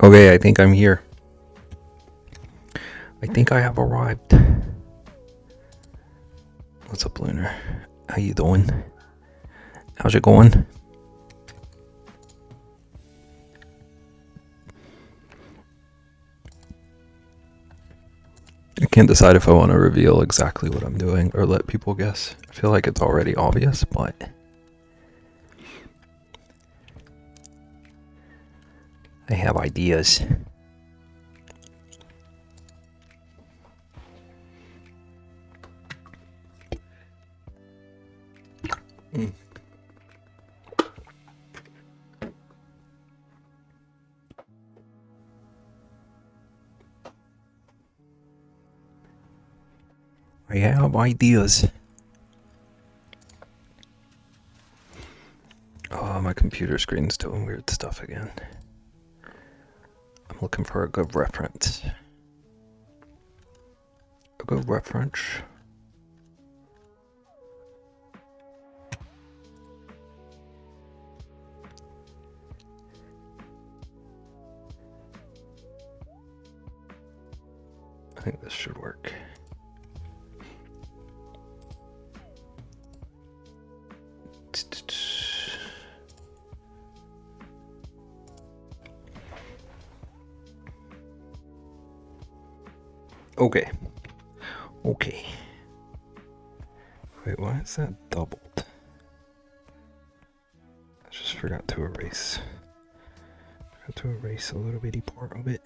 Okay, I think I'm here. I think I have arrived. What's up, Lunar? How you doing? How's it going? I can't decide if I want to reveal exactly what I'm doing or let people guess. I feel like it's already obvious, but I have ideas. I have ideas. Oh, my computer screen's doing weird stuff again. I'm looking for a good reference. A good reference. I think this should work. Okay. Okay. Wait, why is that doubled? I just forgot to erase. Forgot to erase a little bitty part of it.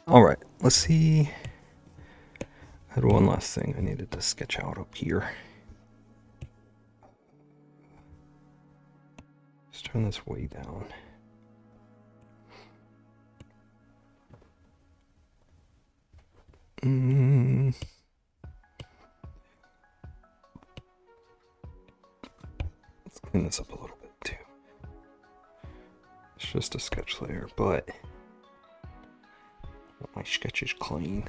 Alright, let's see. I had one last thing I needed to sketch out up here. Let's turn this way down. Let's clean this up a little bit too. It's just a sketch layer, but my sketch is clean.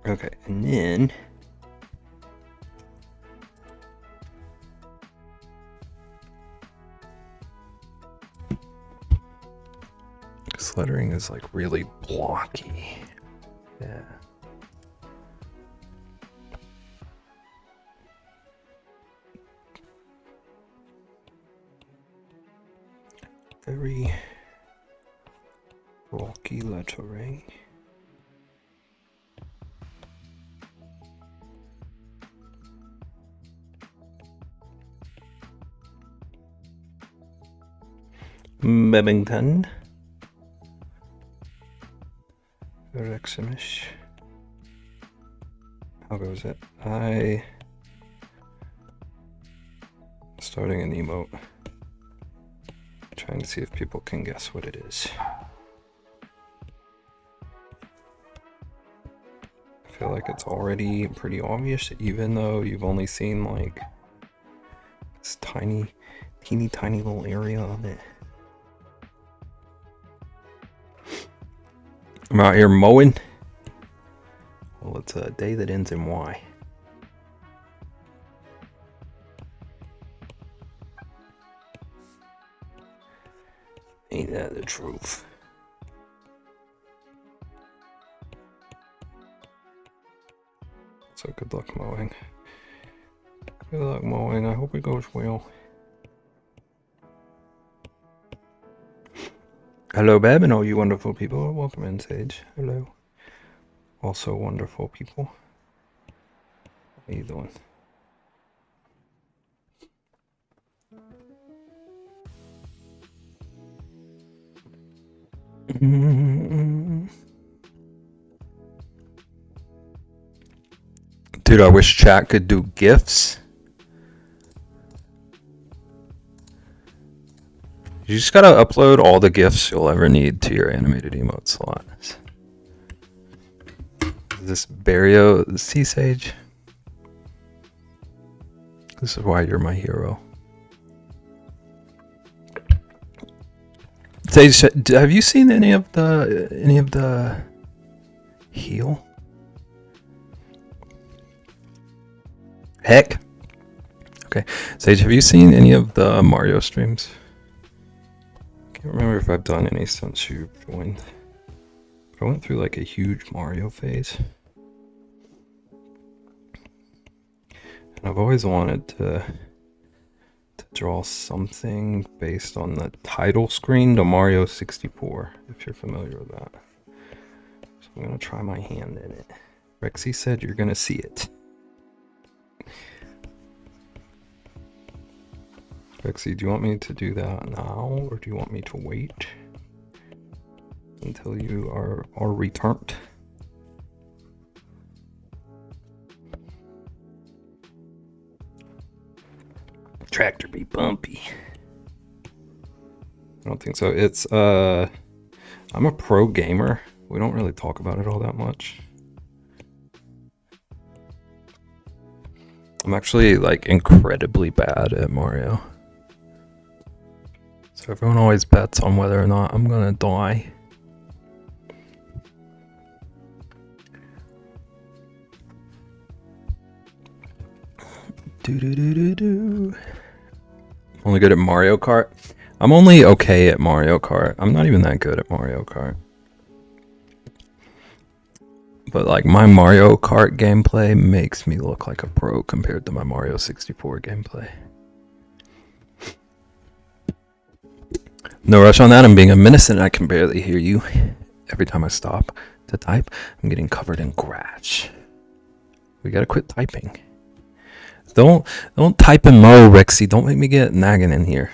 Okay, and then this lettering is like really blocky. Yeah. Very blocky lettering. Bebington. Reximish. How goes it? Starting an emote. Trying to see if people can guess what it is. I feel like it's already pretty obvious, even though you've only seen like this teeny little area of it. I'm out here mowing. Well, it's a day that ends in Y. Ain't that the truth? So good luck mowing. Good luck mowing. I hope it goes well. Hello, Beb, and all you wonderful people. Welcome in, Sage. Hello. Also wonderful people. How you doing? Dude, I wish chat could do GIFs. You just gotta upload all the GIFs you'll ever need to your animated emote slot. Is this Barrio Sea Sage? This is why you're my hero. Sage, have you seen any of the heal? Heck. Okay. Sage, have you seen any of the Mario streams? Can't remember if I've done any since you joined. I went through like a huge Mario phase. And I've always wanted to draw something based on the title screen to Mario 64, if you're familiar with that. So I'm gonna try my hand in it. Rexy said you're gonna see it. Rexy, do you want me to do that now, or do you want me to wait until you are returned? Tractor be bumpy. I don't think so. It's I'm a pro gamer. We don't really talk about it all that much. I'm actually like incredibly bad at Mario. So everyone always bets on whether or not I'm gonna die. Do. Only good at Mario Kart. I'm only okay at Mario Kart. I'm not even that good at Mario Kart. But like my Mario Kart gameplay makes me look like a pro compared to my Mario 64 gameplay. No rush on that. I'm being a menace and I can barely hear you. Every time I stop to type, I'm getting covered in grass. We gotta quit typing. Don't type in Mo, Rexy. Don't make me get nagging in here.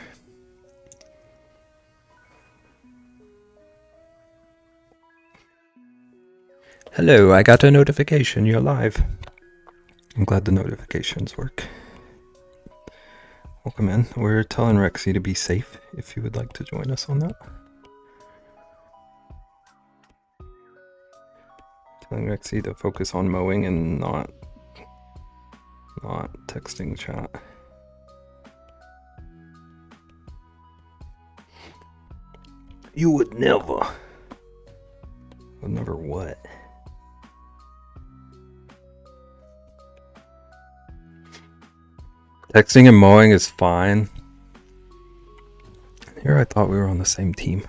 Hello, I got a notification. You're live. I'm glad the notifications work. Welcome in. We're telling Rexy to be safe if you would like to join us on that. Telling Rexy to focus on mowing and not texting chat. You would never. Would never what? Texting and mowing is fine. Here I thought we were on the same team.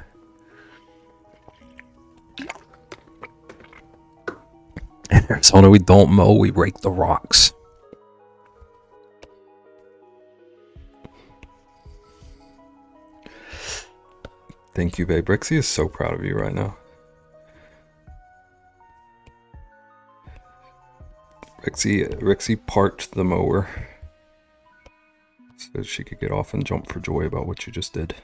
In Arizona, we don't mow, we rake the rocks. Thank you, babe. Rexy is so proud of you right now. Rexy parked the mower so she could get off and jump for joy about what you just did.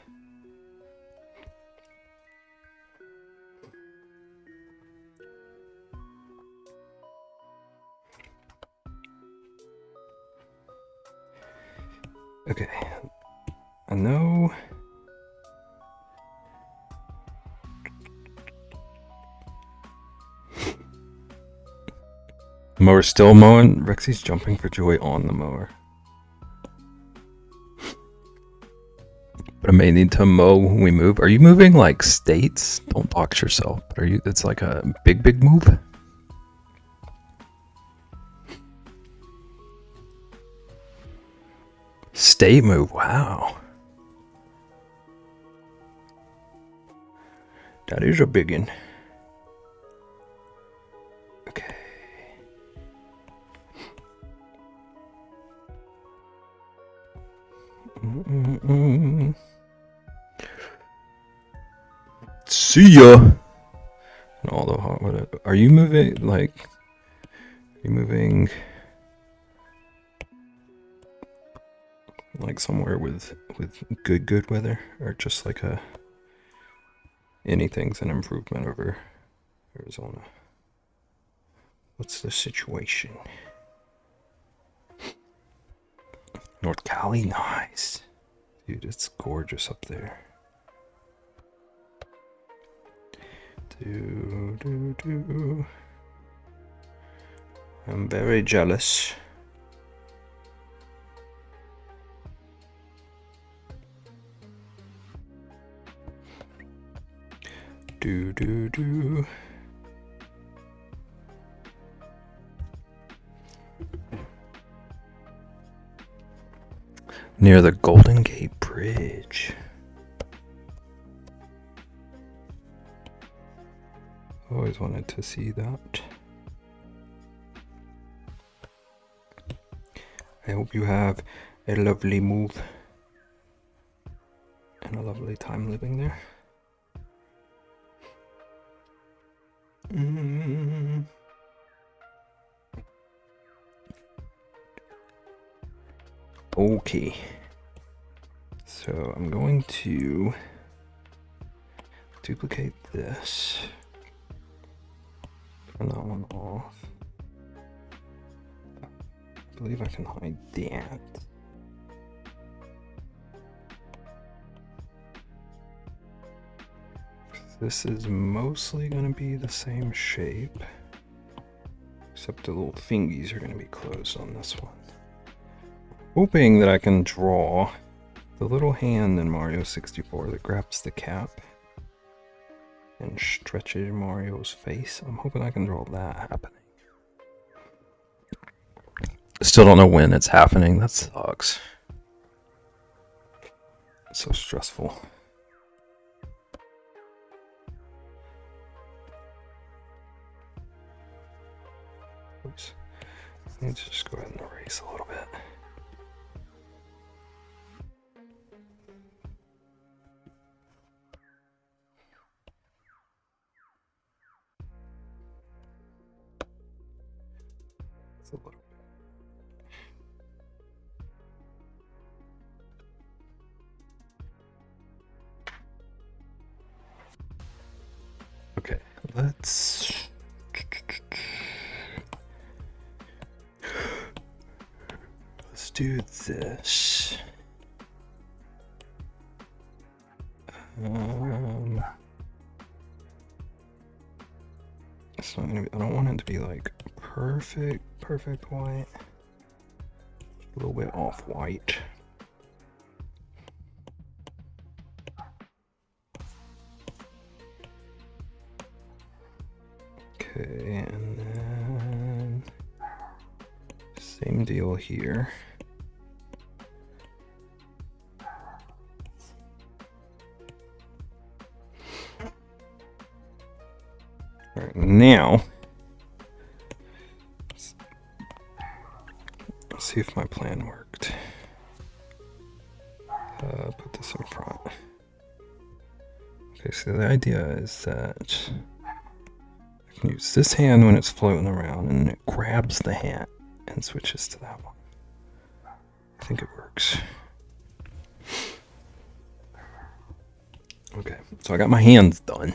Okay. I know. Mower's still mowing. Rexy's jumping for joy on the mower. But I may need to mow when we move. Are you moving like states? Don't box yourself. But are you? It's like a big move. State move. Wow. That is a big one. Okay. See ya. And all the hot water. Are you moving like? Are you moving like somewhere with good weather, or just like a? anything's an improvement over Arizona. What's the situation? North Cali, nice. Dude, it's gorgeous up there. I'm very jealous. Near the Golden Gate Bridge. Always wanted to see that. I hope you have a lovely move and a lovely time living there. Okay. So I'm going to duplicate this. Turn that one off. I believe I can hide that. This is mostly going to be the same shape, except the little fingies are going to be closed on this one. Hoping that I can draw the little hand in Mario 64 that grabs the cap and stretches Mario's face. I'm hoping I can draw that happening. Still don't know when it's happening. That sucks. It's so stressful. Oops. Let's just go ahead and erase a little bit. It's a little bit. Okay, let's do this. It's not gonna be, I don't want it to be like perfect white. A little bit off white. Okay, and then same deal here. All right, now let's see if my plan worked. Put this in front. Okay, so the idea is that I can use this hand when it's floating around and it grabs the hat and switches to that one. I think it works. Okay, so I got my hands done.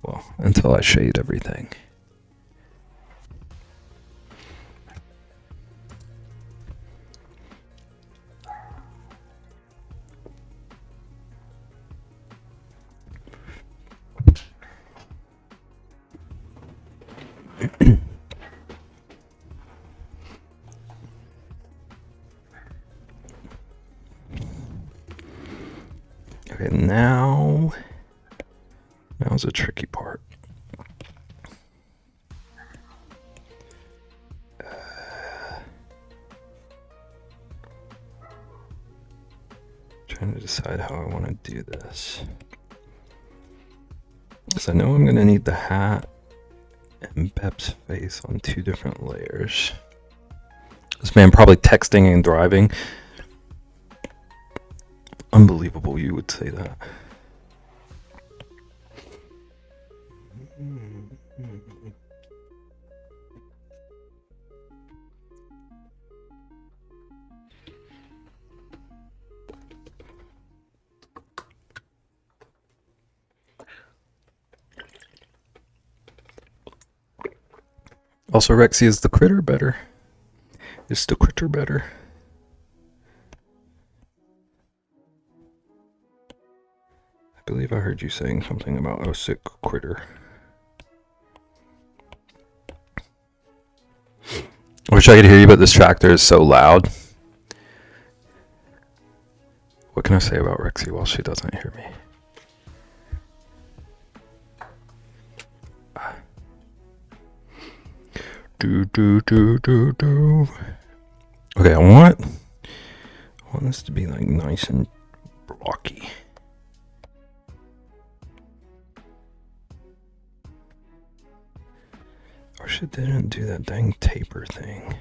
Well, until I shade everything. Okay, now's a tricky part. Trying to decide how I want to do this. Because I know I'm going to need the hat and Pep's face on 2 different layers. This man probably texting and driving. Unbelievable you would say that. Also, Rexy, is the critter better? Is the critter better? I believe I heard you saying something about a sick critter. I wish I could hear you, but this tractor is so loud. What can I say about Rexy while she doesn't hear me? Do. Okay, I want this to be like nice and blocky. I wish it didn't do that dang taper thing.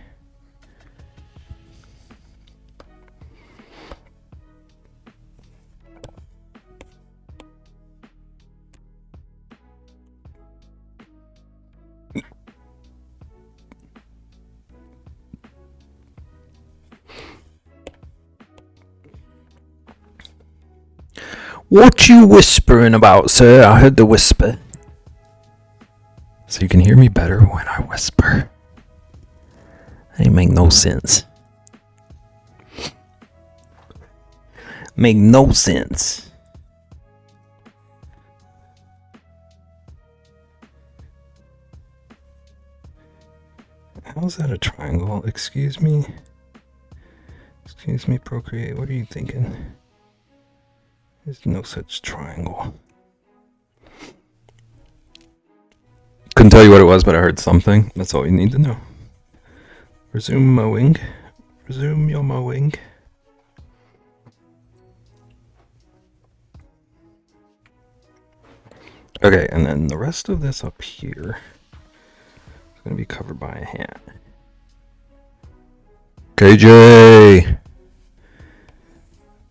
What you whispering about, sir? I heard the whisper. So you can hear me better when I whisper. That ain't make no sense. Make no sense. How's that a triangle? Excuse me? Excuse me, Procreate. What are you thinking? There's no such triangle. Couldn't tell you what it was, but I heard something. That's all you need to know. Resume mowing. Resume your mowing. Okay, and then the rest of this up here is going to be covered by a hat. KJ!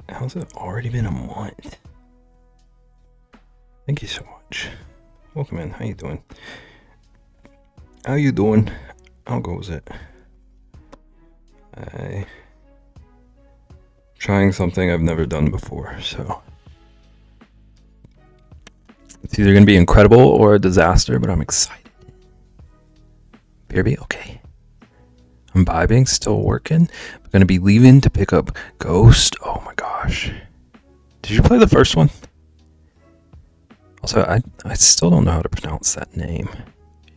How's it already been a month? Thank you so much. Welcome in. How you doing? How you doing? How goes it? Trying something I've never done before, so it's either gonna be incredible or a disaster, but I'm excited. BRB, okay. I'm vibing, still working. I'm gonna be leaving to pick up Ghost. Oh my gosh. Did you play the first one? Also, I still don't know how to pronounce that name.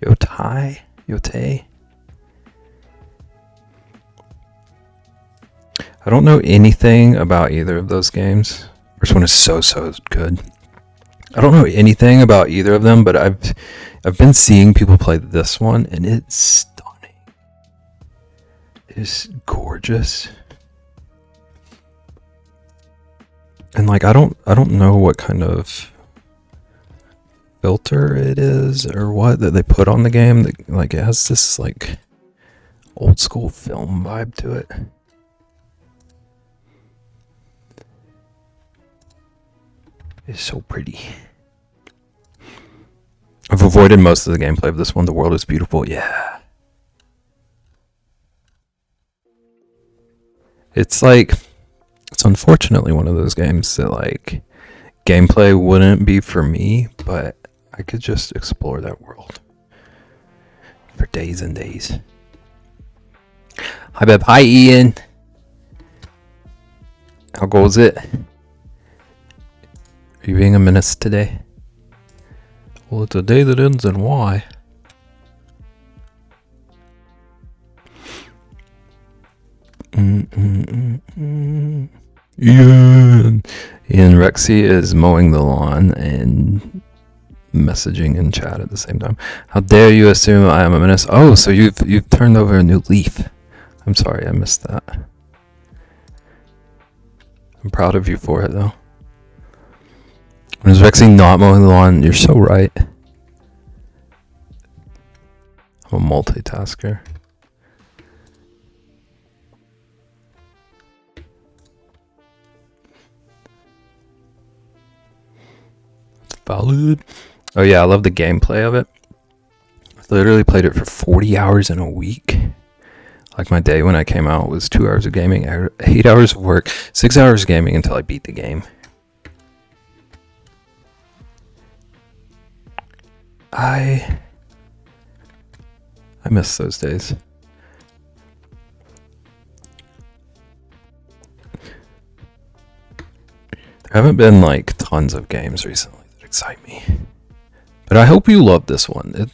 Yotai? I don't know anything about either of those games. First one is so good. I don't know anything about either of them, but I've been seeing people play this one, and it's stunning. It's gorgeous. And like I don't know what kind of filter it is or what that they put on the game. That, like it has this like old school film vibe to it. It's so pretty. I've avoided most of the gameplay of this one. The world is beautiful. Yeah. It's unfortunately one of those games that like gameplay wouldn't be for me, but I could just explore that world for days and days. Hi Beb. Hi Ian. How goes it? Are you being a menace today? Well, it's a day that ends in Y. Ian Rexy is mowing the lawn and messaging in chat at the same time. How dare you assume I am a menace? Oh, so you've turned over a new leaf. I'm sorry, I missed that. I'm proud of you for it, though. When is Rexy not mowing the lawn? You're so right. I'm a multitasker. It's valid. Oh yeah, I love the gameplay of it. I literally played it for 40 hours in a week. Like my day when I came out was 2 hours of gaming, 8 hours of work, 6 hours of gaming until I beat the game. I I miss those days. There haven't been like tons of games recently that excite me. But I hope you love this one.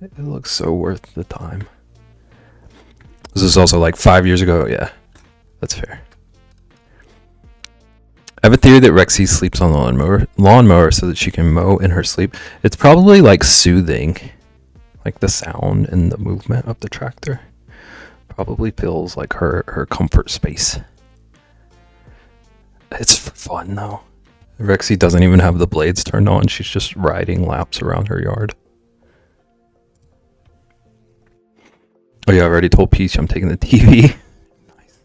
It looks so worth the time. This is also like 5 years ago. Yeah, that's fair. I have a theory that Rexy sleeps on the lawnmower so that she can mow in her sleep. It's probably like soothing. Like the sound and the movement of the tractor probably feels like her comfort space. It's for fun though. Rexy doesn't even have the blades turned on. She's just riding laps around her yard. Oh yeah, I already told Peach I'm taking the TV. Nice.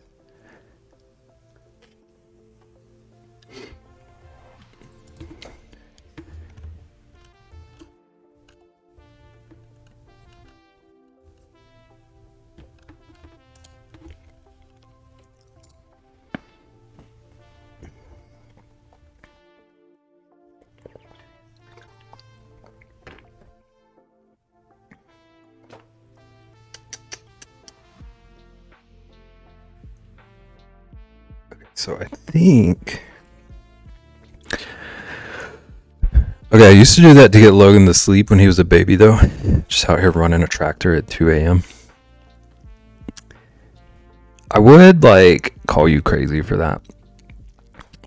So I think... Okay, I used to do that to get Logan to sleep when he was a baby, though. Just out here running a tractor at 2 a.m. I would, like, call you crazy for that.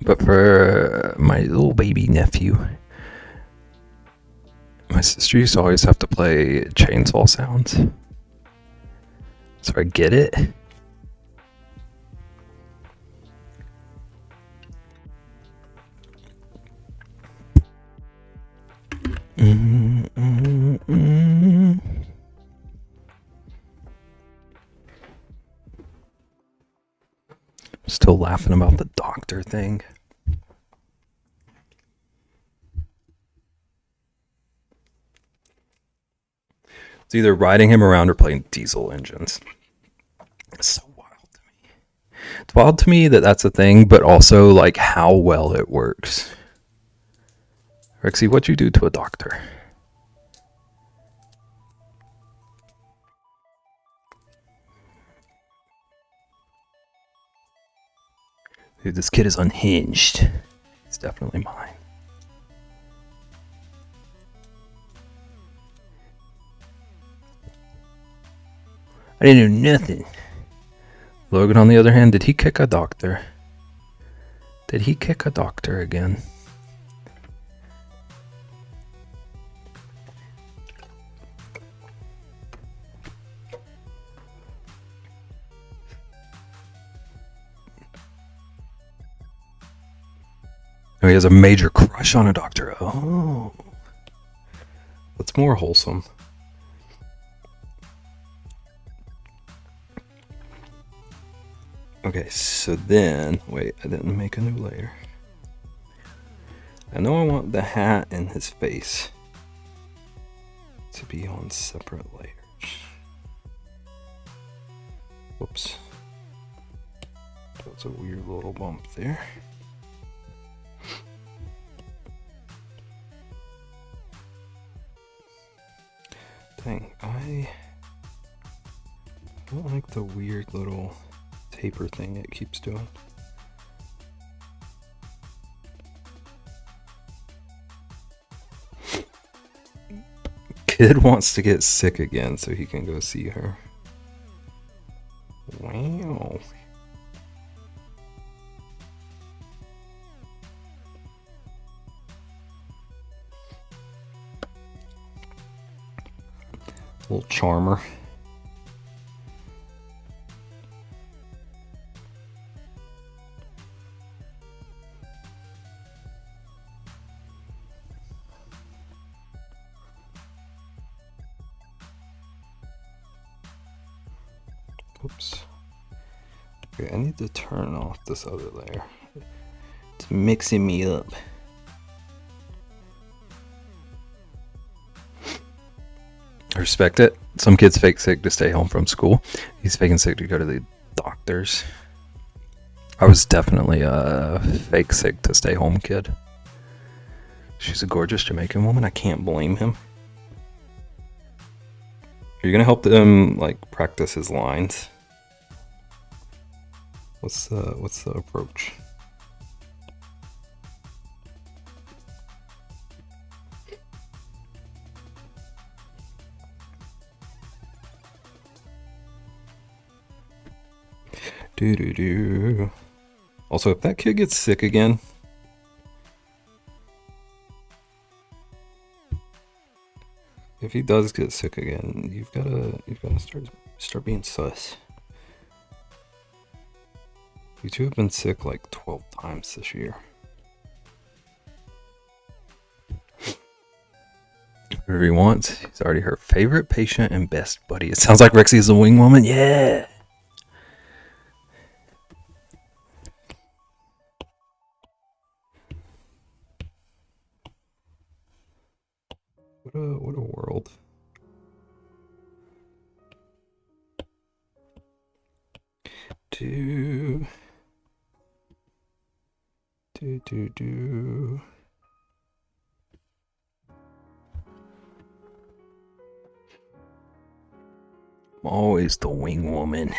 But for my little baby nephew, my sister used to always have to play chainsaw sounds. So I get it. Still laughing about the doctor thing. It's either riding him around or playing diesel engines. It's so wild to me. It's wild to me that that's a thing, but also like how well it works. Rexy, what'd you do to a doctor? Dude, this kid is unhinged. It's definitely mine. I didn't do nothing. Logan, on the other hand, did he kick a doctor? Did he kick a doctor again? Oh, he has a major crush on a doctor. Oh. That's more wholesome. Okay, so then... Wait, I didn't make a new layer. I know I want the hat and his face to be on separate layers. Whoops. That's a weird little bump there. Dang, I don't like the weird little taper thing it keeps doing. Kid wants to get sick again so he can go see her. Wow. Little charmer. Oops. Okay, I need to turn off this other layer. It's mixing me up. I respect it. Some kids fake sick to stay home from school. He's faking sick to go to the doctors. I was definitely a fake sick to stay home kid. She's a gorgeous Jamaican woman. I can't blame him. Are you gonna help him like practice his lines? What's the approach? Do do do. Also, if that kid gets sick again, if he does get sick again, you've gotta start being sus. You two have been sick like 12 times this year. Whatever he wants. He's already her favorite patient and best buddy. It sounds like Rexy is a wing woman. Yeah. What a world. Do. I'm always the wing woman.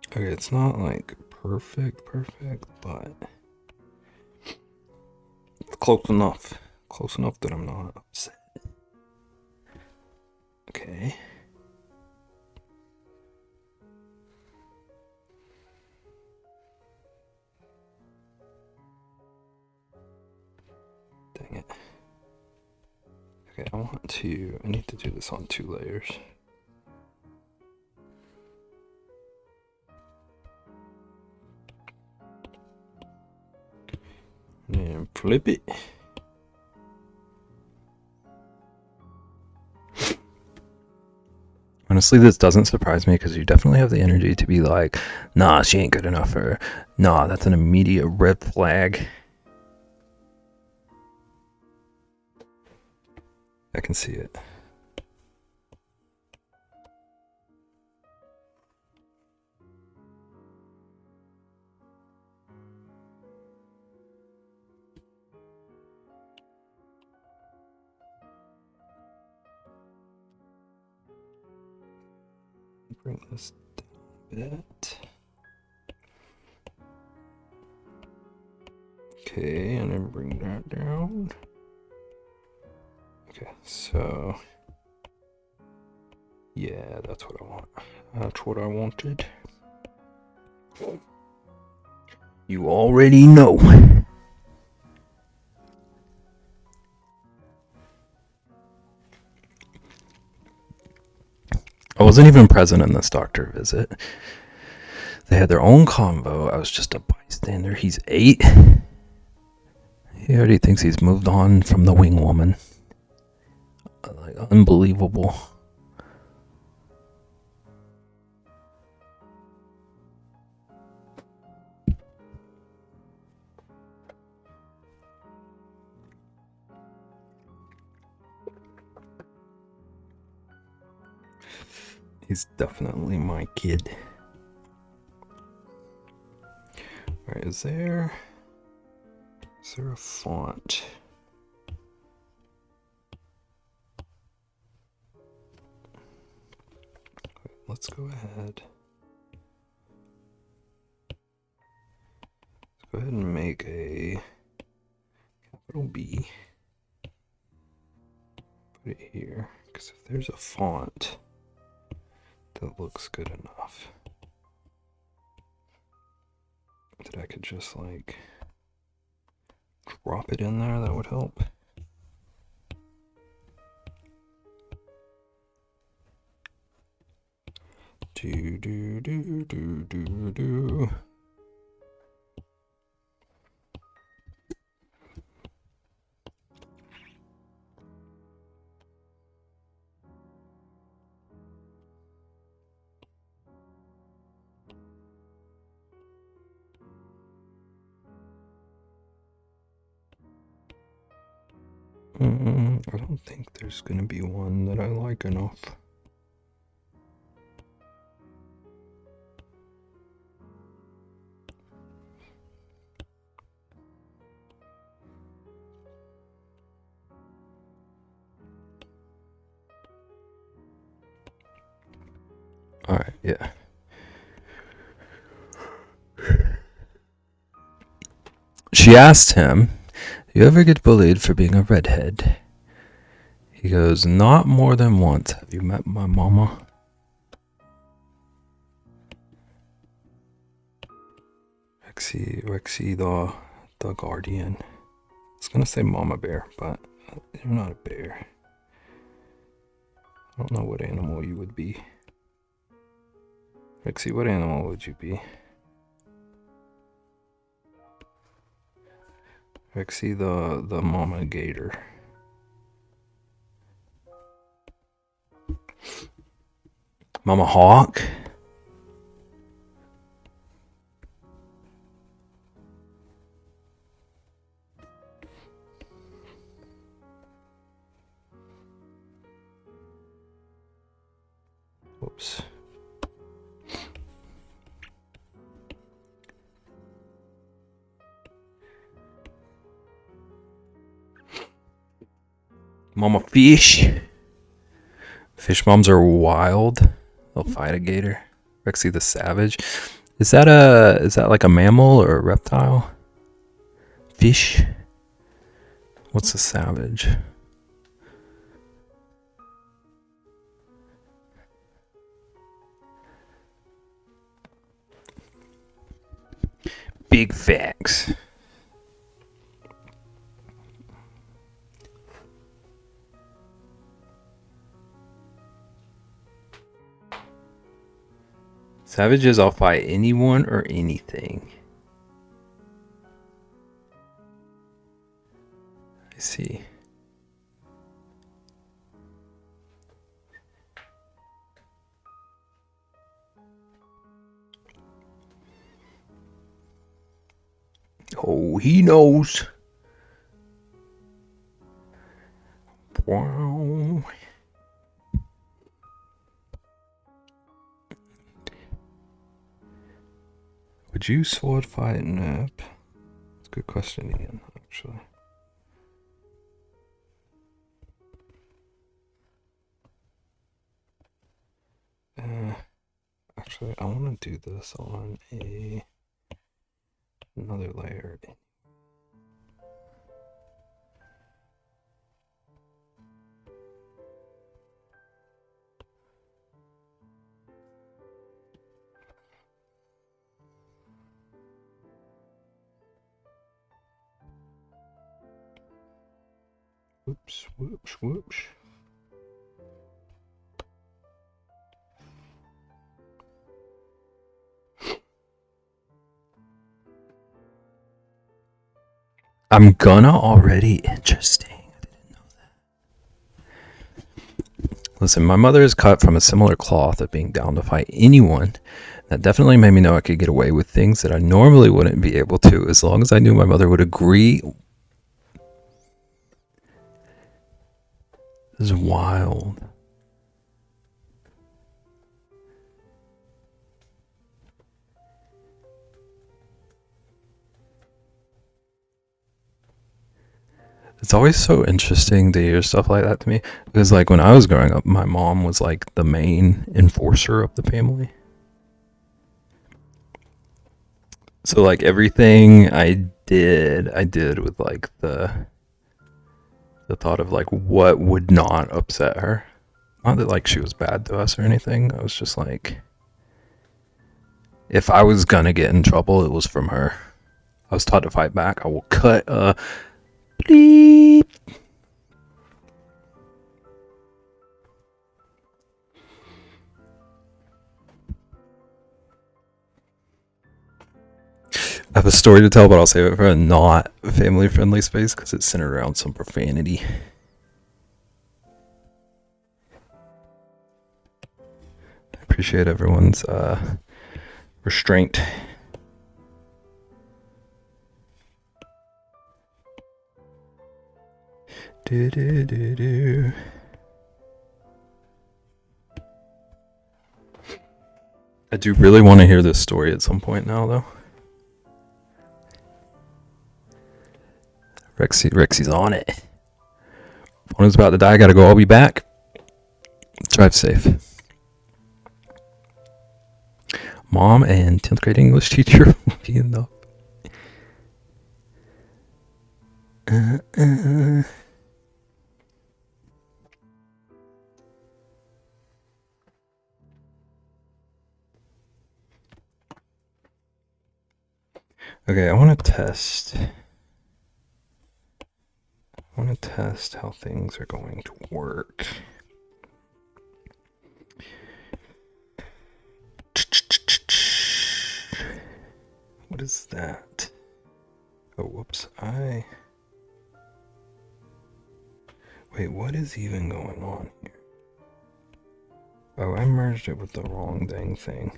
Okay, it's not like perfect, but it's close enough. Close enough that I'm not upset. Okay. Dang it. Okay, I need to do this on 2 layers. And flip it. Honestly, this doesn't surprise me because you definitely have the energy to be like, nah, she ain't good enough, or nah, that's an immediate red flag. I can see it. Bring this down a bit. Okay, and then bring that down. Okay, so yeah, that's what I want. That's what I wanted. You already know. I wasn't even present in this doctor visit. They had their own convo. I was just a bystander. He's 8. He already thinks he's moved on from the wing woman. Like, unbelievable. He's definitely my kid. Alright, is there a font? Let's go ahead. Let's go ahead and make a capital B. Put it here, because if there's a font that looks good enough that I could just like drop it in there, that would help. Do do do do do do. I don't think there's gonna be one that I like enough. Alright, yeah. She asked him, "Do you ever get bullied for being a redhead?" He goes, "Not more than once. Have you met my mama?" Rexy the guardian. I was gonna say mama bear, but you're not a bear. I don't know what animal you would be. Rexy, what animal would you be? Rexy the mama gator. Mama hawk? Whoops. Mama fish. Fish moms are wild. They'll fight a gator. Rexy the savage. Is that like a mammal or a reptile? Fish. What's a savage? Big facts. Savages, I'll fight anyone or anything. I see. Oh, he knows. Wow. Would you sword fight Nip? That's a good question, Ian, actually. Actually, I want to do this on another layer. Whoops, whoops, whoops. I'm gonna already. Interesting. I didn't know that. Listen, my mother is cut from a similar cloth of being down to fight anyone. That definitely made me know I could get away with things that I normally wouldn't be able to, as long as I knew my mother would agree. This is wild. It's always so interesting to hear stuff like that to me, because like when I was growing up, my mom was like the main enforcer of the family. So like everything I did with like the thought of like what would not upset her. Not that like she was bad to us or anything. I was just like, if I was gonna get in trouble, it was from her. I was taught to fight back. I will cut a bleep. I have a story to tell, but I'll save it for a not family friendly space because it's centered around some profanity. I appreciate everyone's restraint. Do. I do really want to hear this story at some point now, though. Rexy's on it. Phone is about to die. I gotta go. I'll be back. Drive safe. Mom and 10th grade English teacher will be enough. Okay, I want to test how things are going to work. What is that? Oh, whoops. Wait, what is even going on here? Oh, I merged it with the wrong dang thing.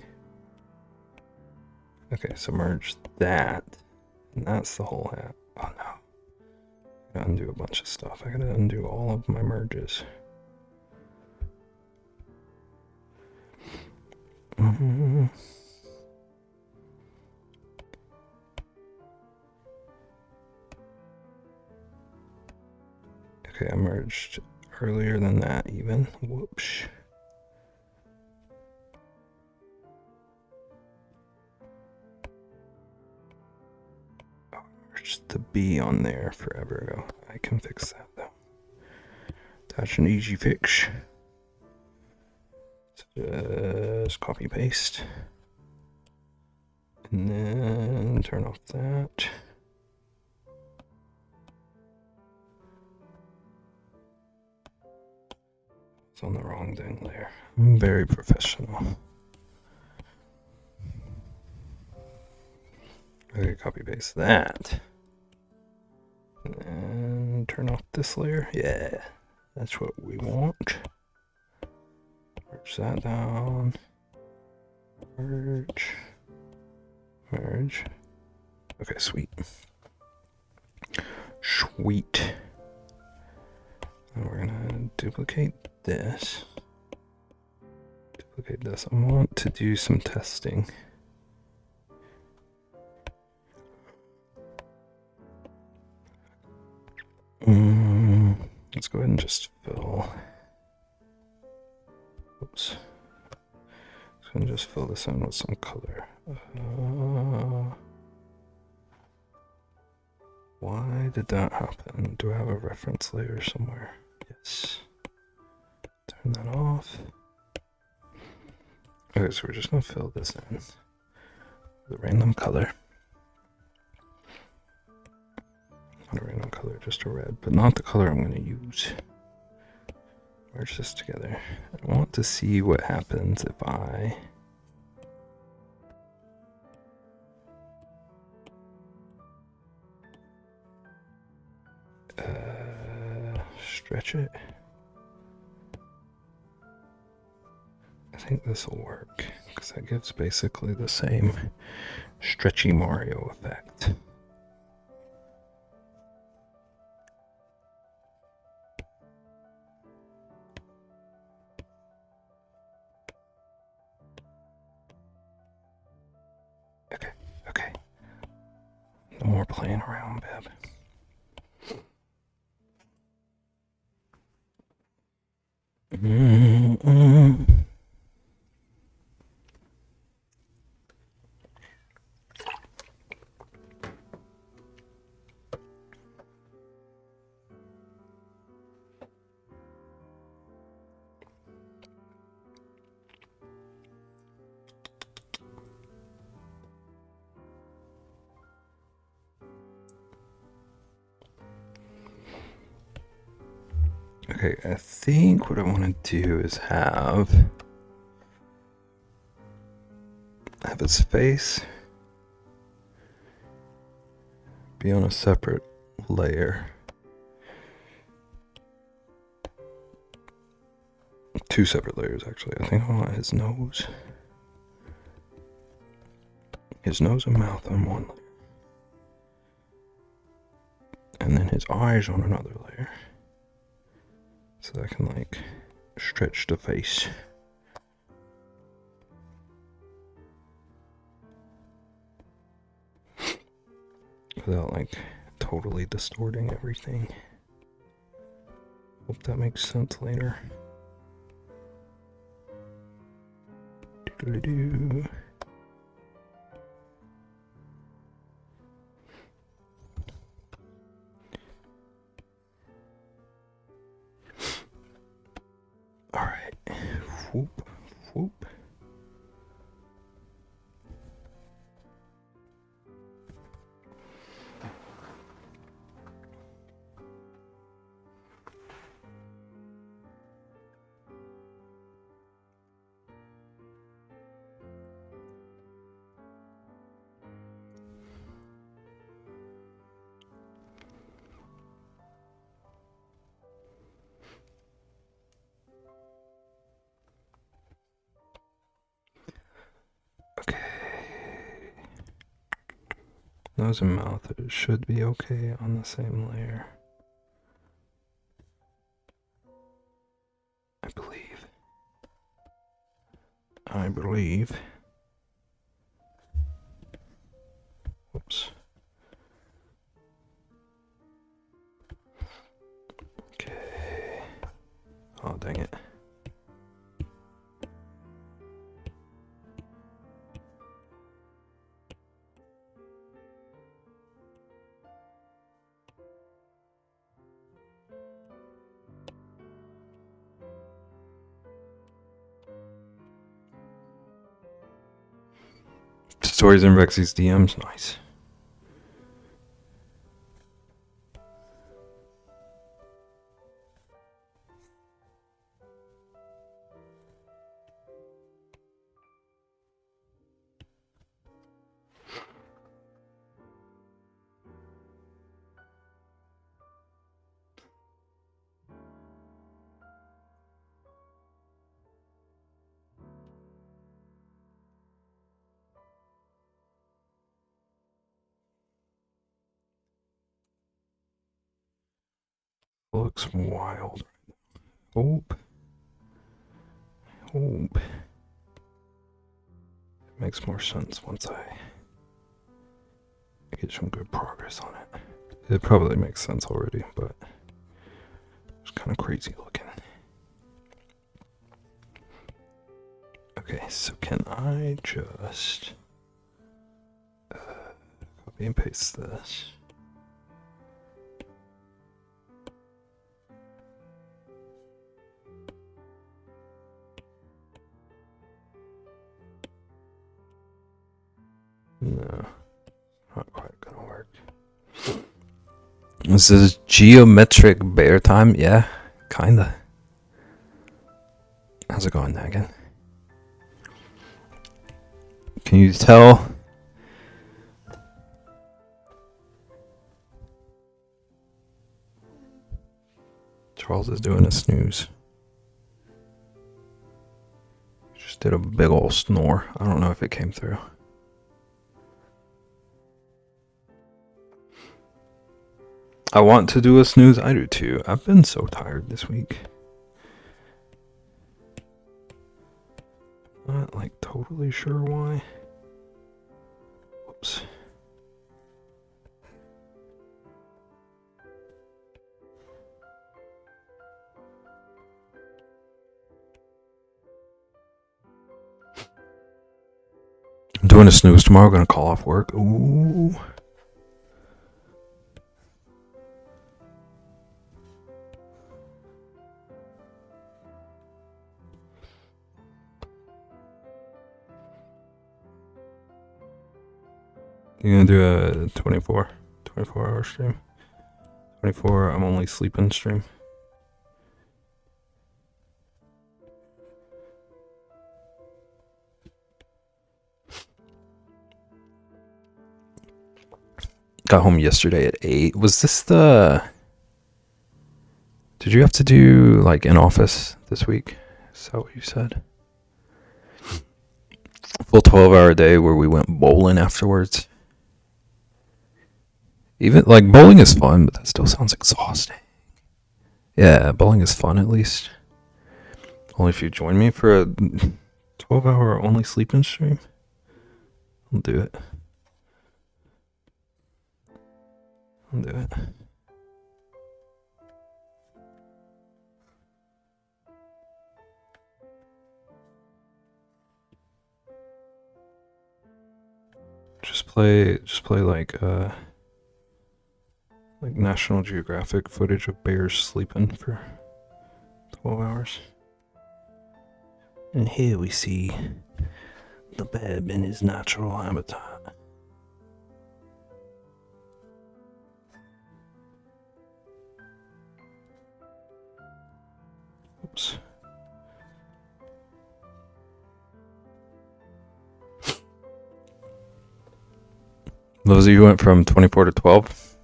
Okay, so merge that. And that's the whole hat. Oh no. I gotta undo a bunch of stuff. I gotta undo all of my merges. Okay, I merged earlier than that even. Whoops. Oh, I merged the B on there forever ago. I can fix that though. That's an easy fix. Just copy paste. And then turn off that. It's on the wrong dang layer. I'm very professional. Okay, copy paste that. And turn off this layer. Yeah, that's what we want. Merge that down. Merge. Merge. Okay, sweet. Sweet. And we're gonna duplicate this. Duplicate this. I want to do some testing. Let's go ahead and just fill. Oops. Let's go and just fill this in with some color. Why did that happen? Do I have a reference layer somewhere? Yes. Turn that off. Okay, so we're just gonna fill this in with a random color. Not a random color, just a red, but not the color I'm gonna use. Merge this together. I want to see what happens if I stretch it. I think this will work because that gives basically the same stretchy Mario effect. Okay. No more playing around, Beb. Okay, I think what I want to do is have his face be on a separate layer. Two separate layers, actually. I think I want his nose. His nose and mouth on one layer. And then his eyes on another layer. So I can, like, stretch the face. Without, like, totally distorting everything. Hope that makes sense later. Doodle-doo. nose and mouth, it should be okay on the same layer. I believe. Whoops. Okay. Oh, dang it. Stories in Rexy's DMs, nice. Looks wild. Hope. It makes more sense once I get some good progress on it. It probably makes sense already, but it's kind of crazy looking. Okay, so can I just copy and paste this? No, not quite gonna work. This is geometric bear time? Yeah, kinda. How's it going, Nagan? Can you tell? Charles is doing a snooze. Just did a big ol' snore. I don't know if it came through. I want to do a snooze. I do too. I've been so tired this week. Not like totally sure why. Whoops. I'm doing a snooze tomorrow. Gonna call off work. Ooh. You're gonna do a 24 hour stream? 24, I'm only sleeping stream. Got home yesterday at 8. Was this the... Did you have to do like in office this week? Is that what you said? Full 12-hour day where we went bowling afterwards. Even like bowling is fun, but that still sounds exhausting. Yeah, bowling is fun at least. Only if you join me for a 12-hour only sleeping stream. I'll do it. I'll do it. Just play like National Geographic footage of bears sleeping for 12 hours. And here we see the bear in his natural habitat. Oops. Those of you who went from 24 to 12,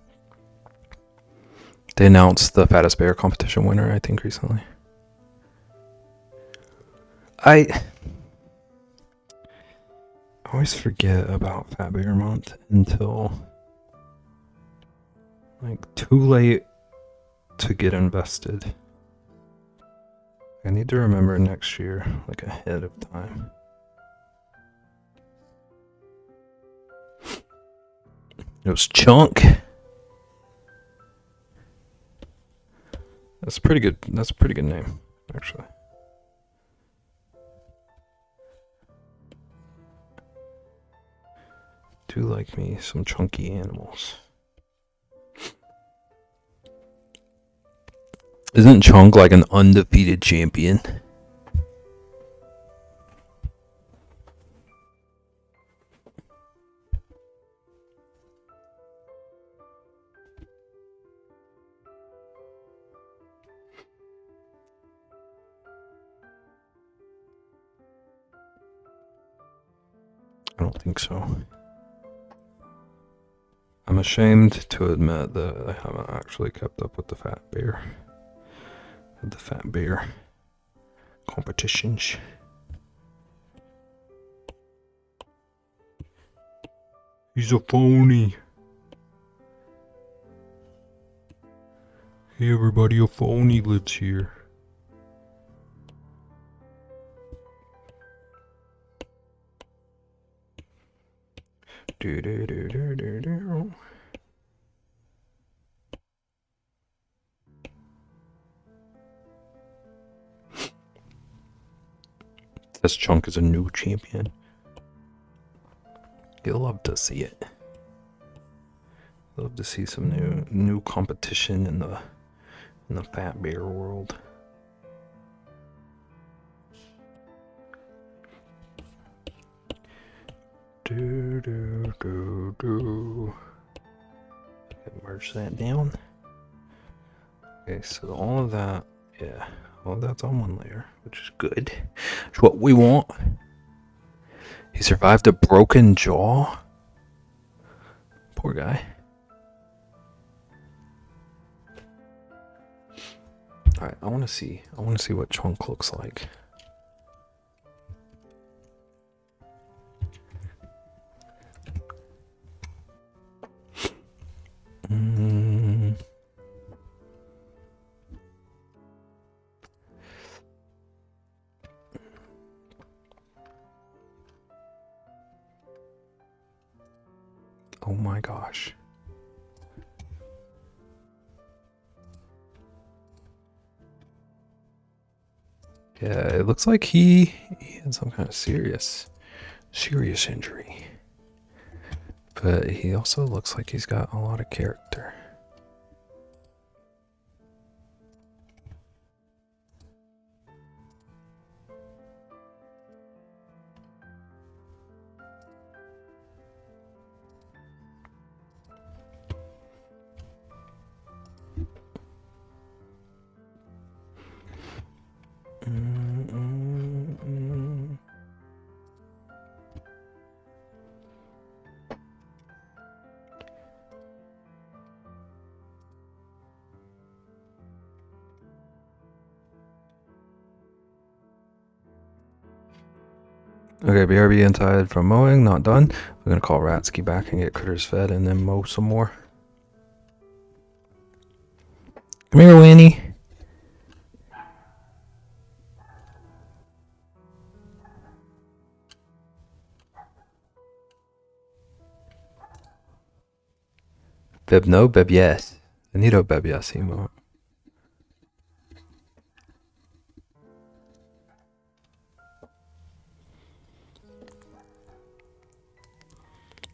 they announced the fattest bear competition winner, I think, recently. I always forget about Fat Bear Month until Like, too late to get invested. I need to remember next year, like, ahead of time. It was Chunk. That's pretty good. That's a pretty good name, actually. Do like me some chunky animals. Isn't Chunk like an undefeated champion? I don't think so. I'm ashamed to admit that I haven't actually kept up with the Fat Bear. The Fat Bear competitions. He's a phony. Hey everybody, a phony lives here. Do do do do do do. This Chunk is a new champion. You'll love to see it. Love to see some new competition in the Fat Bear world. Do do do do. Merge that down. Okay, so all of that, yeah, all of that's on one layer, which is good. It's what we want. He survived a broken jaw. Poor guy. Alright, I wanna see what Chunk looks like. Oh my gosh. Yeah, it looks like he had some kind of serious injury. But he also looks like he's got a lot of character. Okay, BRB inside from mowing, not done. We're gonna call Ratsky back and get critters fed and then mow some more. Come here, Winnie. Bib no, Bib yes. Anito Bib yes, Emo.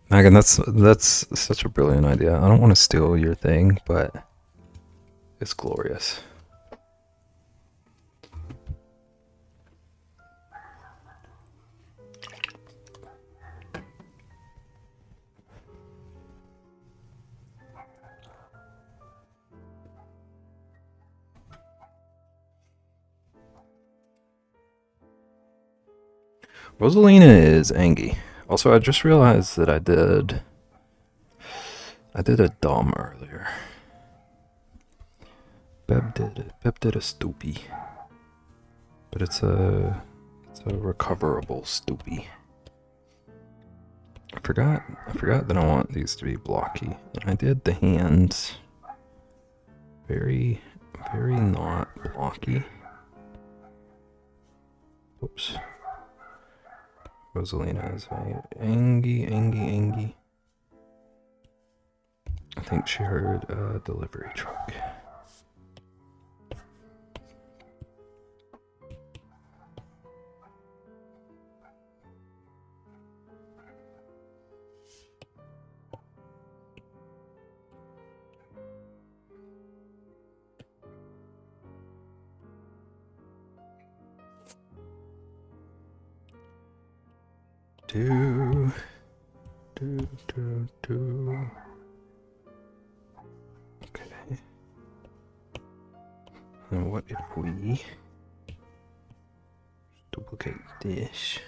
Megan, that's such a brilliant idea. I don't want to steal your thing, but it's glorious. Rosalina is Angie. Also, I just realized that I did a Dom earlier. Beb did a stoopy. But it's a recoverable stoopy. I forgot that I want these to be blocky. And I did the hands. Very, very not blocky. Oops. Rosalina is very angy. I think she heard a delivery truck. Do. Okay. And what if we duplicate this?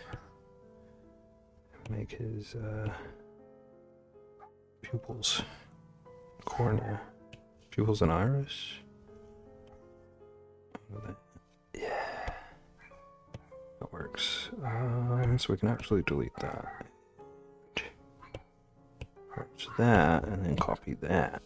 Make his pupils, cornea, pupils and iris. Yeah, that works. So we can actually delete that. Merge that and then copy that.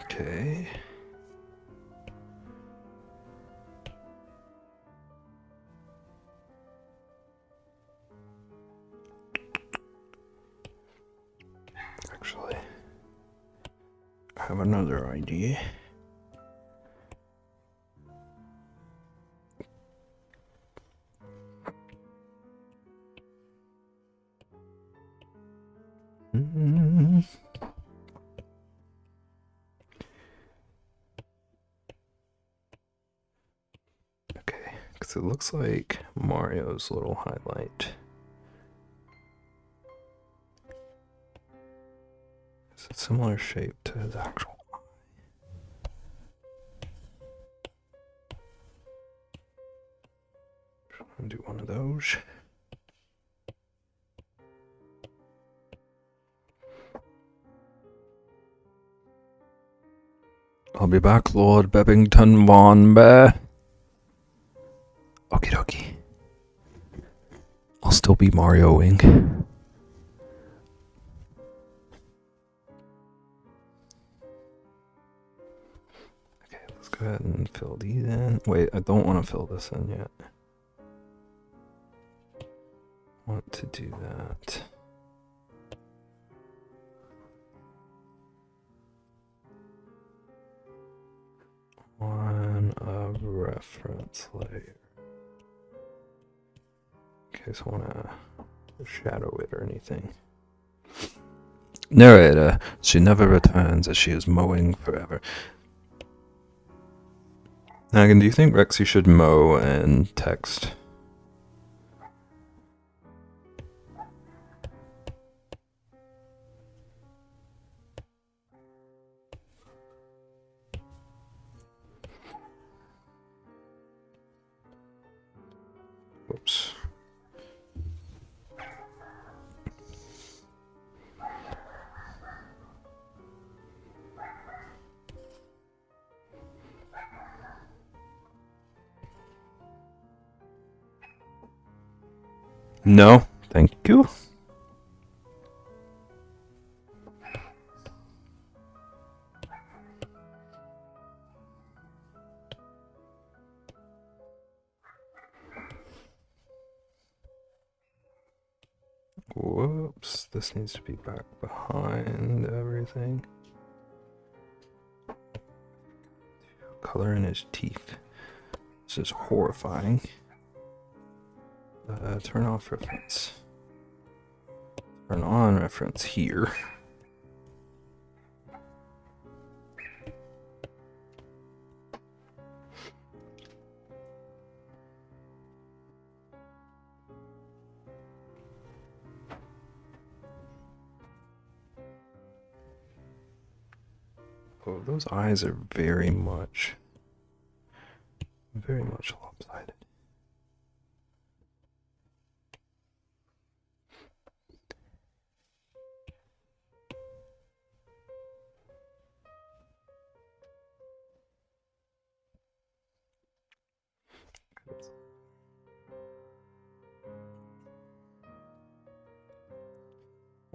Okay. Actually, I have another idea. Okay, because it looks like Mario's little highlight. It's a similar shape to his actual eye. I'll do one of those. I'll be back, Lord Bebbington Von Bear. Okie dokie. I'll still be Marioing. Okay, let's go ahead and fill these in. Wait, I don't want to fill this in yet. I want to do that. On a reference layer. Okay, so I want to shadow it or anything. Narrator, she never returns as she is mowing forever. Nagan, do you think Rexy should mow and text? Whoops. No, thank you. Whoops, this needs to be back behind everything. Color in his teeth. This is horrifying. Turn off reference. Turn on reference here. Oh, those eyes are very much lopsided.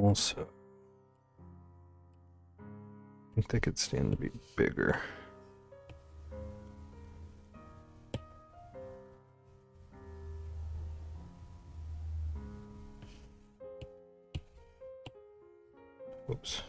Also, I think they could stand to be bigger. Whoops.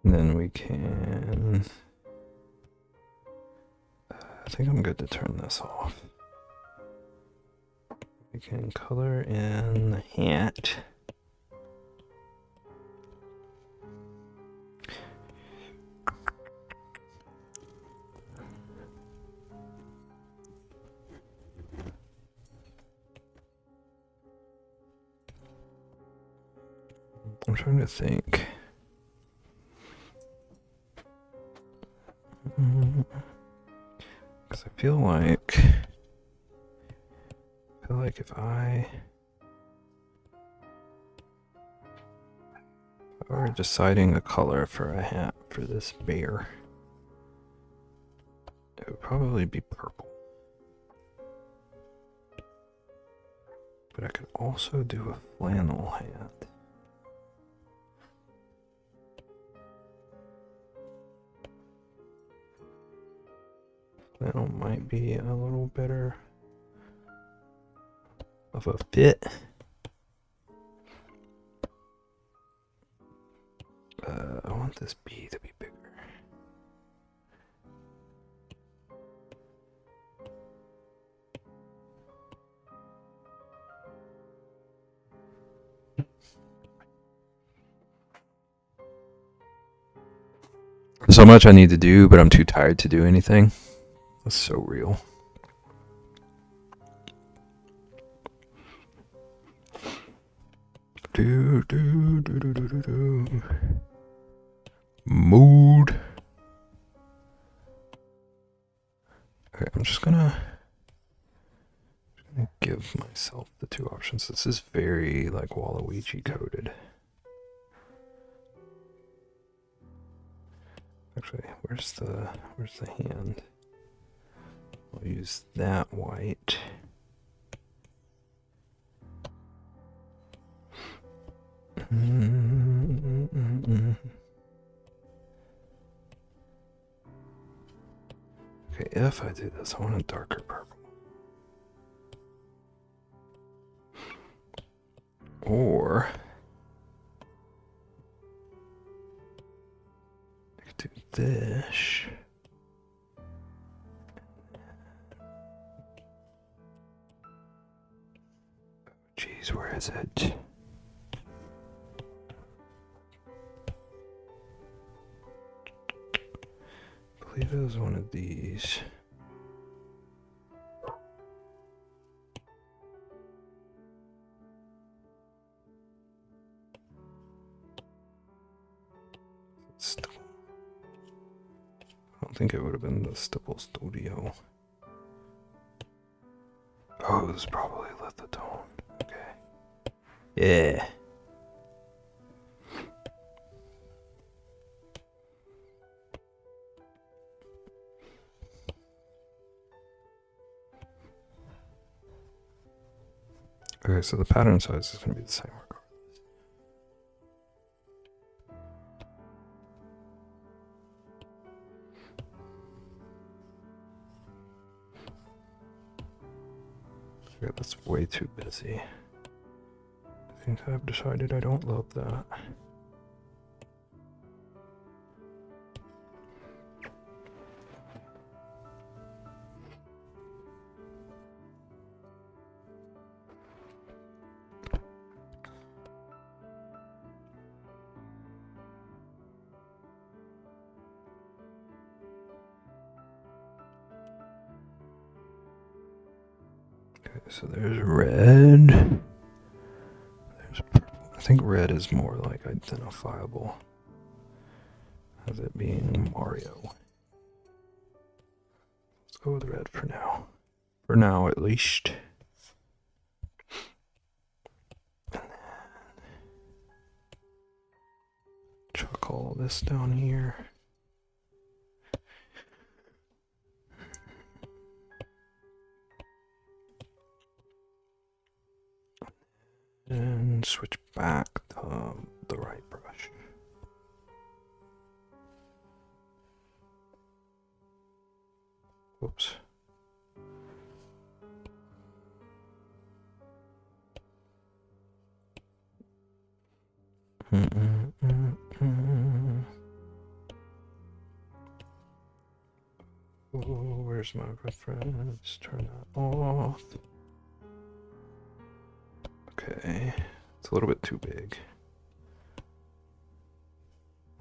And then we can... I think I'm good to turn this off. We can color in the hat. I'm trying to think. Because I feel like if I were deciding a color for a hat for this bear, it would probably be purple. But I could also do a flannel hat. Flannel might be a little better of a fit. I want this bee to be bigger. So much I need to do, but I'm too tired to do anything. That's so real. Mood. Okay, I'm just gonna give myself the two options. This is very like Waluigi coded. Actually, where's the hand? I'll use that white. Okay, if I do this, I want a darker purple. Or I could do this. Jeez, where is it? I believe it was one of these. I don't think it would have been the Stipple Studio. Oh, it was probably Lithotone. Okay. Yeah. Okay, so the pattern size is going to be the same regardless. Okay, that's way too busy. I think I've decided I don't love that. Okay, so there's red. There's purple. I think red is more like identifiable as it being Mario. Let's go with red for now. For now, at least. Chuck all this down here. And switch back to the right brush. Whoops. Oh, where's my reference? Turn that off. Okay, it's a little bit too big.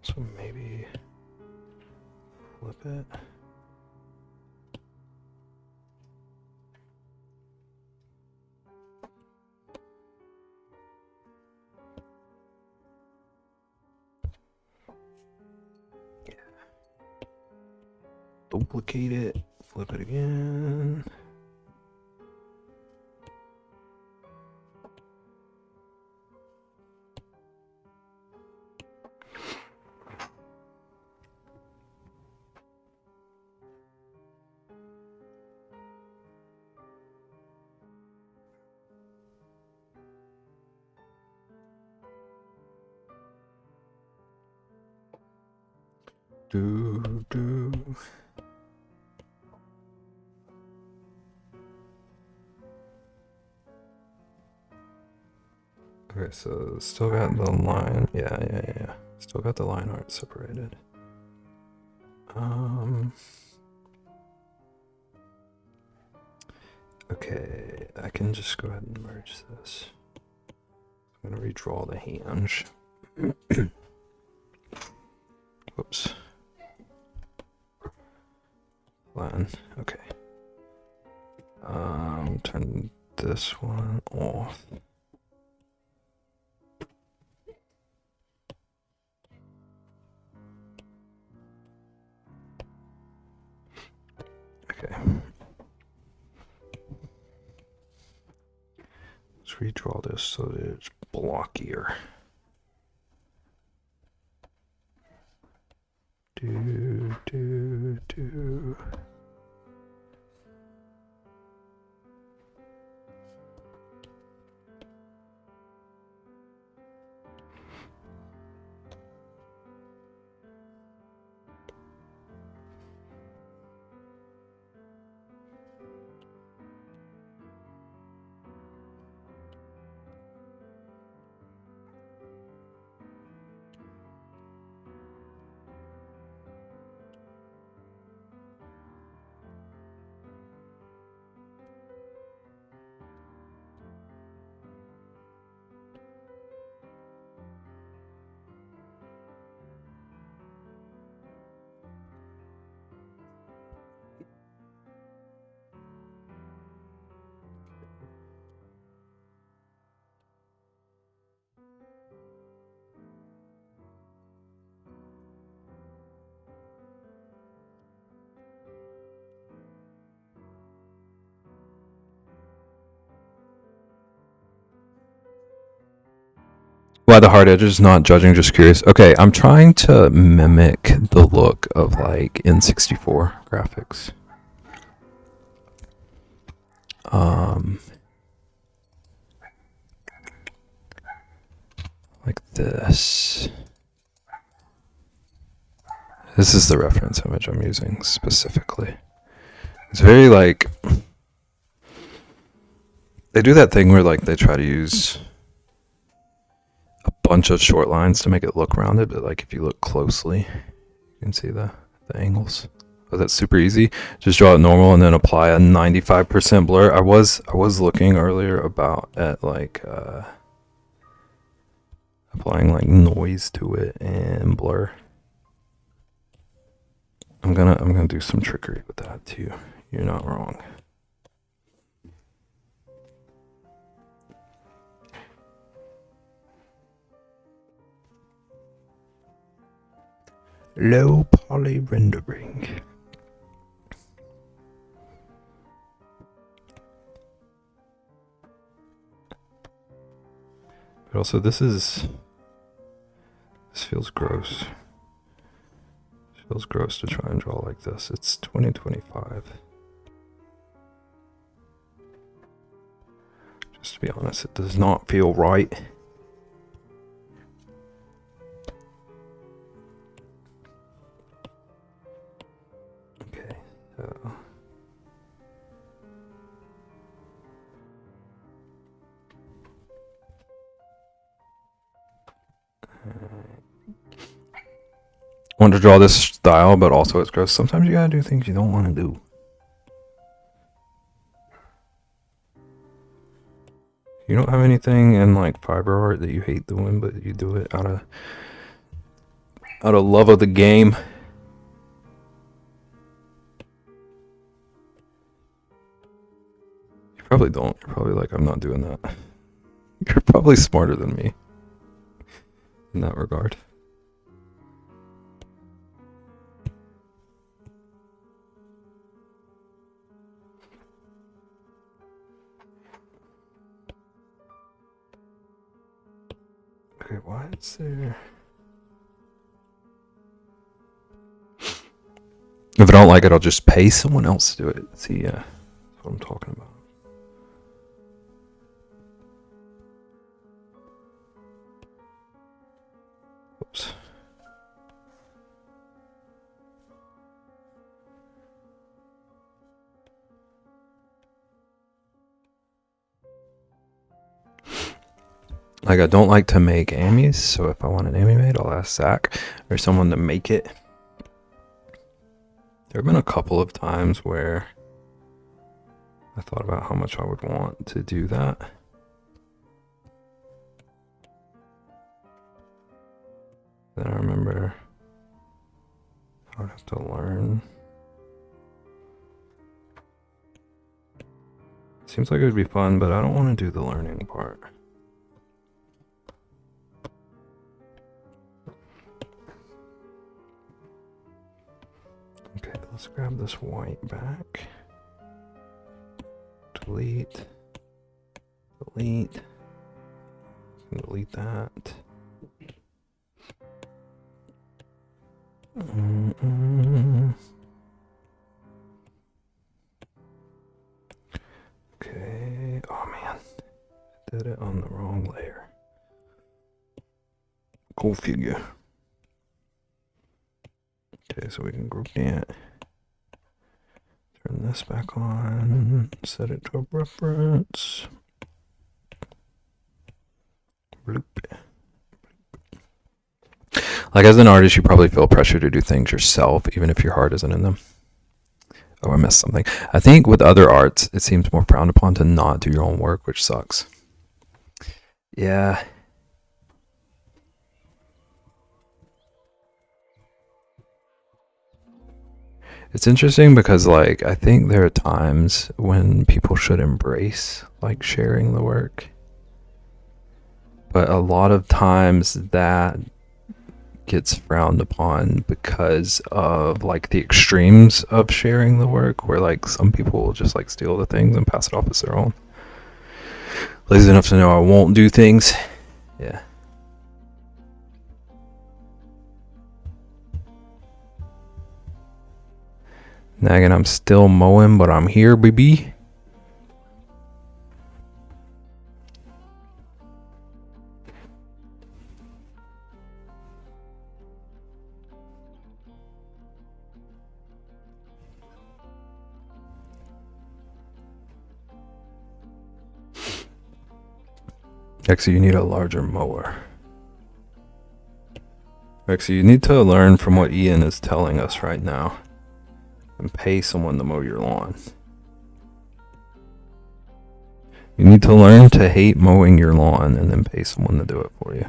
So maybe flip it. Yeah. Duplicate it, flip it again. Do. Okay, so still got the line. Yeah. Still got the line art separated. Okay, I can just go ahead and merge this. I'm gonna redraw the hinge. Whoops. Line. Okay. Turn this one off. Okay. Let's redraw this so that it's blockier. Do. Why the hard edges? Not judging, just curious. Okay, I'm trying to mimic the look of like N64 graphics. Like this. This is the reference image I'm using specifically. It's very like, they do that thing where like they try to use a bunch of short lines to make it look rounded, but like if you look closely, you can see the angles. But that's super easy. Just draw it normal and then apply a 95% blur. I was looking earlier at like applying like noise to it and blur. I'm gonna do some trickery with that too. You're not wrong. Low poly rendering. But also, this feels gross. It feels gross to try and draw like this. It's 2025. Just to be honest, it does not feel right. Okay, so I want to draw this style, but also it's gross. Sometimes you gotta do things you don't want to do. You don't have anything in like fiber art that you hate doing, but you do it out of love of the game. You probably don't. You're probably like, I'm not doing that. You're probably smarter than me in that regard. Okay, why is there... If I don't like it, I'll just pay someone else to do it. See, that's what I'm talking about. Oops. Like, I don't like to make amies, so if I want an ami made, I'll ask Zach or someone to make it. There have been a couple of times where I thought about how much I would want to do that. Then I remember I would have to learn. Seems like it would be fun, but I don't want to do the learning part. Okay, let's grab this white back. Delete. Delete. Delete that. Okay. Oh man. I did it on the wrong layer. Go figure. Okay, so we can group that. Turn this back on. Set it to a reference. Bloop. Like, as an artist, you probably feel pressure to do things yourself, even if your heart isn't in them. Oh, I missed something. I think with other arts, it seems more frowned upon to not do your own work, which sucks. Yeah. It's interesting because, like, I think there are times when people should embrace, like, sharing the work. But a lot of times that gets frowned upon because of, like, the extremes of sharing the work, where, like, some people will just, like, steal the things and pass it off as their own. Lazy enough to know I won't do things. Yeah. Nagging, I'm still mowing, but I'm here, baby. Actually, you need a larger mower. Actually, you need to learn from what Ian is telling us right now and pay someone to mow your lawn. You need to learn to hate mowing your lawn and then pay someone to do it for you.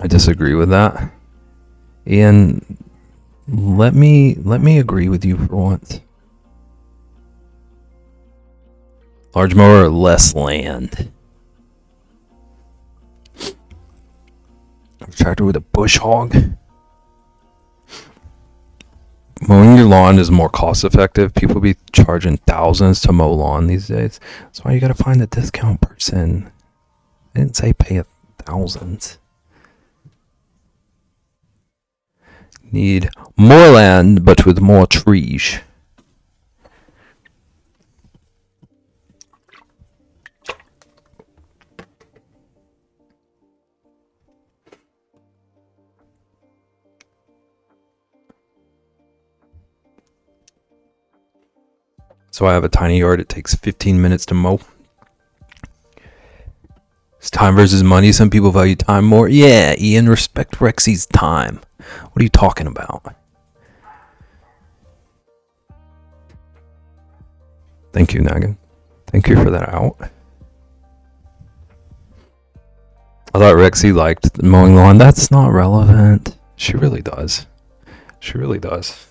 I disagree with that. Ian, let me agree with you for once. Large mower or less land? A tractor with a bush hog? Mowing your lawn is more cost effective. People be charging thousands to mow lawn these days. That's why you gotta find a discount person. I didn't say pay thousands. Need more land, but with more trees. So I have a tiny yard. It takes 15 minutes to mow. It's time versus money. Some people value time more. Yeah, Ian, respect Rexy's time. What are you talking about? Thank you, Nagan. Thank you for that out. I thought Rexy liked mowing lawn. That's not relevant. She really does. She really does.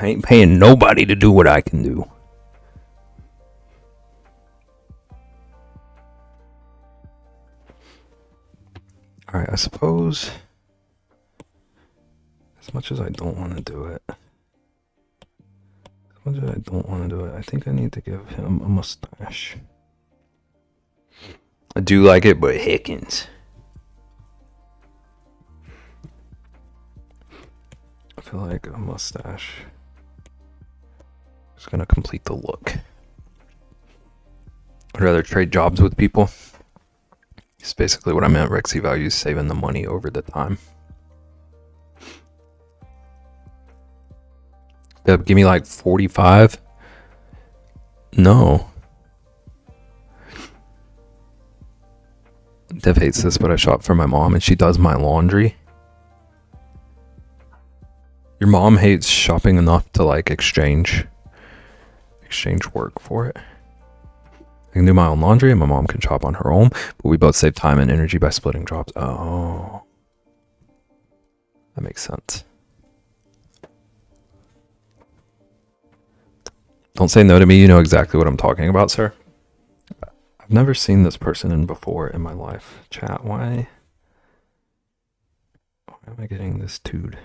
I ain't paying nobody to do what I can do. Alright, I suppose, as much as I don't want to do it, I think I need to give him a mustache. I do like it, but Hickens. I feel like a mustache is going to complete the look. I'd rather trade jobs with people. It's basically what I meant. Rexy values saving the money over the time. Deb, give me like 45. No. Dev hates this, but I shop for my mom and she does my laundry. Your mom hates shopping enough to like exchange work for it. I can do my own laundry and my mom can shop on her own, but we both save time and energy by splitting jobs. Oh. That makes sense. Don't say no to me. You know exactly what I'm talking about, sir. I've never seen this person in before in my life. Chat, why am I getting this dude?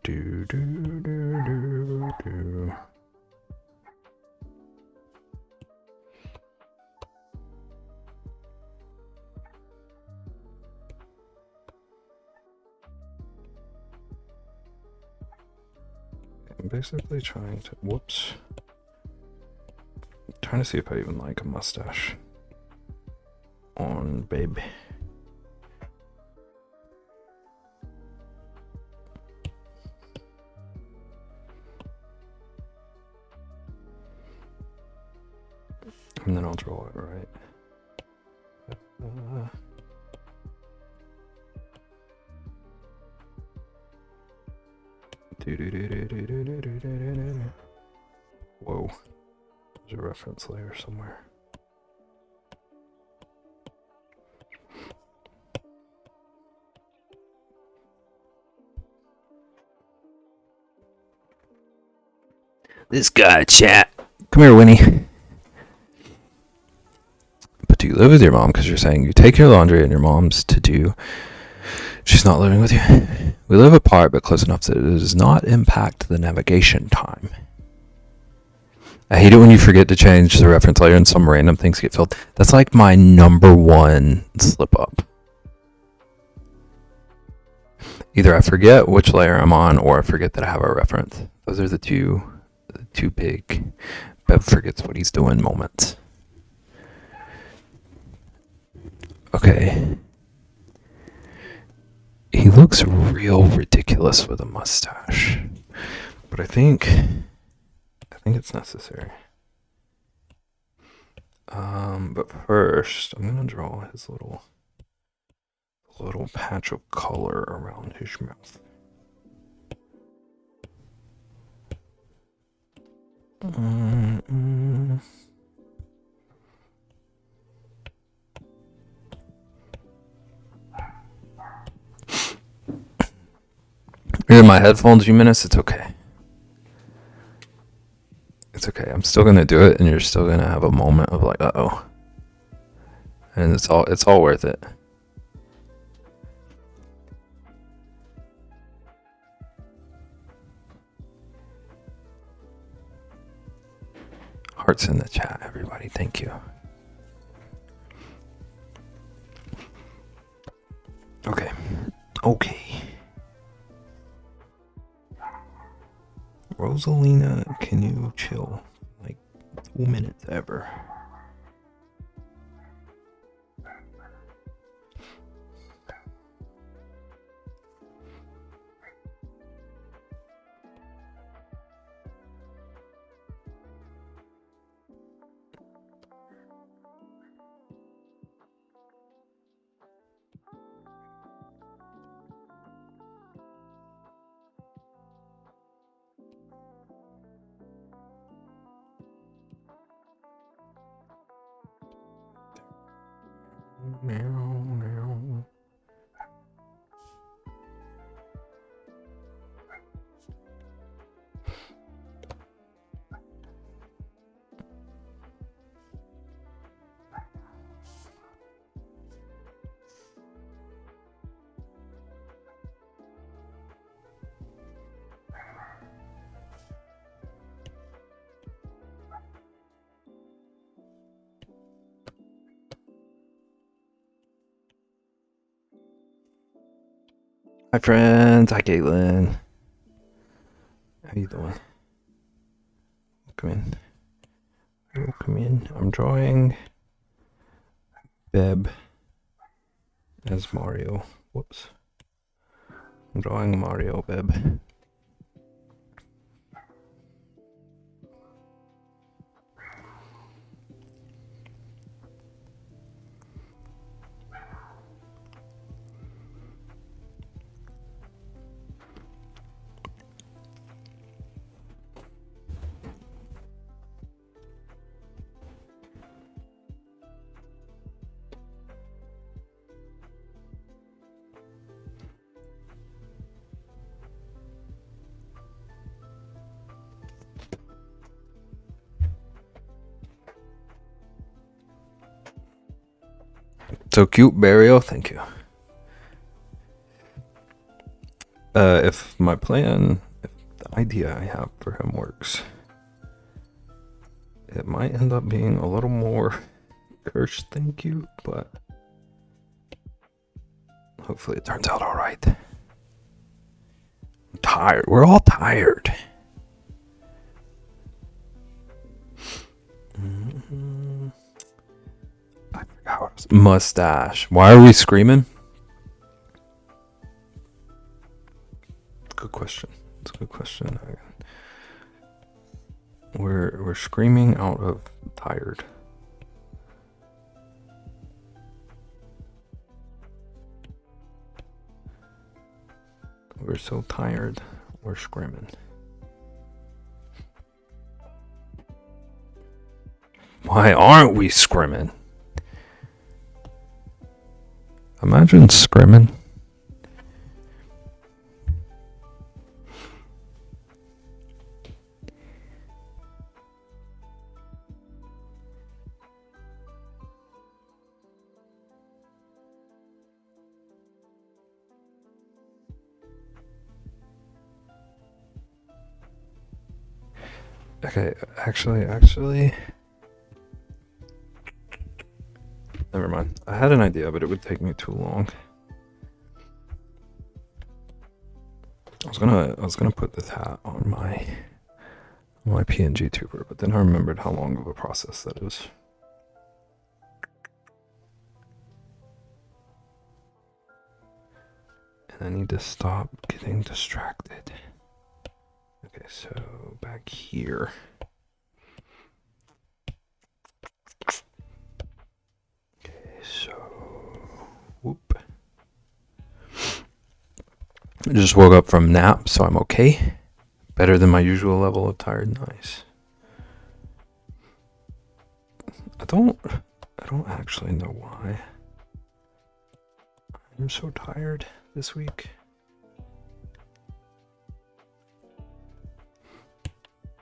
Do. I'm basically trying to, trying to see if I even like a mustache on babe. And then I'll draw it right. Whoa, there's a reference layer somewhere. This guy, chat. Come here, Winnie. But do you live with your mom? Because you're saying you take your laundry and your mom's to do. She's not living with you. We live apart, but close enough that it does not impact the navigation time. I hate it when you forget to change the reference layer and some random things get filled. That's like my number one slip up. Either I forget which layer I'm on or I forget that I have a reference. Those are the two big Bev forgets what he's doing moments. Okay. He looks real ridiculous with a mustache. But I think it's necessary. But first, I'm gonna draw his little patch of color around his mouth. In my headphones, you minutes. It's okay. It's okay. I'm still gonna do it, and you're still gonna have a moment of like, uh-oh. And it's all worth it. Hearts in the chat, everybody. Thank you. Okay. Rosalina, can you chill? Like 2 minutes ever. Meow. Hi friends, hi Caitlin. How you doing? Welcome in. I'm drawing Beb as Mario. Whoops. I'm drawing Mario Beb. So cute, Burial. Thank you. If the idea I have for him works, it might end up being a little more cursed than cute, but hopefully it turns out all right. I'm tired. We're all tired. I forgot what it was. Mustache. Why are we screaming? Good question. It's a good question. We're screaming out of tired. We're so tired. We're screaming. Why aren't we screaming? Imagine screaming. Okay, actually, never mind. I had an idea, but it would take me too long. I was gonna put this hat on my PNG tuber, but then I remembered how long of a process that is. And I need to stop getting distracted. Okay, so back here. Okay, so whoop. I just woke up from nap, so I'm okay. Better than my usual level of tired. Nice. don't actually know why. I'm so tired this week.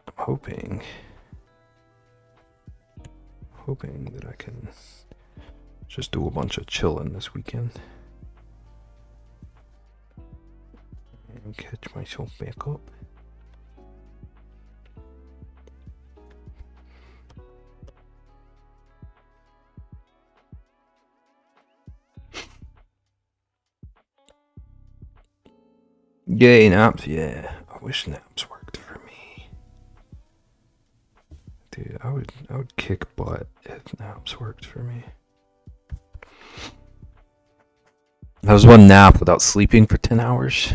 I'm hoping that I can just do a bunch of chilling this weekend and catch myself back up. Yay, naps, yeah. I wish naps worked for me. Dude, I would kick butt if naps worked for me. That was one nap without sleeping for 10 hours.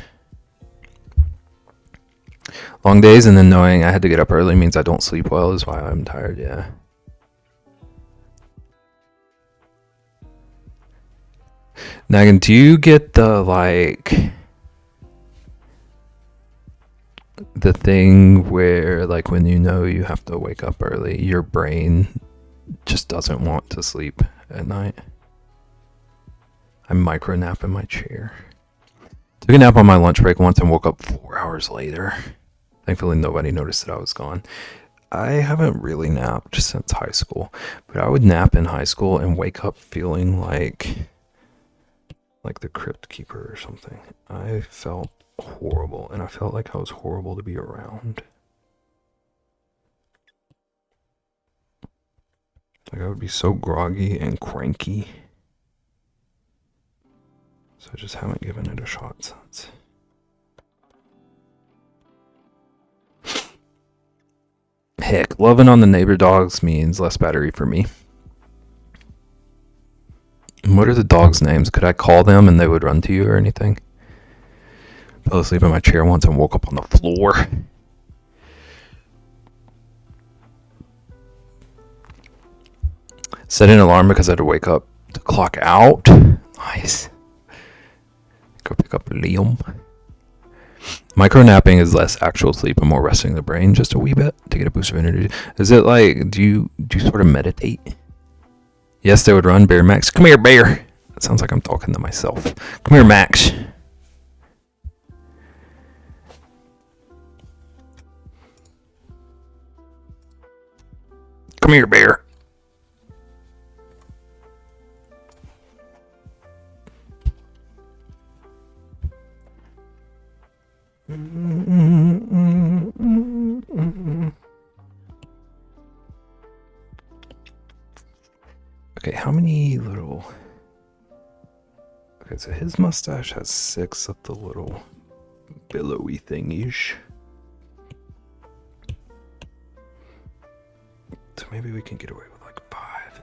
Long days and then knowing I had to get up early means I don't sleep well is why I'm tired, yeah. Nagan, do you get the thing where when you know you have to wake up early, your brain just doesn't want to sleep at night? I micro nap in my chair. Took a nap on my lunch break once and woke up 4 hours later. Thankfully nobody noticed that I was gone. I haven't really napped since high school, but I would nap in high school and wake up feeling like the crypt keeper or something. I felt horrible, and I felt like I was horrible to be around. I would be so groggy and cranky. So I just haven't given it a shot since. Heck, loving on the neighbor dogs means less battery for me. What are the dogs' names? Could I call them and they would run to you or anything? Fell asleep in my chair once and woke up on the floor. Set an alarm because I had to wake up to clock out. Nice. Go pick up Liam. Micro napping is less actual sleep and more resting the brain just a wee bit to get a boost of energy. Is it do you sort of meditate? Yes, they would run. Bear Max. Come here, Bear. That sounds like I'm talking to myself. Come here, Max. Come here, Bear. Okay, how many little... Okay, so his mustache has 6 of the little billowy thingies. So maybe we can get away with 5.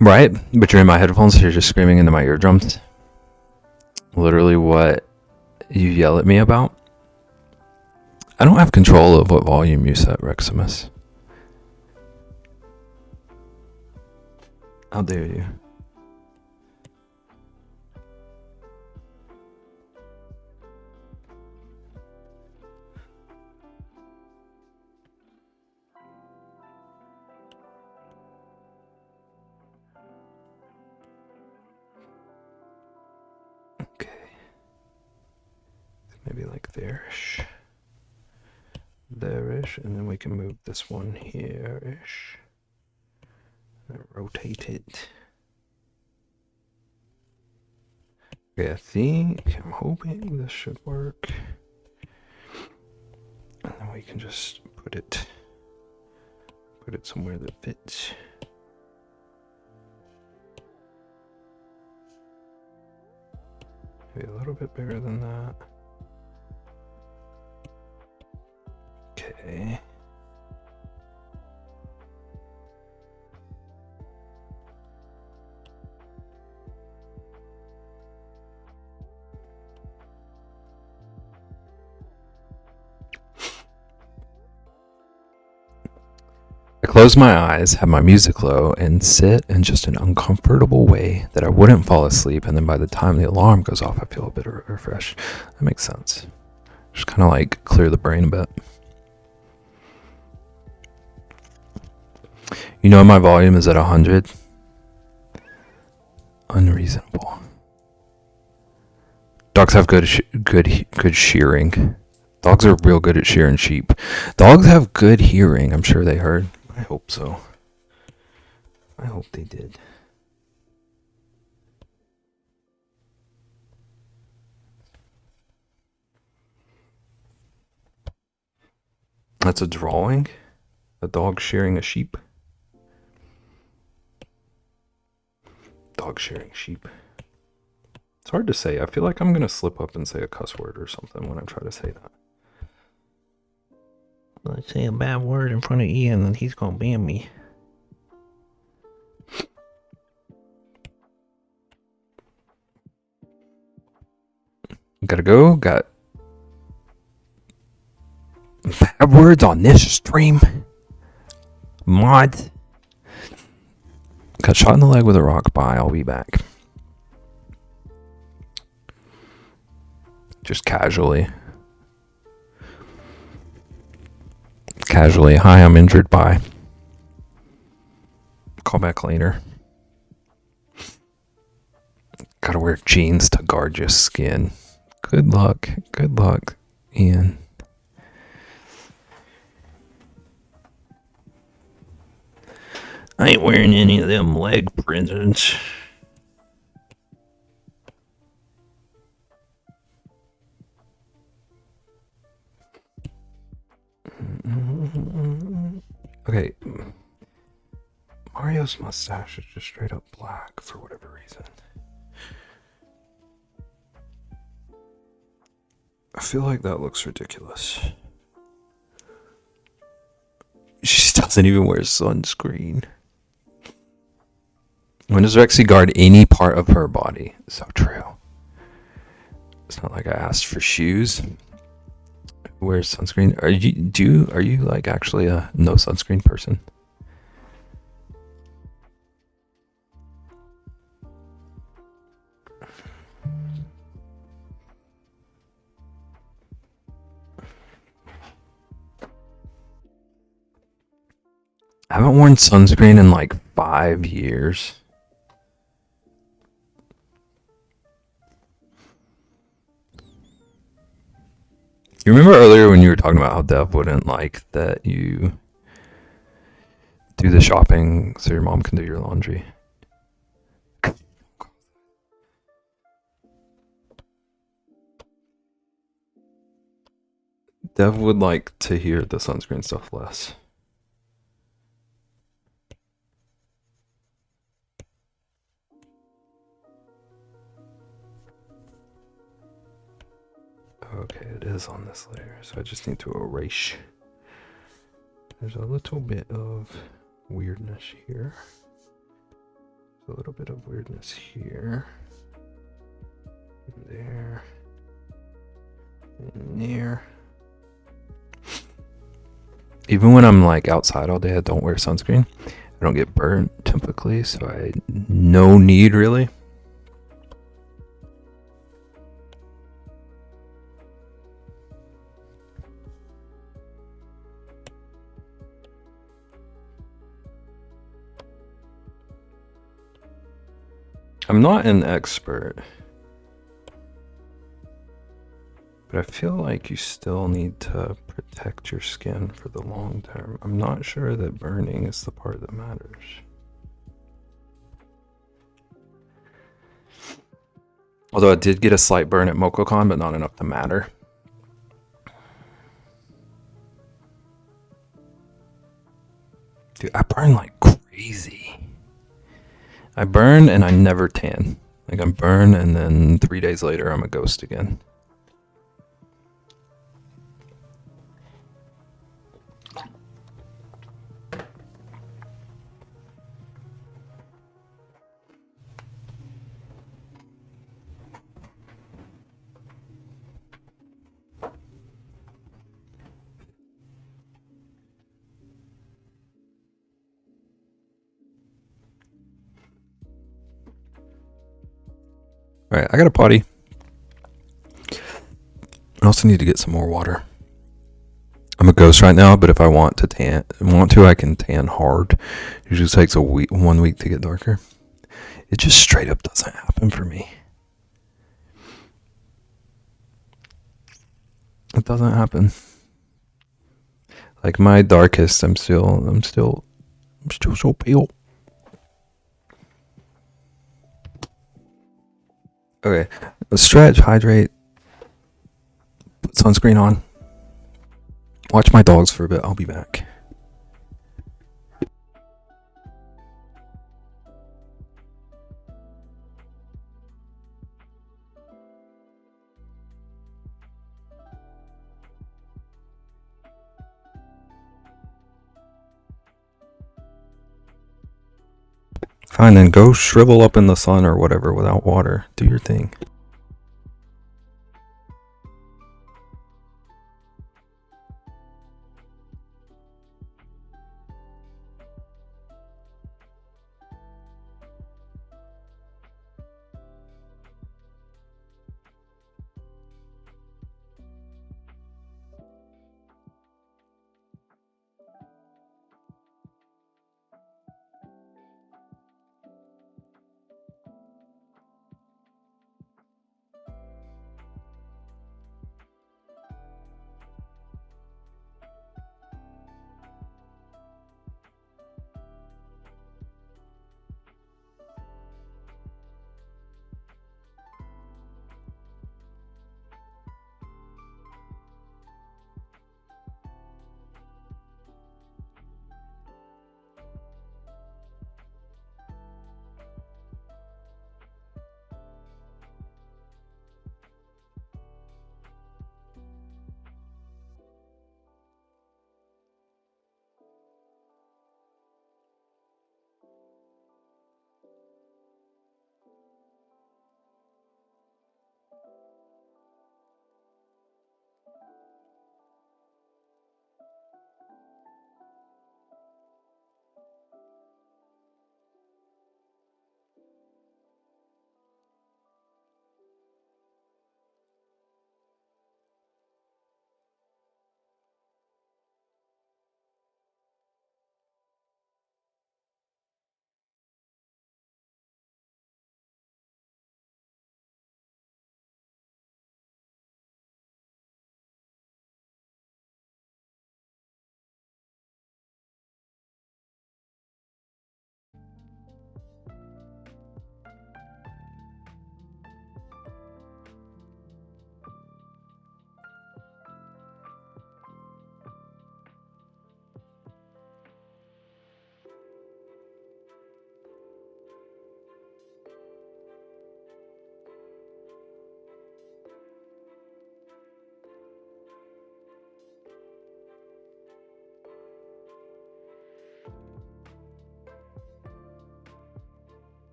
Right? But you're in my headphones, so you're just screaming into my eardrums. Literally what you yell at me about. I don't have control of what volume you set, Reximus. How dare you? Okay. Maybe there-ish. There-ish, and then we can move this one here-ish. And rotate it. Okay, I'm hoping this should work. And then we can just put it somewhere that fits. Maybe a little bit bigger than that. Okay. I close my eyes, have my music low, and sit in just an uncomfortable way that I wouldn't fall asleep, and then by the time the alarm goes off, I feel a bit refreshed. That makes sense. Just kind of like clear the brain a bit. You know my volume is at 100. Unreasonable. Dogs have good shearing. Dogs are real good at shearing sheep. Dogs have good hearing. I'm sure they heard. I hope so. I hope they did. That's a drawing. A dog shearing a sheep. Dog shearing sheep. It's hard to say. I feel like I'm going to slip up and say a cuss word or something when I try to say that. Let's say a bad word in front of Ian and he's going to ban me. Gotta go. Got bad words on this stream. Mod. Got shot in the leg with a rock. Bye. I'll be back. Just casually. Casually. Hi, I'm injured. Bye. Call back later. Gotta wear jeans to guard your skin. Good luck. Good luck, Ian. I ain't wearing any of them leg prisons. Okay. Mario's mustache is just straight up black for whatever reason. I feel like that looks ridiculous. She doesn't even wear sunscreen. When does Rexy guard any part of her body? So true. It's not like I asked for shoes. Who wears sunscreen? Are you like actually a no sunscreen person? I haven't worn sunscreen in like 5 years. You remember earlier when you were talking about how Dev wouldn't like that you do the shopping so your mom can do your laundry? Dev would like to hear the sunscreen stuff less. Okay, it is on this layer, so I just need to erase. There's a little bit of weirdness here. There's a little bit of weirdness here. There. And there. Even when I'm like outside all day, I don't wear sunscreen. I don't get burnt typically, so I no need really. I'm not an expert, but I feel like you still need to protect your skin for the long term. I'm not sure that burning is the part that matters. Although I did get a slight burn at MocoCon, but not enough to matter. Dude, I burn like crazy. I burn and I never tan. Like I burn and then 3 days later I'm a ghost again. All right, I got a potty. also need to get some more water. I'm a ghost right now, but if I want to, I can tan hard. It usually takes 1 week to get darker. It just straight up doesn't happen for me. It doesn't happen. Like my darkest, I'm still so pale. Okay, let's stretch, hydrate, put sunscreen on. Watch my dogs for a bit. I'll be back. Fine, then go shrivel up in the sun or whatever without water. Do your thing.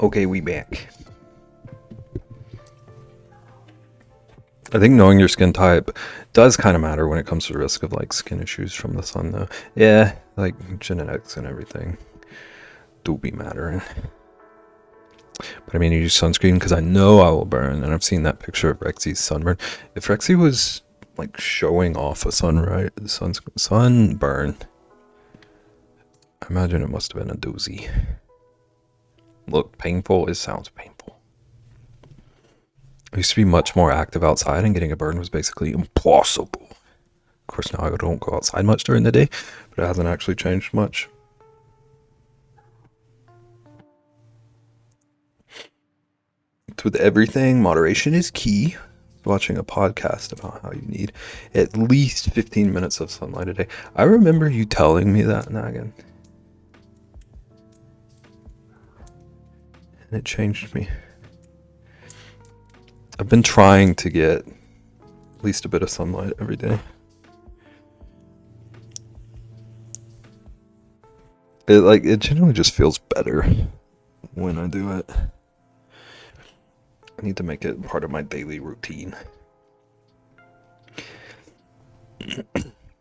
Okay, we back. I think knowing your skin type does kind of matter when it comes to the risk of like skin issues from the sun, though. Yeah, like genetics and everything do be mattering. But I mean, you use sunscreen because I know I will burn, and I've seen that picture of Rexy's sunburn. If Rexy was like showing off a sunburn, I imagine it must have been a doozy. Look, painful. It sounds painful. I used to be much more active outside, and getting a burn was basically impossible. Of course, now I don't go outside much during the day, but it hasn't actually changed much. With everything, moderation is key. Watching a podcast about how you need at least 15 minutes of sunlight a day. I remember you telling me that, Nagan. And it changed me. I've been trying to get at least a bit of sunlight every day. It generally just feels better when I do it. I need to make it part of my daily routine.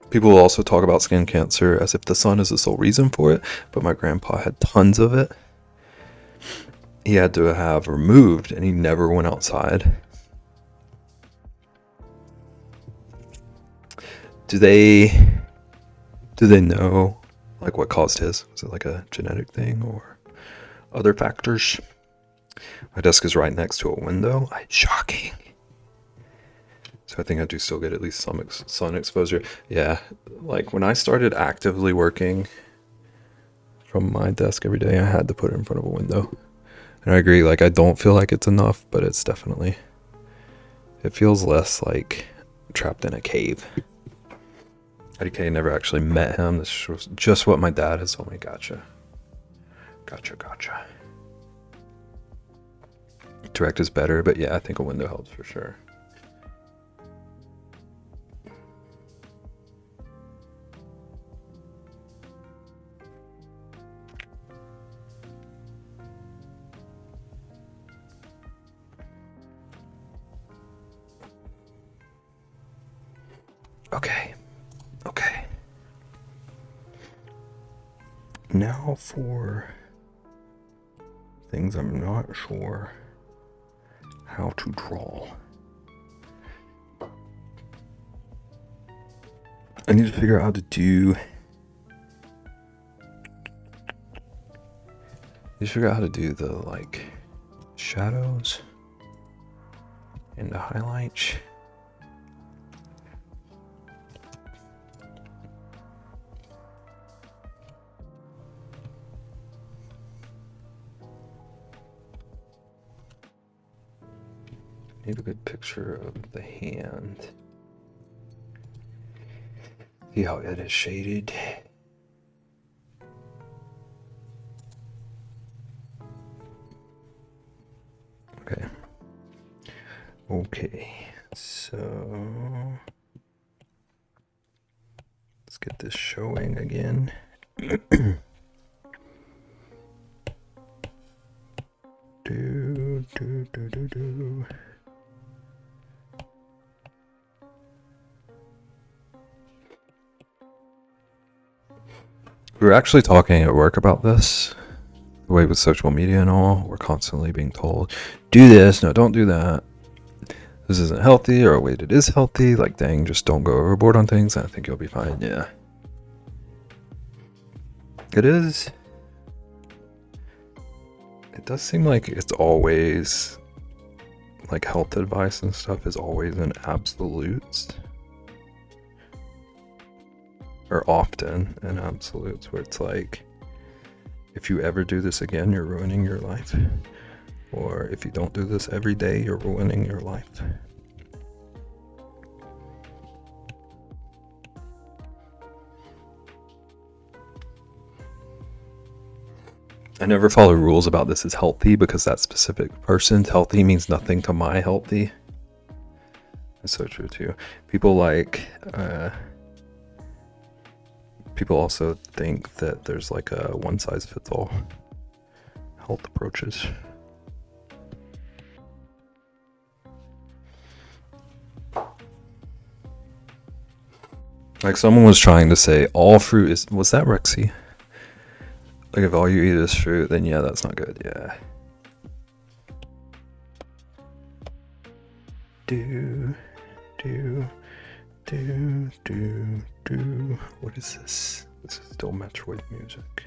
People will also talk about skin cancer as if the sun is the sole reason for it, but my grandpa had tons of it. He had to have removed, and he never went outside. Do they know like what caused his? Was it like a genetic thing or other factors? My desk is right next to a window. Shocking. So I think I do still get at least some sun exposure. Yeah, like when I started actively working from my desk every day, I had to put it in front of a window. And I agree, like I don't feel like it's enough, but it's definitely, it feels less like trapped in a cave. IDK never actually met him. This was just what my dad has told me. Gotcha. Direct is better, but yeah, I think a window helps for sure. Okay. Now for things I'm not sure how to draw. I need to figure out how to do. The like shadows and the highlights. Need a good picture of the hand. See how it is shaded. Okay, so let's get this showing again. do. We were actually talking at work about this. The way with social media and all, we're constantly being told, do this, no, don't do that. This isn't healthy, or wait, it is healthy. Like, dang, just don't go overboard on things, and I think you'll be fine. Yeah. It is. It does seem like it's always, like, health advice and stuff is always in absolutes. Or often in absolutes, where it's like, if you ever do this again, you're ruining your life. Or if you don't do this every day, you're ruining your life. I never follow rules about this is healthy because that specific person's healthy means nothing to my healthy. That's so true too. People also think that there's like a one size fits all health approaches. Like someone was trying to say all fruit is, was that Rexy? Like if all you eat is fruit, then yeah, that's not good. Yeah. Do. What is this? This is still Metroid music.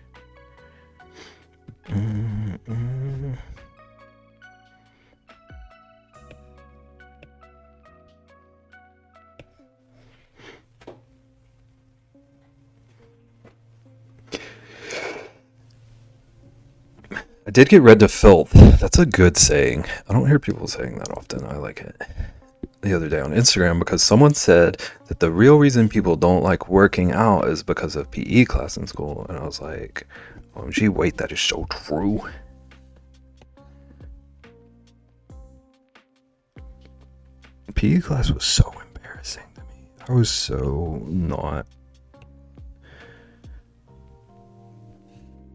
I did get read to filth. That's a good saying. I don't hear people saying that often. I like it. The other day on Instagram, because someone said that the real reason people don't like working out is because of PE class in school. And I was like, oh gee, wait, that is so true. PE class was so embarrassing to me. I was so not.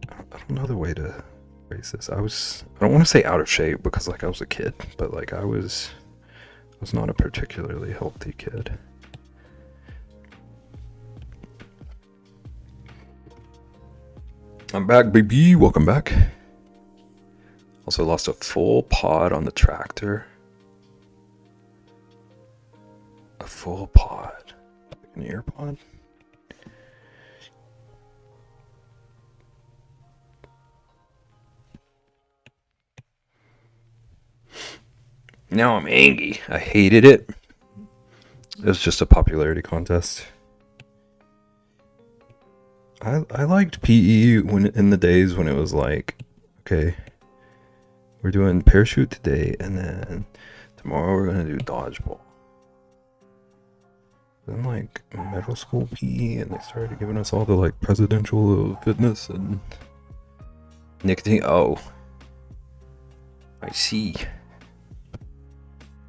I don't know the way to Racist. I don't want to say out of shape because like I was a kid, but like I was not a particularly healthy kid. I'm back, baby. Welcome back. Also lost a full pod on the tractor. A full pod. Like an ear pod. Now I'm angry. I hated it. It was just a popularity contest. I liked PE when in the days when it was like, okay, we're doing parachute today, and then tomorrow we're gonna do dodgeball. Then like middle school PE, and they started giving us all the like presidential fitness and nicotine. Oh, I see.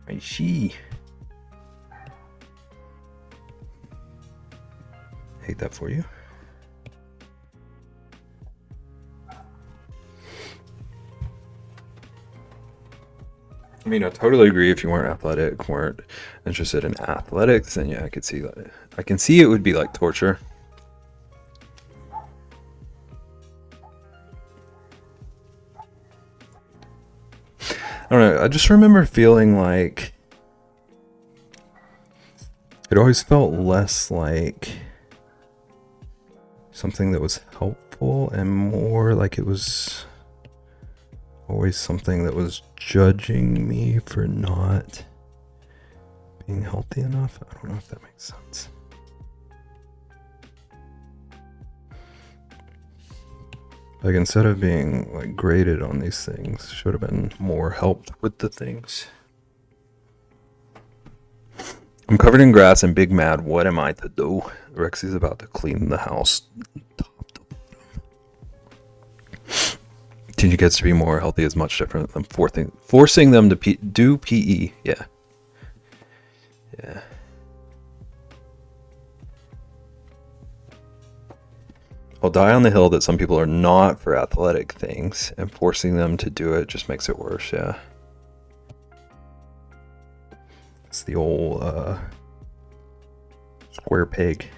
I see. Hate that for you. I mean, I totally agree. If you weren't athletic, weren't interested in athletics, then yeah, I could see that. I can see it would be like torture. I don't know. I just remember feeling like it always felt less like something that was helpful and more like it was always something that was judging me for not being healthy enough. I don't know if that makes sense. Like instead of being like graded on these things, should have been more helped with the things. I'm covered in grass and big mad. What am I to do? Rexy's about to clean the house top to bottom. Teaching kids to be more healthy is much different than forcing them to do PE. Yeah. Yeah. I'll die on the hill that some people are not for athletic things, and forcing them to do it just makes it worse, yeah. It's the old square peg.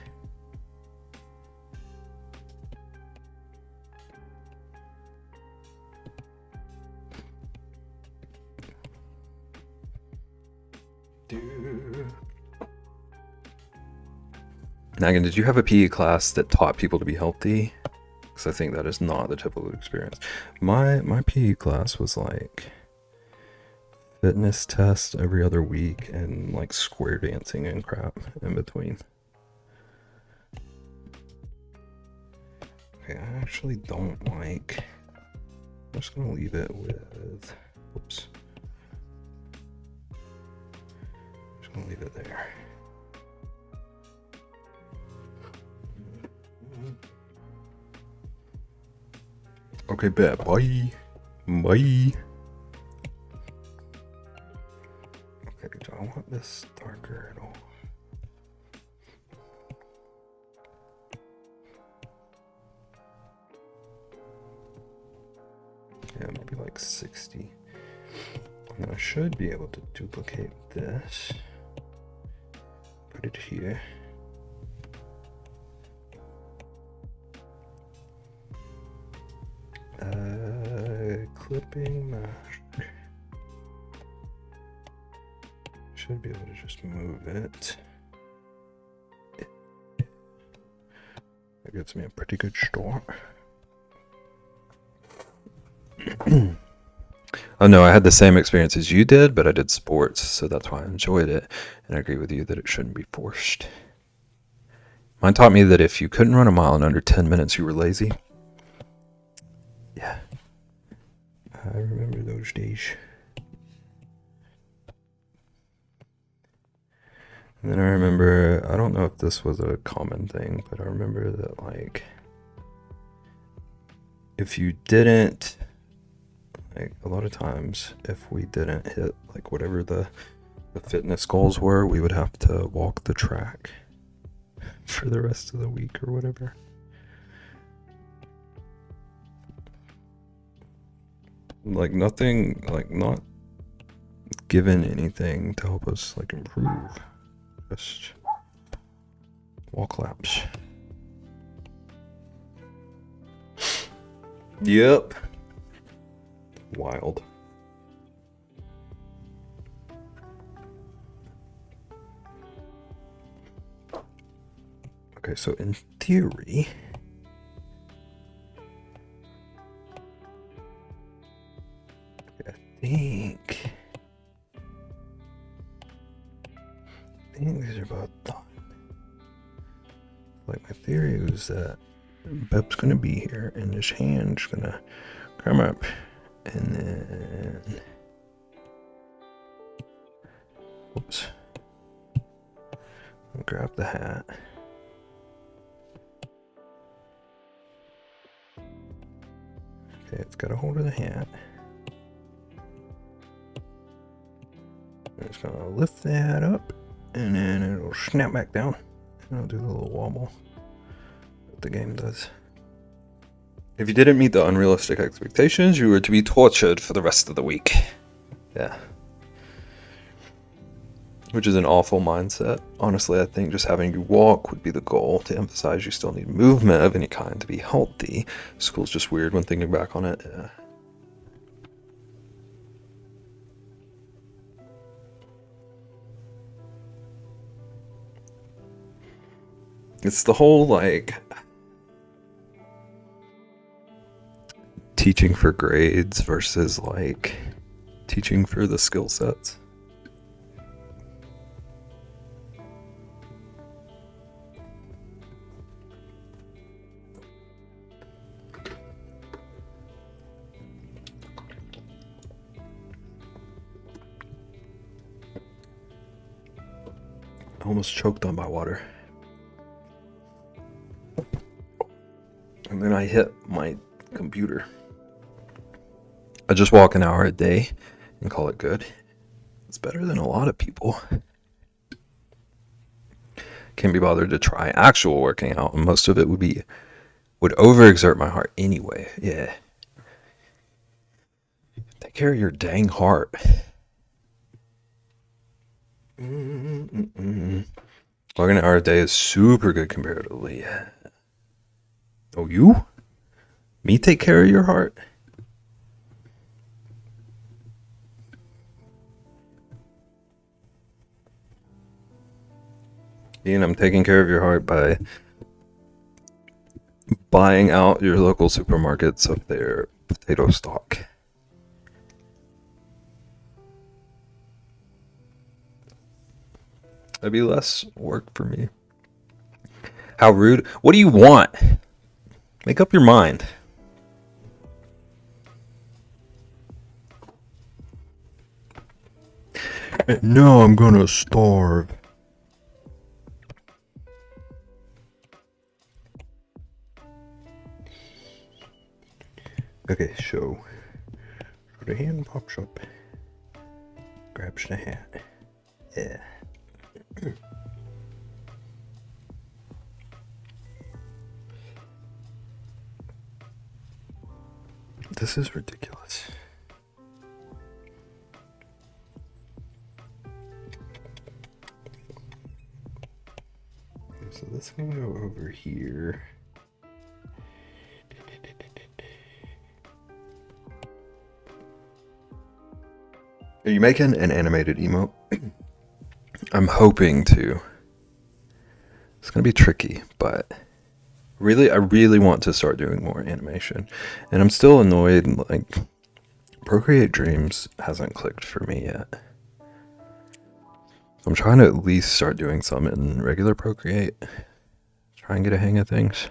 Nagan, did you have a PE class that taught people to be healthy? Because I think that is not the typical experience. My PE class was like fitness test every other week and like square dancing and crap in between. Okay, I actually don't like. I'm just gonna leave it with. Oops. I'm just gonna leave it there. Okay, bet. Bye. Bye. Okay, do I want this darker at all? Yeah, maybe like 60. And then I should be able to duplicate this. Put it here. Clipping mask. Should be able to just move it. That gets me a pretty good start. Oh no, I had the same experience as you did, but I did sports, so that's why I enjoyed it. And I agree with you that it shouldn't be forced. Mine taught me that if you couldn't run a mile in under 10 minutes, you were lazy. Yeah. I remember those days. And then I remember, I don't know if this was a common thing, but I remember that like, if you didn't, like a lot of times, if we didn't hit like whatever the fitness goals were, we would have to walk the track for the rest of the week or whatever. Like nothing, like not given anything to help us like improve. Just wall collapse. Yep. Wild. Okay, so in theory, I think these are about done. Like my theory was that Beb's gonna be here and his hand's gonna come up and then whoops. Grab the hat. Okay, it's got a hold of the hat. It's gonna lift the hat up and then it'll snap back down. And it'll do the little wobble that the game does. If you didn't meet the unrealistic expectations, you were to be tortured for the rest of the week. Yeah. Which is an awful mindset. Honestly, I think just having you walk would be the goal, to emphasize you still need movement of any kind to be healthy. School's just weird when thinking back on it. Yeah. It's the whole, like, teaching for grades versus, like, teaching for the skill sets. I almost choked on my water. And then I hit my computer. I just walk an hour a day and call it good. It's better than a lot of people. Can't be bothered to try actual working out, and most of it would overexert my heart anyway. Yeah. Take care of your dang heart. Walking an hour a day is super good comparatively. Oh, you? Me take care of your heart? Ian, I'm taking care of your heart by buying out your local supermarkets of their potato stock. That'd be less work for me. How rude. What do you want? Make up your mind. No, I'm gonna starve. Okay, so the hand pops up, grabs the hat. Yeah. This is ridiculous. So this can go over here. Are you making an animated emote? I'm hoping to. It's gonna be tricky, but I really want to start doing more animation. And I'm still annoyed, like, Procreate Dreams hasn't clicked for me yet. I'm trying to at least start doing some in regular Procreate. Try and get a hang of things.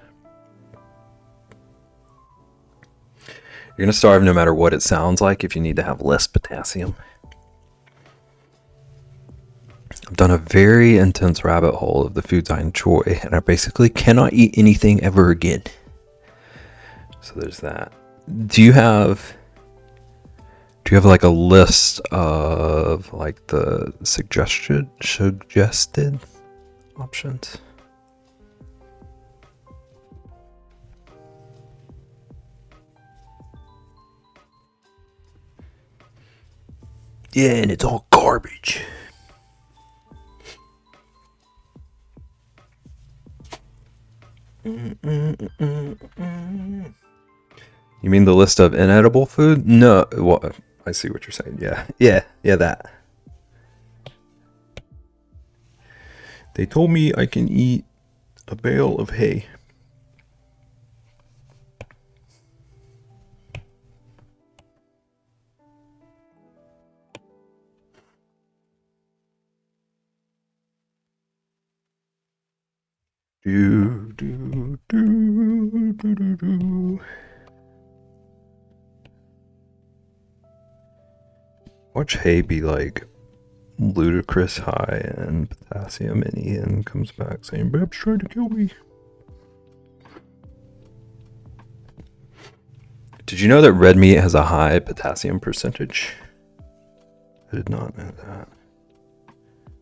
You're gonna starve no matter what it sounds like if you need to have less potassium. I've done a very intense rabbit hole of the foods I enjoy, and I basically cannot eat anything ever again. So there's that. Do you have like a list of like the suggested options? Yeah, and it's all garbage. You mean the list of inedible food? No, well, I see what you're saying. Yeah, that. They told me I can eat a bale of hay. Do, do, do, do, do, do. Watch hay be like ludicrous high in potassium, and Ian comes back saying, Babs tried to kill me. Did you know that red meat has a high potassium percentage? I did not know that.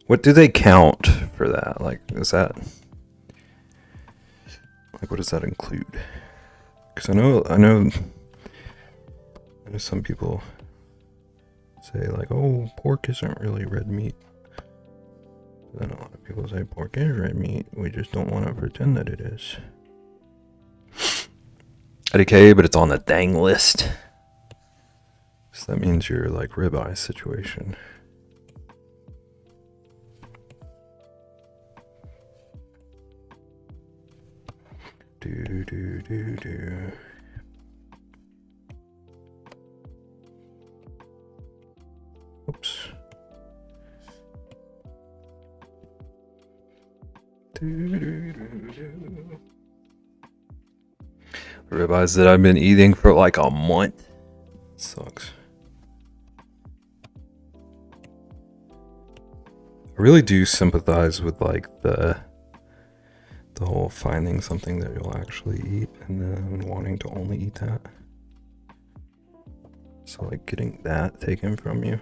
What do they count for that? Like, is that... Like, what does that include? Because I know some people say, like, oh, pork isn't really red meat. But then a lot of people say pork is red meat. We just don't want to pretend that it is. IDK, but it's on the dang list. So that means you're like ribeye situation. Do, do, do, do. Oops. Do, do, do, do. Ribeyes that I've been eating for like a month. Sucks. I really do sympathize with like the whole finding something that you'll actually eat and then wanting to only eat that. So like getting that taken from you.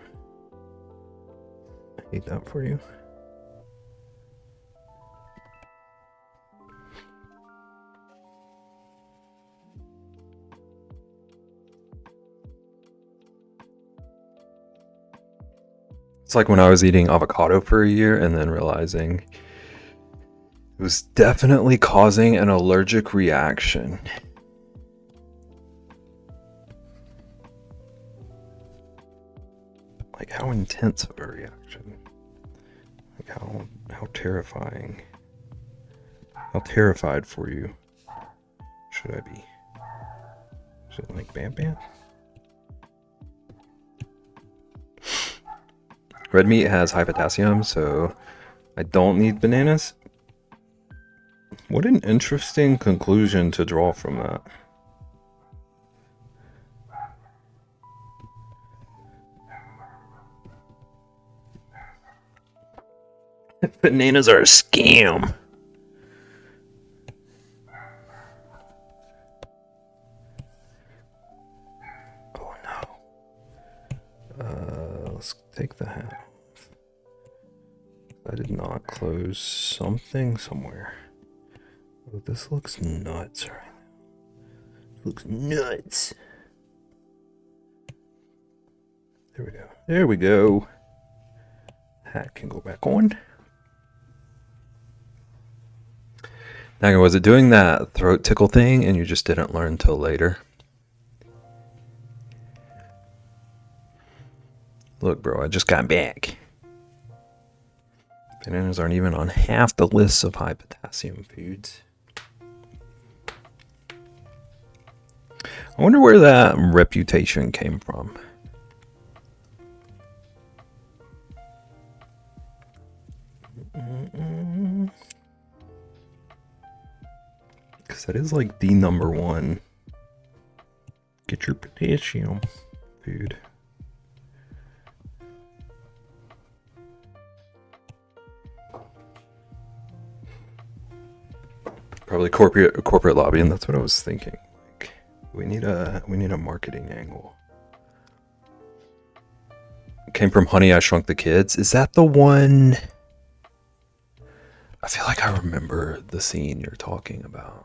I hate that for you. It's like when I was eating avocado for a year and then realizing it was definitely causing an allergic reaction. Like how intense of a reaction. Like how terrifying. How terrified for you should I be? Is it like Bam Bam? Red meat has high potassium, so I don't need bananas. What an interesting conclusion to draw from that. Bananas are a scam. Oh no. Let's take the hat off. I did not close something somewhere. Oh, this looks nuts right now. It looks nuts. There we go. There we go. Hat can go back on. Now, was it doing that throat tickle thing and you just didn't learn till later? Look, bro, I just got back. Bananas aren't even on half the lists of high potassium foods. I wonder where that reputation came from. Because that is like the number one. Get your potassium food. Probably corporate lobbying. That's what I was thinking. Like, we need a marketing angle. It came from Honey, I Shrunk the Kids. Is that the one? I feel like I remember the scene you're talking about.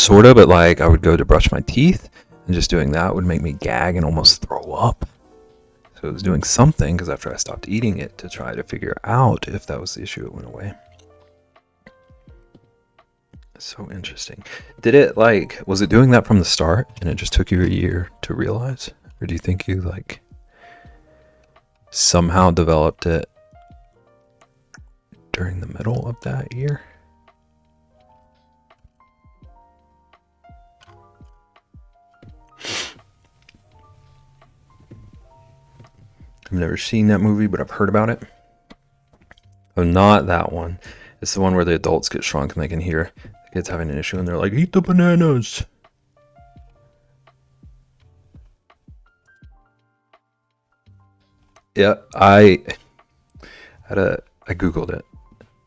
sort of, but like I would go to brush my teeth, and just doing that would make me gag and almost throw up. So it was doing something, because after I stopped eating it to try to figure out if that was the issue, it went away. So interesting. Did it like, was it doing that from the start and it just took you a year to realize? Or do you think you like somehow developed it during the middle of that year? I've never seen that movie, but I've heard about it. Oh, not that one. It's the one where the adults get shrunk and they can hear the kids having an issue and they're like, eat the bananas. Yeah, I Googled it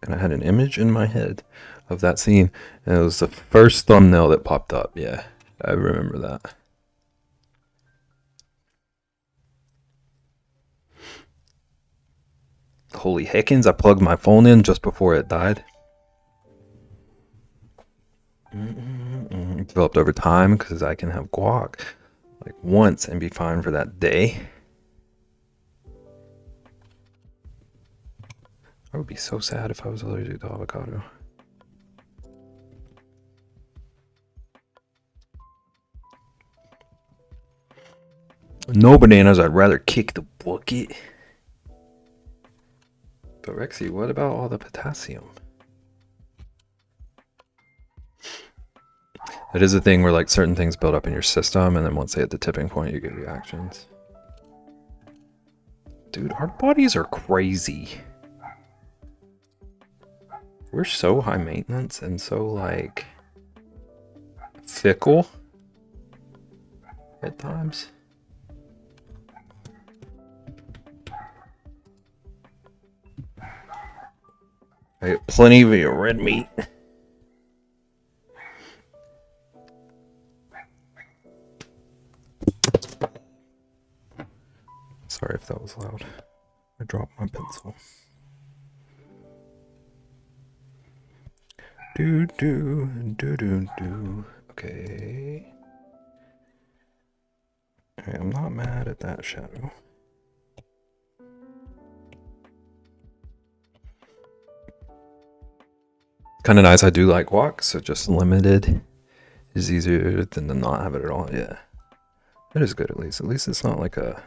and I had an image in my head of that scene, and it was the first thumbnail that popped up. Yeah, I remember that. Holy heckins, I plugged my phone in just before it died. It developed over time because I can have guac like once and be fine for that day. I would be so sad if I was allergic to avocado. No bananas, I'd rather kick the bucket. But Rexy, what about all the potassium? It is a thing where like certain things build up in your system, and then once they hit the tipping point, you get reactions. Dude, our bodies are crazy. We're so high maintenance and so like fickle at times. I get plenty of your red meat. Sorry if that was loud. I dropped my pencil. Do do do do do. Okay. Okay, I'm not mad at that shadow. Kind of nice. I do like guac, so just limited is easier than to not have it at all. Yeah, that is good. At least it's not like a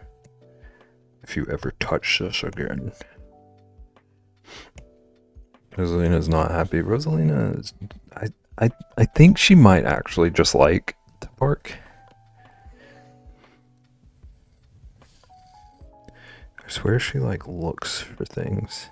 if you ever touch this again. Rosalina's not happy. Rosalina is, I think she might actually just like to bark. I swear she like looks for things.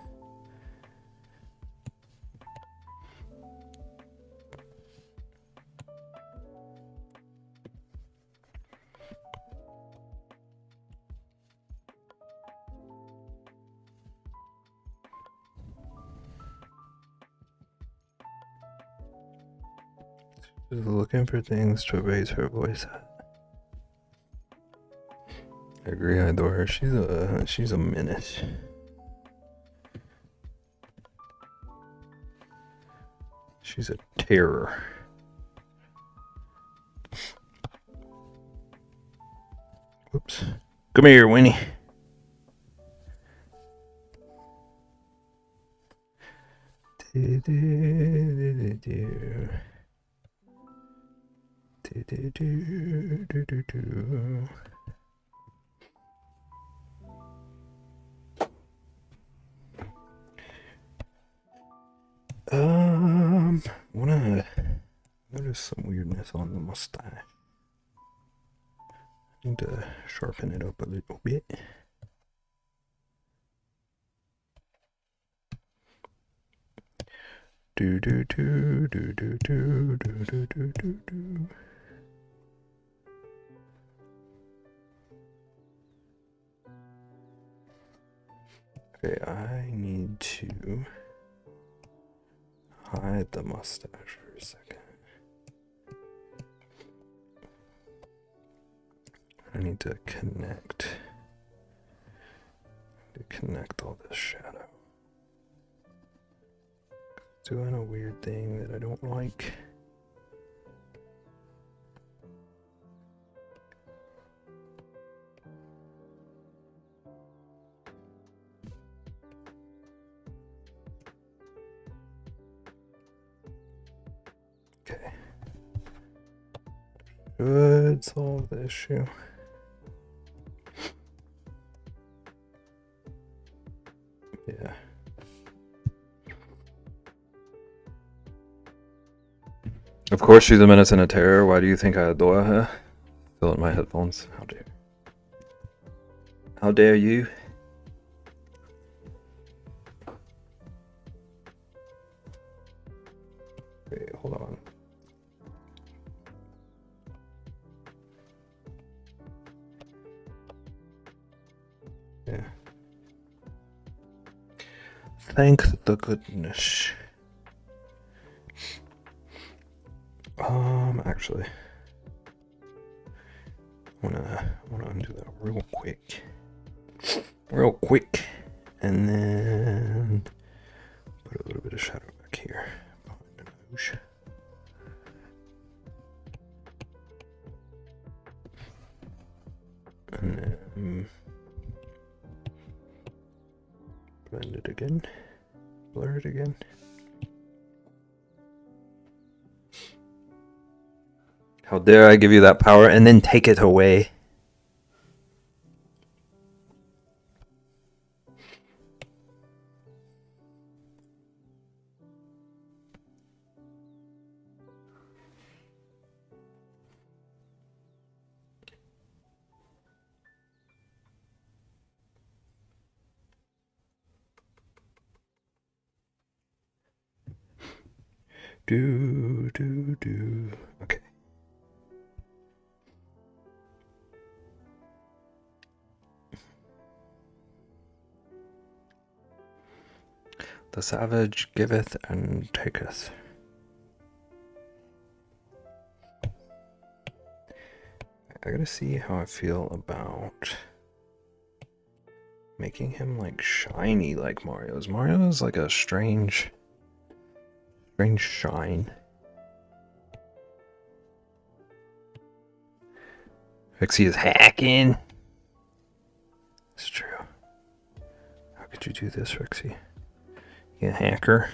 She's looking for things to raise her voice at. I agree, I adore her. She's a menace. She's a terror. Oops. Come here, Winnie. Wanna notice some weirdness on the mustache. Need to sharpen it up a little bit. Do do do do do do do do do do do. Okay, I need to hide the mustache for a second. I need to connect all this shadow. It's doing a weird thing that I don't like. should solve the issue. Yeah. Of course she's a menace and a terror. Why do you think I adore her? Still in my headphones. How dare. How dare you? Wait, hold on. Yeah. Thank the goodness. Actually, I wanna undo that real quick, and then put a little bit of shadow back here behind the nose. And then blend it again, blur it again. How dare I give you that power and then take it away? Do. Okay. The savage giveth and taketh. I gotta see how I feel about making him like shiny like Mario's. Mario's like a strange shine. Fixie is hacking. It's true. How could you do this, Fixie? You hacker.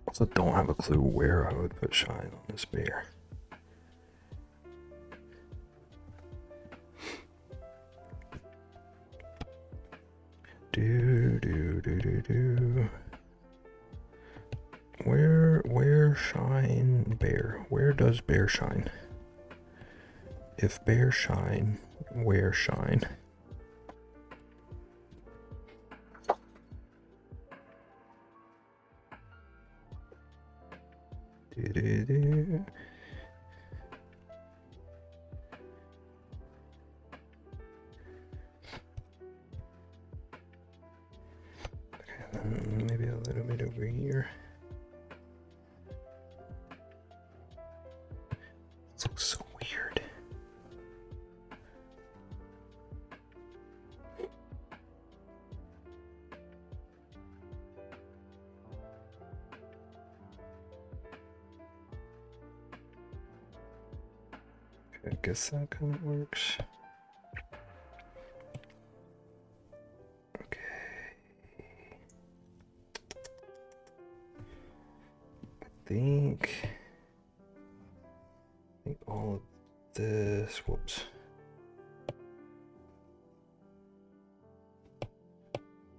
Also don't have a clue where I would put shine on this bear. Do. Where shine bear? Where does bear shine? If bear shine, where shine? Do. Maybe a little bit over here. This looks so weird. Okay, I guess that kind of works. I think all of this, whoops.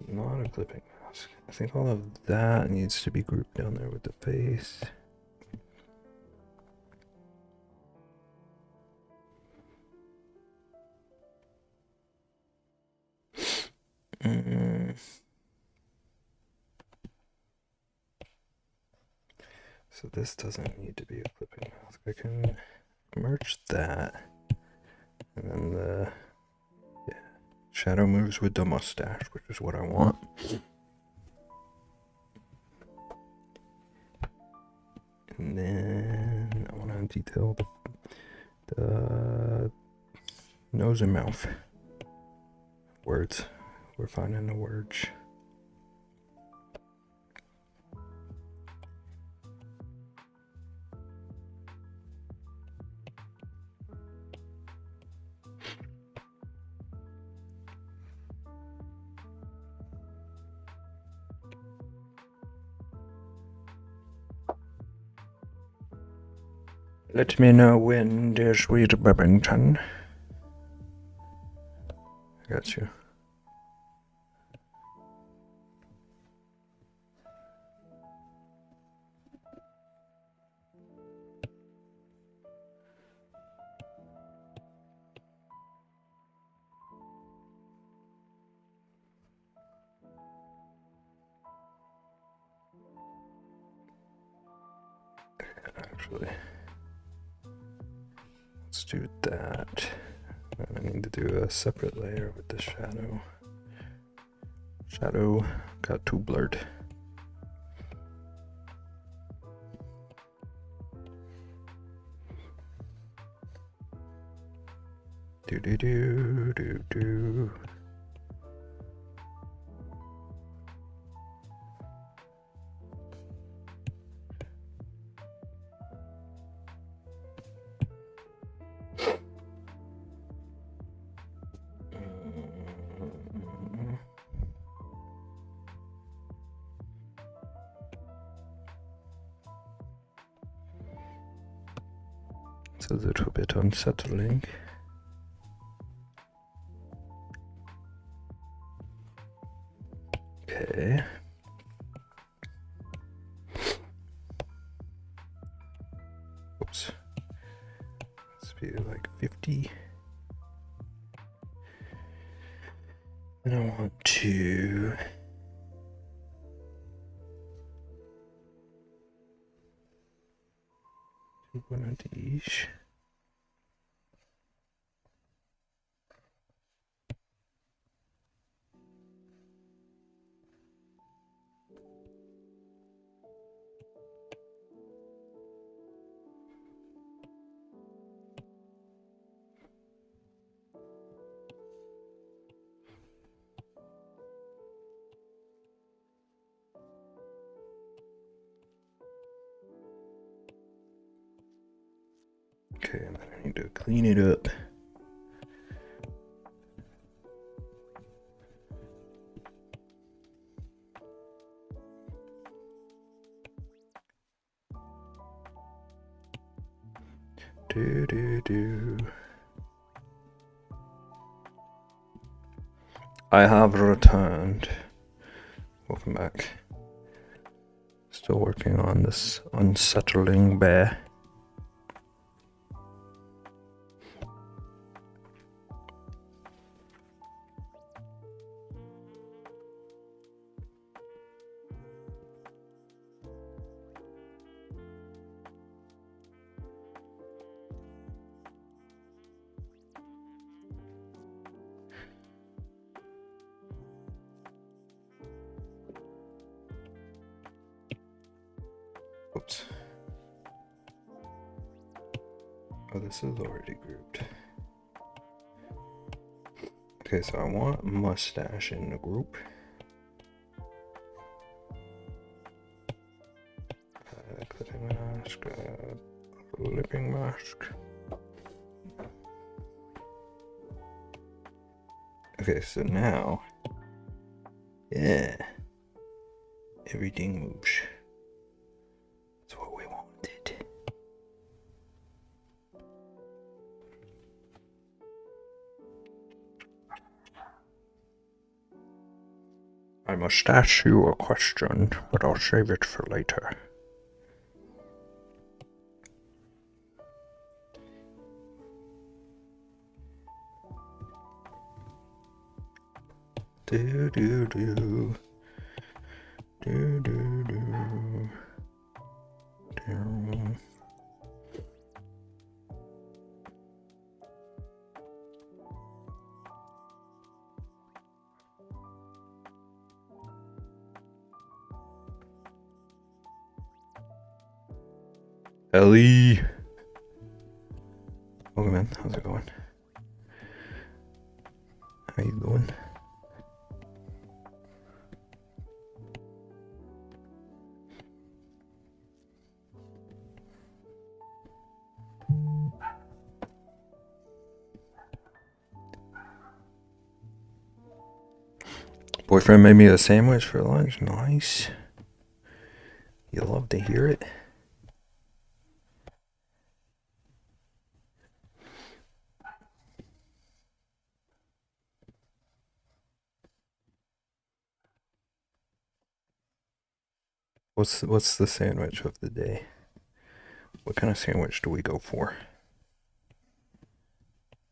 Not a clipping mask. I think all of that needs to be grouped down there with the face. So this doesn't need to be a clipping mask. I can merge that, and then the shadow moves with the mustache, which is what I want. And then I want to detail the nose and mouth. Words. We're finding the words. Let me know when, dear sweet Babington. I got you. Actually, let's do that. And I need to do a separate layer with the shadow. Shadow got too blurred. Do do do do do. It's a little bit unsettling. Okay. Oops. Let's be like 50. And I want to do one of these. Okay, and then I need to clean it up. Do do do. I have returned. Welcome back. Still working on this unsettling bear. Oops. Oh, this is already grouped. Okay, so I want mustache in the group. Clipping mask, clipping mask. Okay, so now, yeah, everything moves. That's what we wanted. I must ask you a question, but I'll save it for later. Do do do. Do do do. Do. Ellie. Welcome in. How's it going? How you doing? Boyfriend made me a sandwich for lunch. Nice. You love to hear it. What's the sandwich of the day? What kind of sandwich do we go for?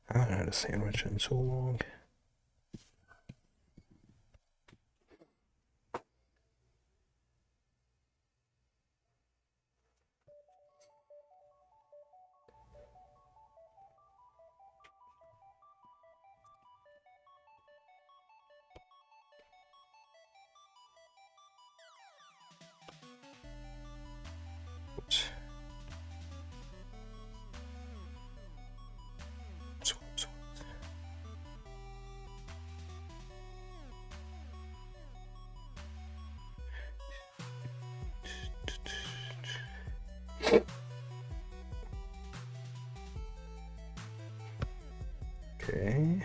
I haven't had a sandwich in so long. Oops. Oops. Okay.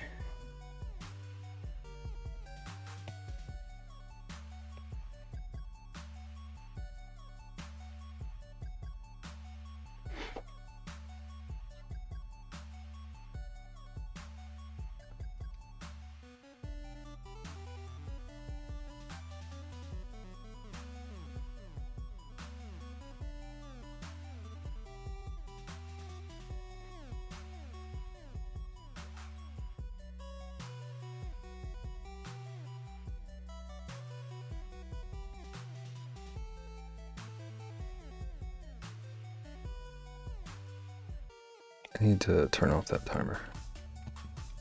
I need to turn off that timer.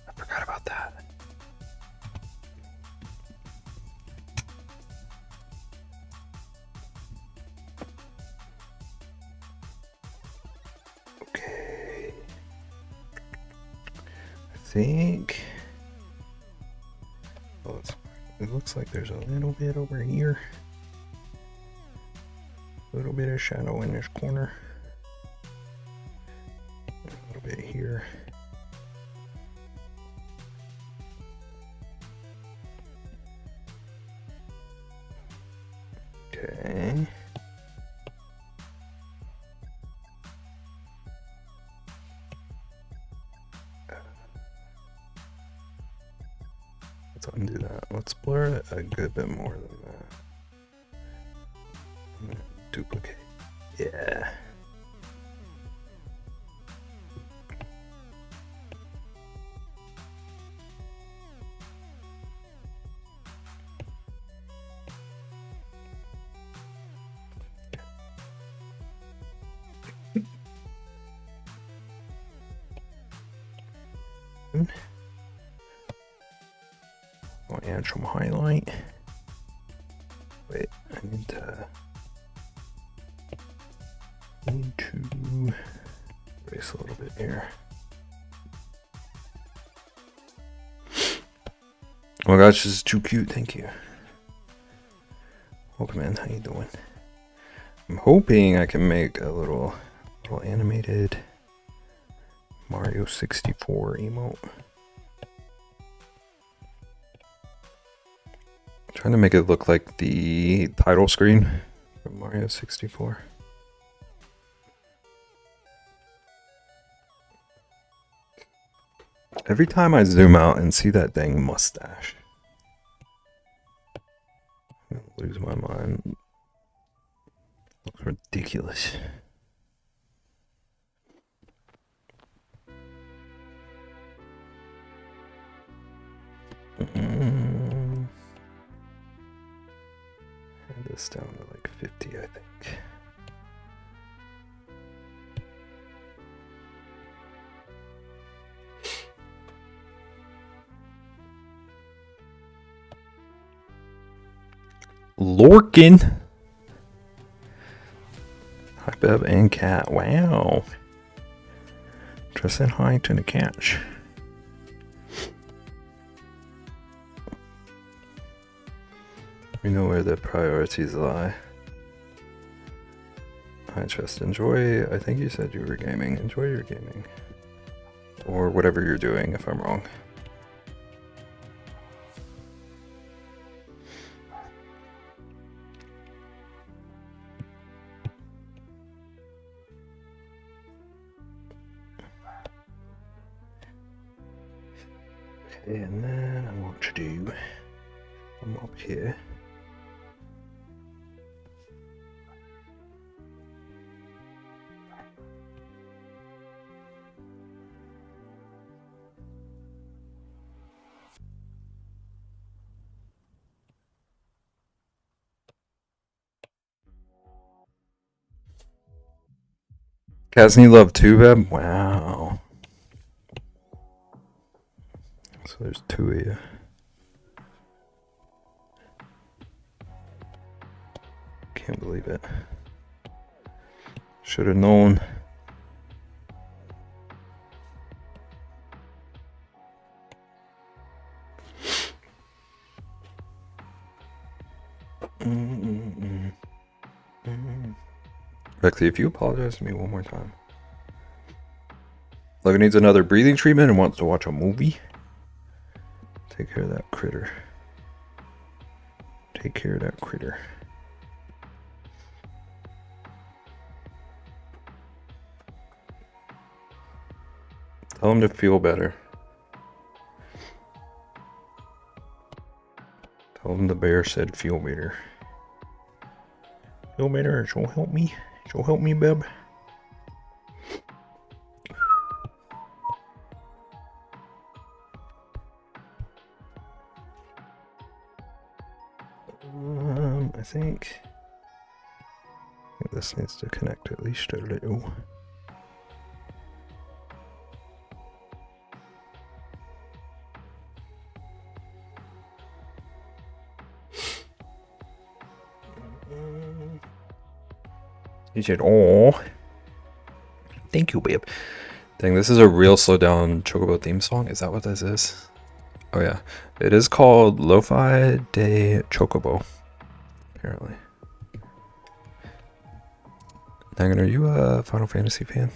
I forgot about that. Okay. I think. Well, it looks like there's a little bit over here. A little bit of shadow in this corner. A little bit here. Okay. Let's undo that. Let's blur it a good bit more than that. Duplicate. Yeah. I'll add some highlight. Wait, I need to erase a little bit here. Oh my gosh, this is too cute. Thank you. Welcome in. How you doing? I'm hoping I can make a little animated Mario 64 emote. Trying to make it look like the title screen from Mario 64. Every time I zoom out and see that dang mustache, I'm gonna lose my mind. Looks ridiculous. Add this down to like 50, I think. Lorkin. Hi, Beb and Cat. Wow. Just said hi to the catch. We know where the priorities lie. Hi, Trust. Enjoy. I think you said you were gaming. Enjoy your gaming. Or whatever you're doing, if I'm wrong. Okay, and then I want to do. I'm up here. Casney Love 2, Beb? Wow. So there's two of you. Can't believe it. Should have known. Rexy, if you apologize to me one more time. Logan needs another breathing treatment and wants to watch a movie. Take care of that critter. Take care of that critter. Tell him to feel better. Tell him the bear said feel better. Feel better, she'll help me. She'll help me, Beb. I think this needs to connect at least a little. He said, "Oh, thank you, babe." Dang, this is a real slow down Chocobo theme song. Is that what this is? Oh yeah, it is called Lo-Fi de Chocobo. Apparently. Nangan, are you a Final Fantasy fan?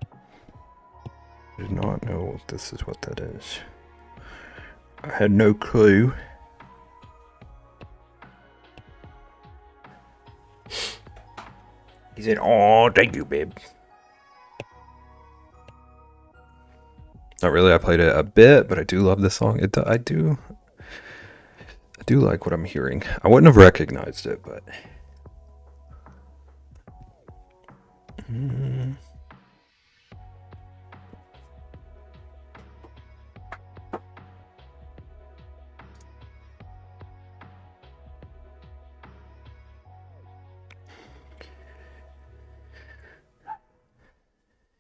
I did not know this is what that is. I had no clue. He said, "Oh, thank you, babe." Not really. I played it a bit, but I do love this song. I do like what I'm hearing. I wouldn't have recognized it, but.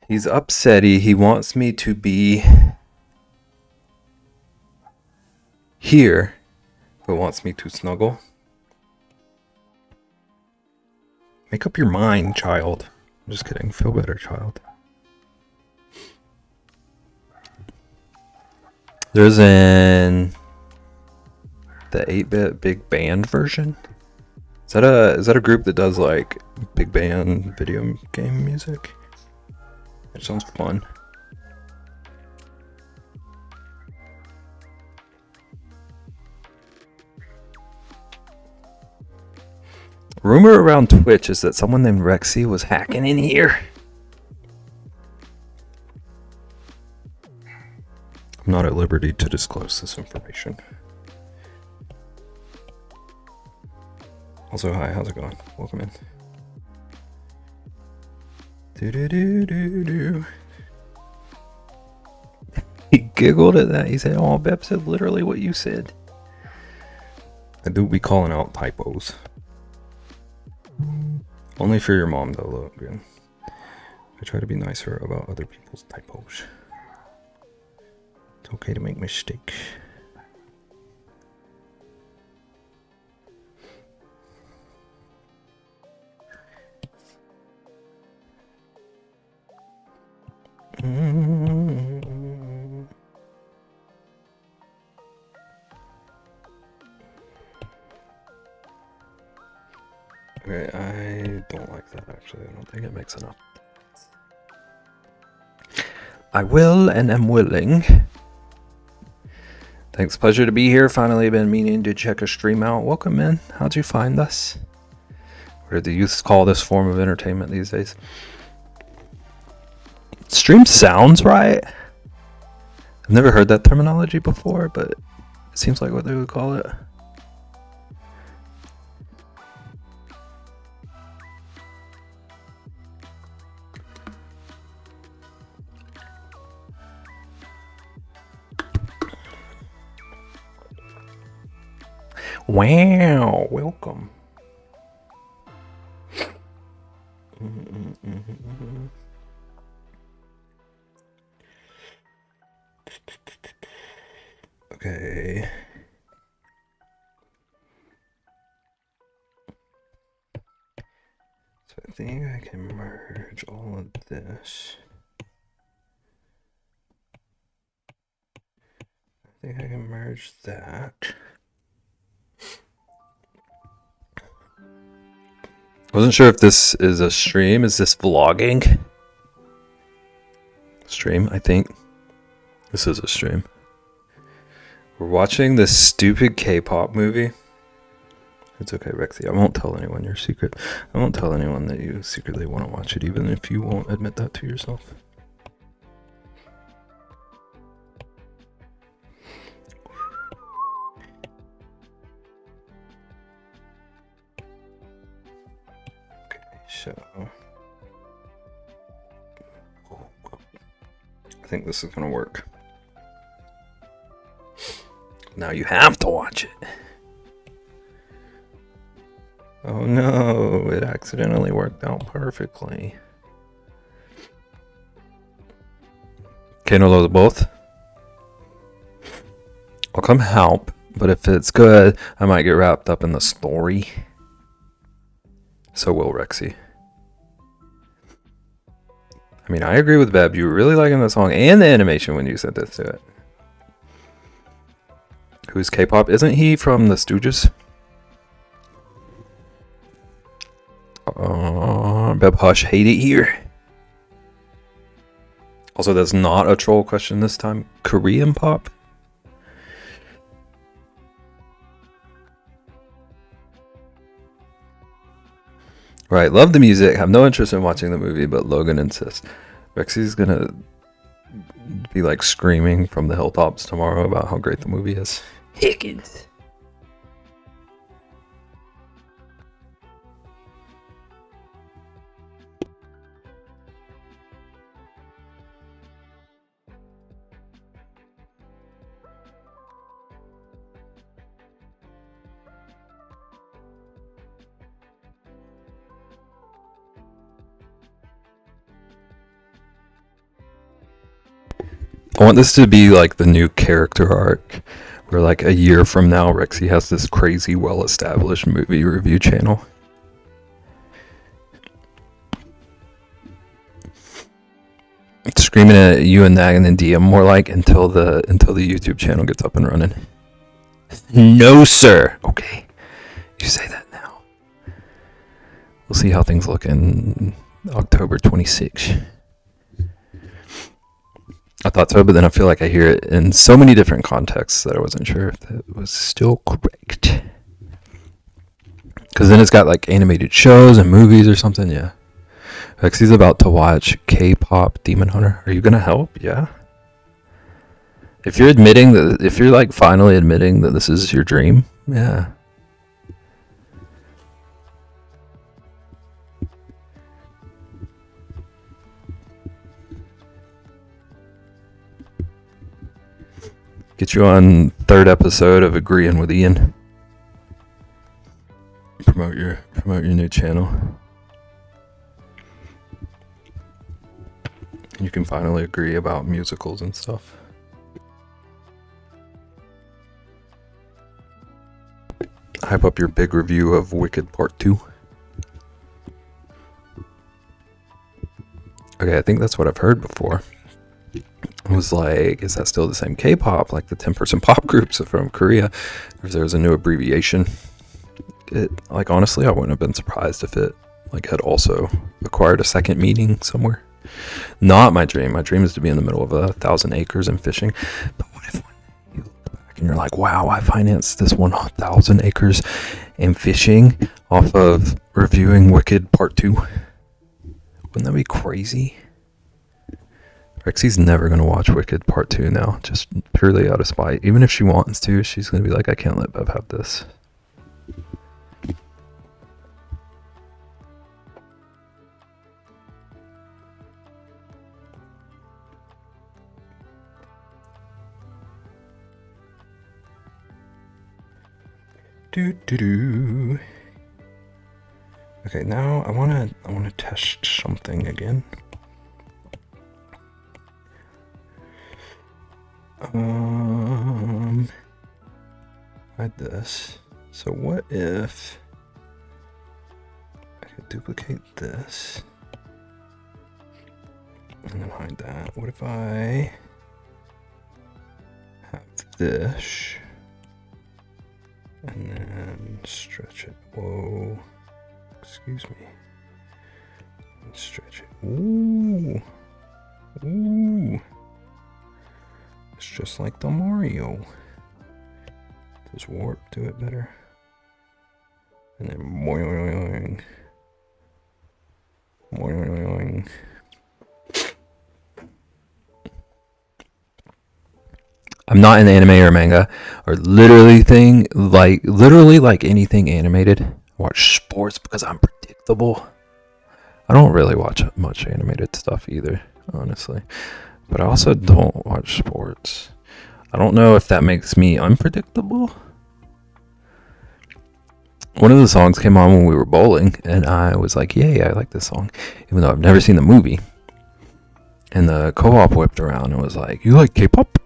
He's upsetty. He wants me to be here, but wants me to snuggle. Make up your mind, child. I'm just kidding. Feel better, child. There's the 8-bit big band version. Is that a group that does like big band video game music? It sounds fun. Rumor around Twitch is that someone named Rexy was hacking in here. I'm not at liberty to disclose this information. Also, hi, how's it going? Welcome in. Do. He giggled at that. He said, "Oh, Beb said literally what you said." I do be calling out typos. Only for your mom, though, Logan. I try to be nicer about other people's typos. It's okay to make mistakes. Okay, I don't like that actually. I don't think it makes enough. I will and am willing. Thanks, pleasure to be here. Finally been meaning to check a stream out. Welcome in. How'd you find us? What do the youths call this form of entertainment these days? Stream sounds right. I've never heard that terminology before, but it seems like what they would call it. Wow, welcome. Okay. So I think I can merge all of this. I think I can merge that. Wasn't sure if this is a stream. Is this vlogging? Stream, I think. This is a stream. We're watching this stupid K-pop movie. It's okay, Rexy. I won't tell anyone your secret. I won't tell anyone that you secretly want to watch it, even if you won't admit that to yourself. Okay, so I think this is gonna work. Now you have to watch it. Oh no, it accidentally worked out perfectly. Okay, no, those both. I'll come help, but if it's good, I might get wrapped up in the story. So will Rexy. I mean, I agree with Beb. You were really liking the song and the animation when you sent this to it. Who's K-pop? Isn't he from the Stooges? Beb Hush, hate it here. Also, that's not a troll question this time. Korean pop? Right, love the music, have no interest in watching the movie, but Logan insists. Rexy's gonna be like screaming from the hilltops tomorrow about how great the movie is. Higgins. I want this to be like the new character arc, where like a year from now, Rexy has this crazy, well-established movie review channel. Screaming at you and nagging in DM more like until the YouTube channel gets up and running. No, sir. Okay, you say that now. We'll see how things look in October 26th. I thought so, but then I feel like I hear it in so many different contexts that I wasn't sure if that was still correct. Because then it's got like animated shows and movies or something, yeah. Rexy's about to watch K-pop Demon Hunter. Are you gonna help? Yeah. If you're admitting that, if you're like finally admitting that this is your dream, yeah. Get you on third episode of Agreeing with Ian. Promote your new channel. You can finally agree about musicals and stuff. Hype up your big review of Wicked Part 2. Okay, I think that's what I've heard before. I was like, is that still the same K-pop, like the 10-person pop groups from Korea? Or if there was a new abbreviation? It, like, honestly, I wouldn't have been surprised if it like had also acquired a second meaning somewhere. Not my dream. My dream is to be in the middle of 1,000 acres and fishing. But what if you look back and you're like, wow, I financed this 1,000 acres and fishing off of reviewing Wicked Part 2? Wouldn't that be crazy? Rexy's never going to watch Wicked Part 2 now, just purely out of spite. Even if she wants to, she's going to be like, I can't let Bev have this. Do do do. Okay, now I wanna test something again. Hide this. So what if I could duplicate this and then hide that? What if I have this and then stretch it? Whoa, excuse me. Stretch it. Ooh, ooh. It's just like the Mario. Does warp do it better? And then boing, boing. I'm not an anime or manga or literally like anything animated. I watch sports because I'm predictable. I don't really watch much animated stuff either, honestly. But I also don't watch sports. I don't know if that makes me unpredictable. One of the songs came on when we were bowling, and I was like, yay, I like this song, even though I've never seen the movie. And the co-op whipped around and was like, you like K-pop?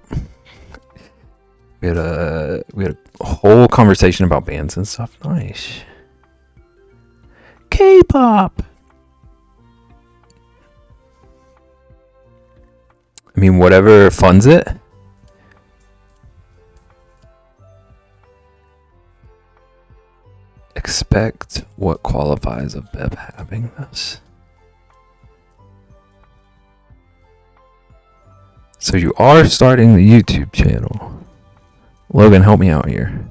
We had a whole conversation about bands and stuff. Nice. K-pop. I mean, whatever funds it. Expect what qualifies of Bev having this. So you are starting the YouTube channel. Logan, help me out here.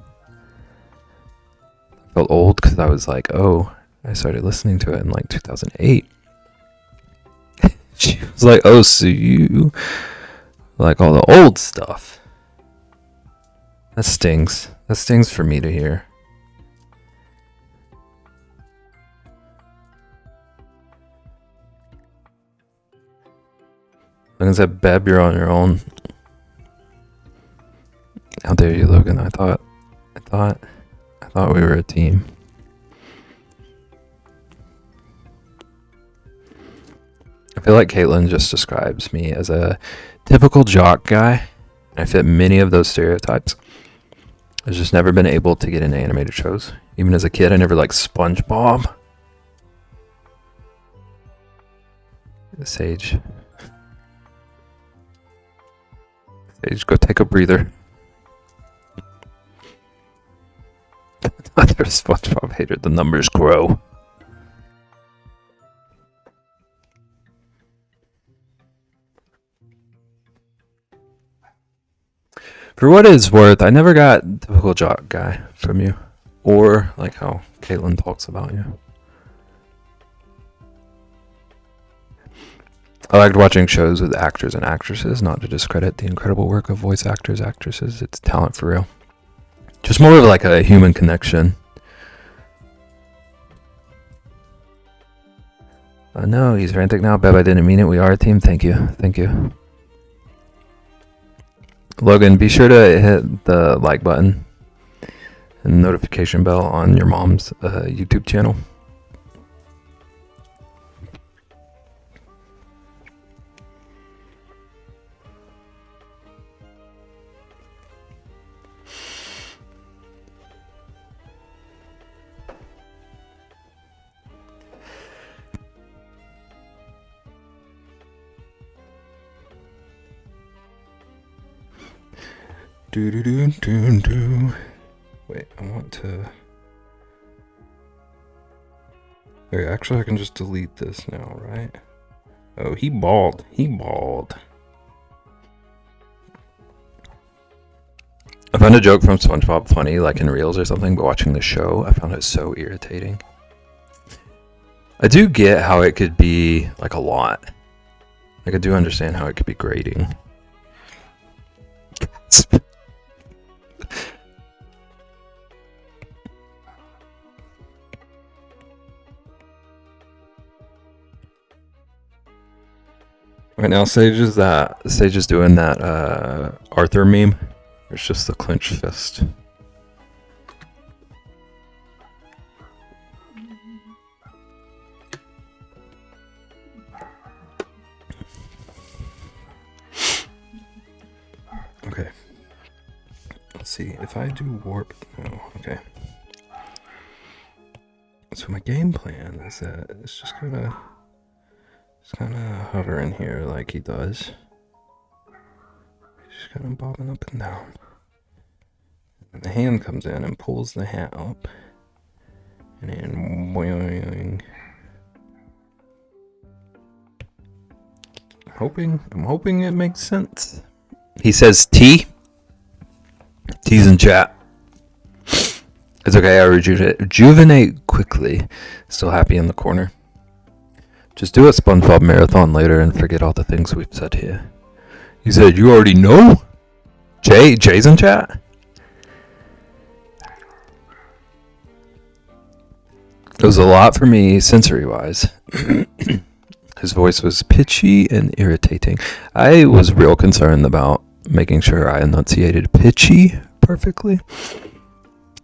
I felt old because I was like, oh, I started listening to it in like 2008. She was like, oh, so you like all the old stuff. That stings. That stings for me to hear. Logan said, Beb, you're on your own. How dare you, Logan? I thought we were a team. I feel like Caitlin just describes me as a typical jock guy. I fit many of those stereotypes. I've just never been able to get into animated shows. Even as a kid, I never liked SpongeBob. Sage, go take a breather. Other SpongeBob hater, the numbers grow. For what it's worth, I never got typical jock guy from you, or like how Caitlin talks about you. I liked watching shows with actors and actresses, not to discredit the incredible work of voice actors, actresses. It's talent for real. Just more of like a human connection. No, he's frantic now. Beb, I didn't mean it. We are a team. Thank you. Thank you. Logan, be sure to hit the like button and notification bell on your mom's YouTube channel. Do. Wait, I want to. Okay, actually, I can just delete this now, right? Oh, he bald. He bald. I found a joke from SpongeBob funny, like in Reels or something, but watching the show, I found it so irritating. I do get how it could be like a lot. Like, I do understand how it could be grating. Right now, Sage is doing that Arthur meme. It's just the clenched fist. let's see. If I do warp, no, okay. So my game plan is that it's just gonna hover in here like he does. Just kind of bobbing up and down. And the hand comes in and pulls the hat up. And then boing. I'm hoping it makes sense. He says T. T's in chat. It's okay, I rejuvenate quickly. Still happy in the corner. Just do a SpongeBob marathon later and forget all the things we've said here. He said, you already know? Jay's in chat? It was a lot for me sensory-wise. His voice was pitchy and irritating. I was real concerned about making sure I enunciated pitchy perfectly.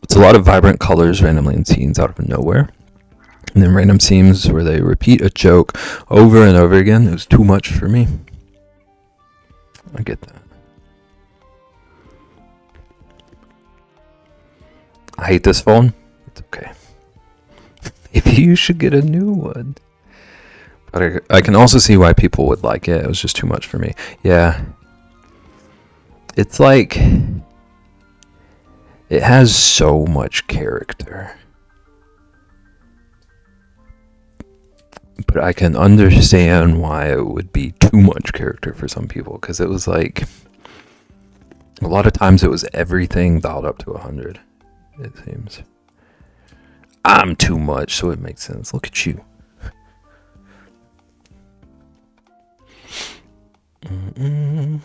It's a lot of vibrant colors randomly in scenes out of nowhere. And then random scenes where they repeat a joke over and over again. It was too much for me. I get that. I hate this phone. It's okay. Maybe you should get a new one. But I can also see why people would like it. It was just too much for me. Yeah. It's like... It has so much character. But I can understand why it would be too much character for some people. Because it was like... A lot of times it was everything dialed up to 100. It seems. I'm too much, so it makes sense. Look at you. Mm-mm.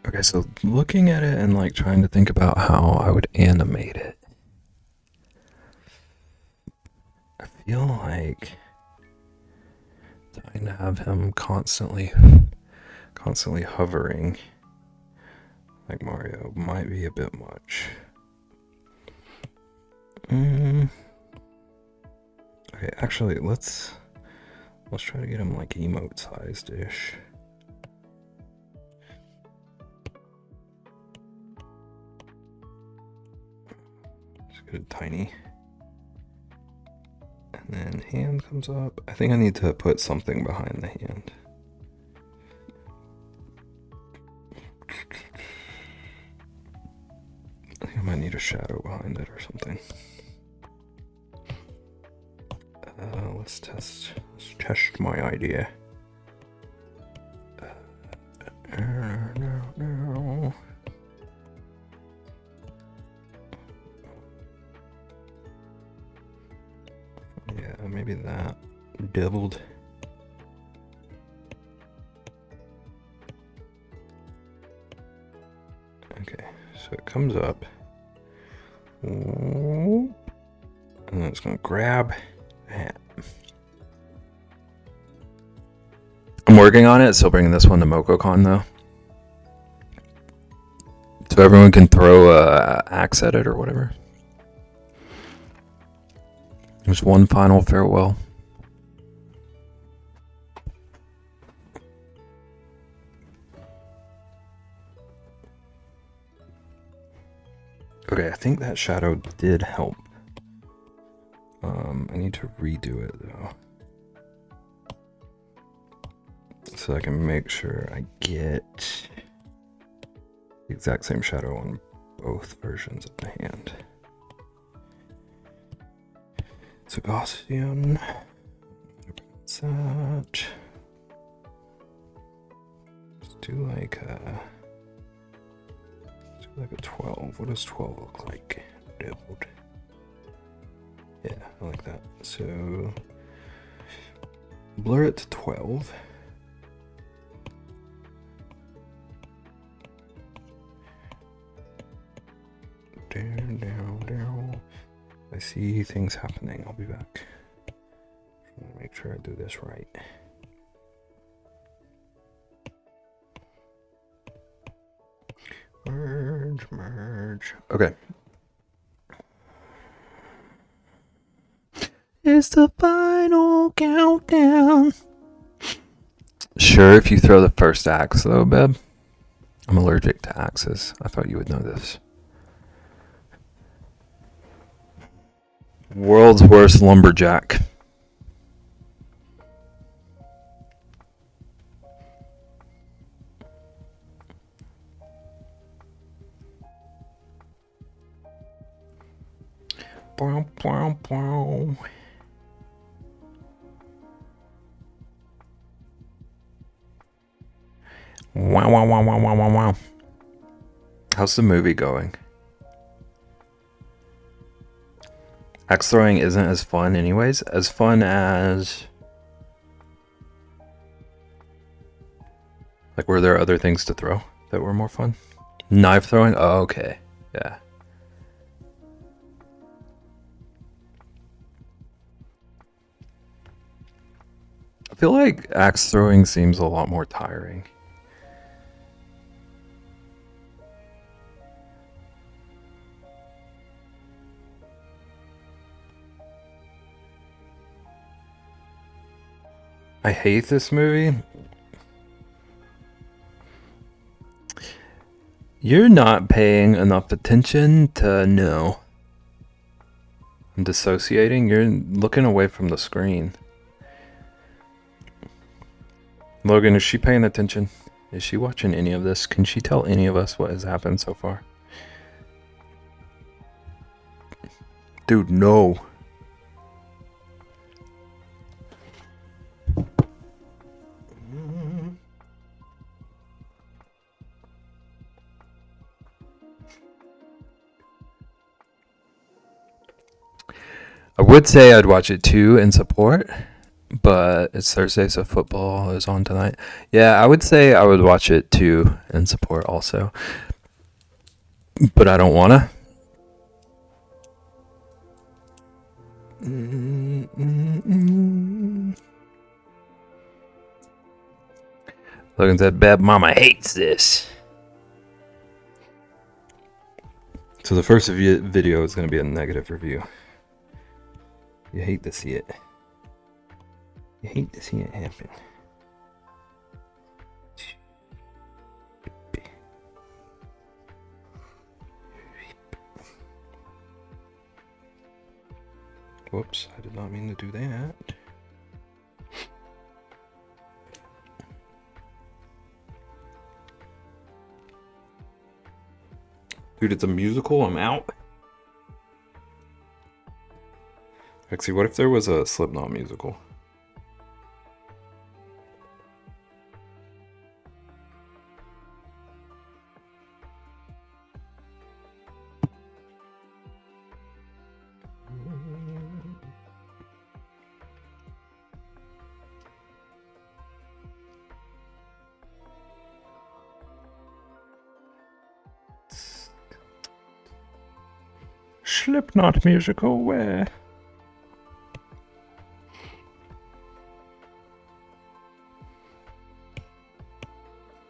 Okay, so looking at it and like trying to think about how I would animate it. I feel like trying to have him constantly hovering like Mario might be a bit much. Okay, actually let's try to get him like emote sized-ish. Tiny. And then hand comes up. I think I need to put something behind the hand. I think I might need a shadow behind it or something. Let's test my idea. No. Yeah, maybe that. Doubled. Okay, so it comes up. And then it's gonna grab the hat. I'm working on it, so bringing this one to MocoCon though. So everyone can throw a axe at it or whatever. There's one final farewell. Okay, I think that shadow did help. I need to redo it though. So I can make sure I get the exact same shadow on both versions of the hand. So Gaussian, that. Let's do like a 12. What does 12 look like? Doubled. Yeah, I like that. So blur it to 12. Down. I see things happening. I'll be back. Make sure I do this right. Merge. Okay. It's the final countdown. Sure, if you throw the first axe, though, Beb. I'm allergic to axes. I thought you would know this. World's worst lumberjack. Wow, wow, wow. Wow, wow, wow, wow, wow, wow, wow. How's the movie going? Axe throwing isn't as fun anyways. As fun as... Like, were there other things to throw that were more fun? Knife throwing? Oh, okay. Yeah. I feel like axe throwing seems a lot more tiring. I hate this movie. You're not paying enough attention to know. I'm dissociating. You're looking away from the screen. Logan, is she paying attention? Is she watching any of this? Can she tell any of us what has happened so far? Dude, no. I would say I'd watch it too in support, but it's Thursday, so football is on tonight. Yeah, I would say I would watch it too in support also, but I don't wanna. Logan said, "Bad Mama hates this." So the first video is going to be a negative review. You hate to see it. You hate to see it happen. Whoops, I did not mean to do that. Dude, it's a musical. I'm out. Actually, what if there was a Slipknot musical? Slipknot musical, where?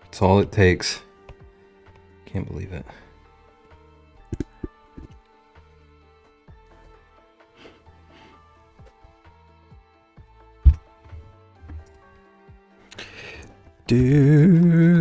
It's all it takes. Can't believe it. Do.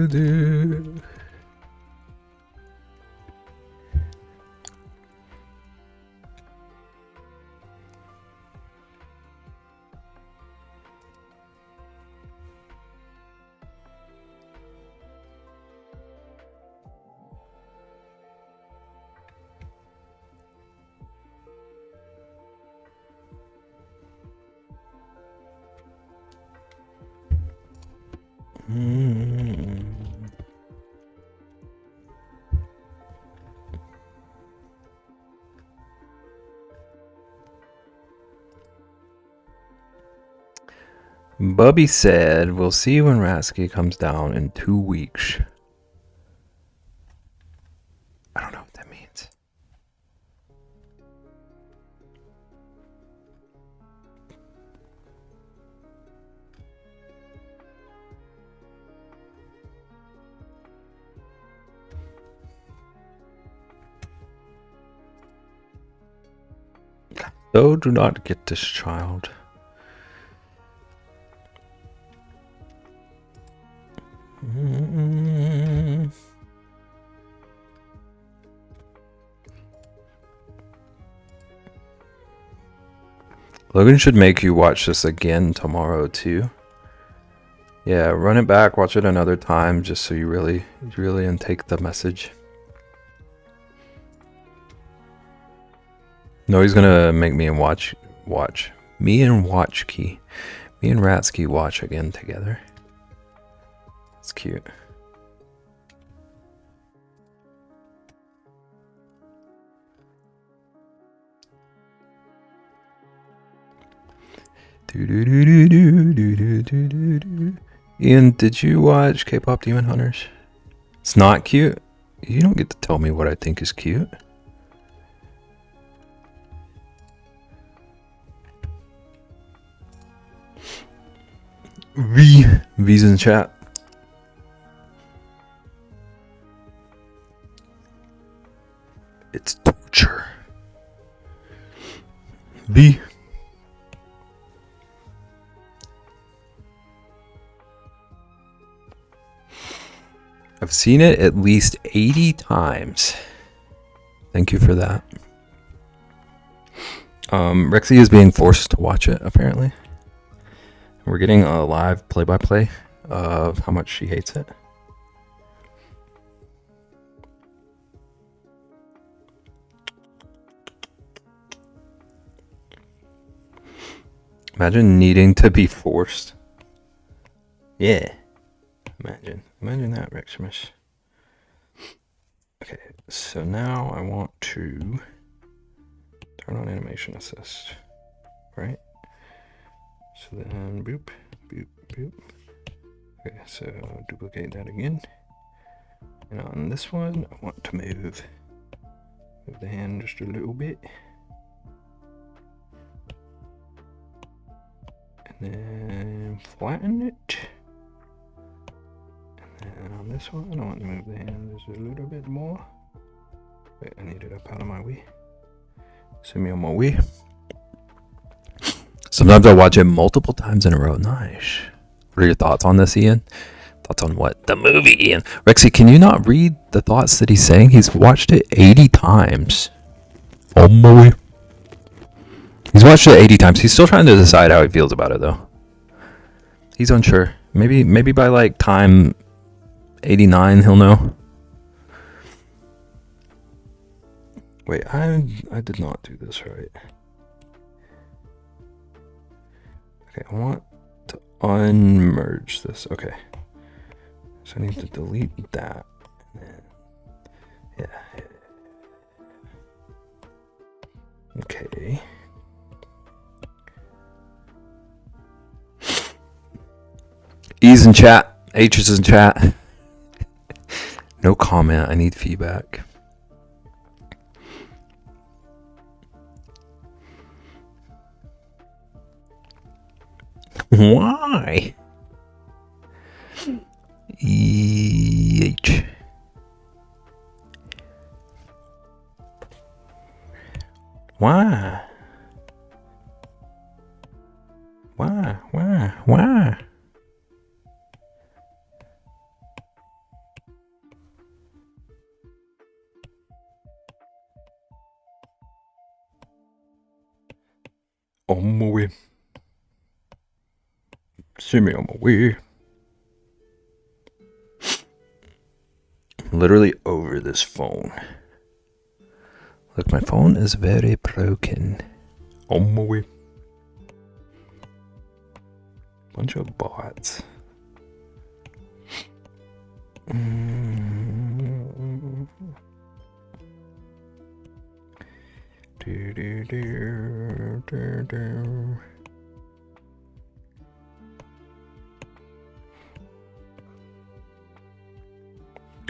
Bubby said, "We'll see when Rasky comes down in 2 weeks." I don't know what that means. No, do not get this child. Logan should make you watch this again tomorrow too. Yeah, run it back, watch it another time, just so you really intake the message. No, he's gonna make me and watch. Me and Watchkey. Me and Ratsky watch again together. It's cute. Ian, did you watch K-pop Demon Hunters? It's not cute? You don't get to tell me what I think is cute. V's in chat. It's torture. V. I've seen it at least 80 times. Thank you for that. Rexy is being forced to watch it, apparently. We're getting a live play-by-play of how much she hates it. Imagine needing to be forced. Yeah. Imagine that, Reximus. Okay, so now I want to turn on animation assist, right? So then boop, boop, boop. Okay, so duplicate that again. And on this one, I want to move the hand just a little bit. And then flatten it. And on this one, I want to move the hand just a little bit more. Wait, I need it up out of my way. Send me on my way. Sometimes I watch it multiple times in a row. Nice. What are your thoughts on this, Ian? Thoughts on what? The movie, Ian. Rexy, can you not read the thoughts that he's saying? He's watched it 80 times. Oh my. He's watched it 80 times. He's still trying to decide how he feels about it, though. He's unsure. Maybe by like time 89 he'll know. Wait, I did not do this right. Okay, I want to unmerge this. Okay. So I need to delete that. And then, yeah. Okay. E's in chat. H is in chat. No comment. I need feedback. Why? EH. Why? Why? On my way. Send me on my way. I'm literally over this phone. Look, my phone is very broken. On my way. Bunch of bots. Oh,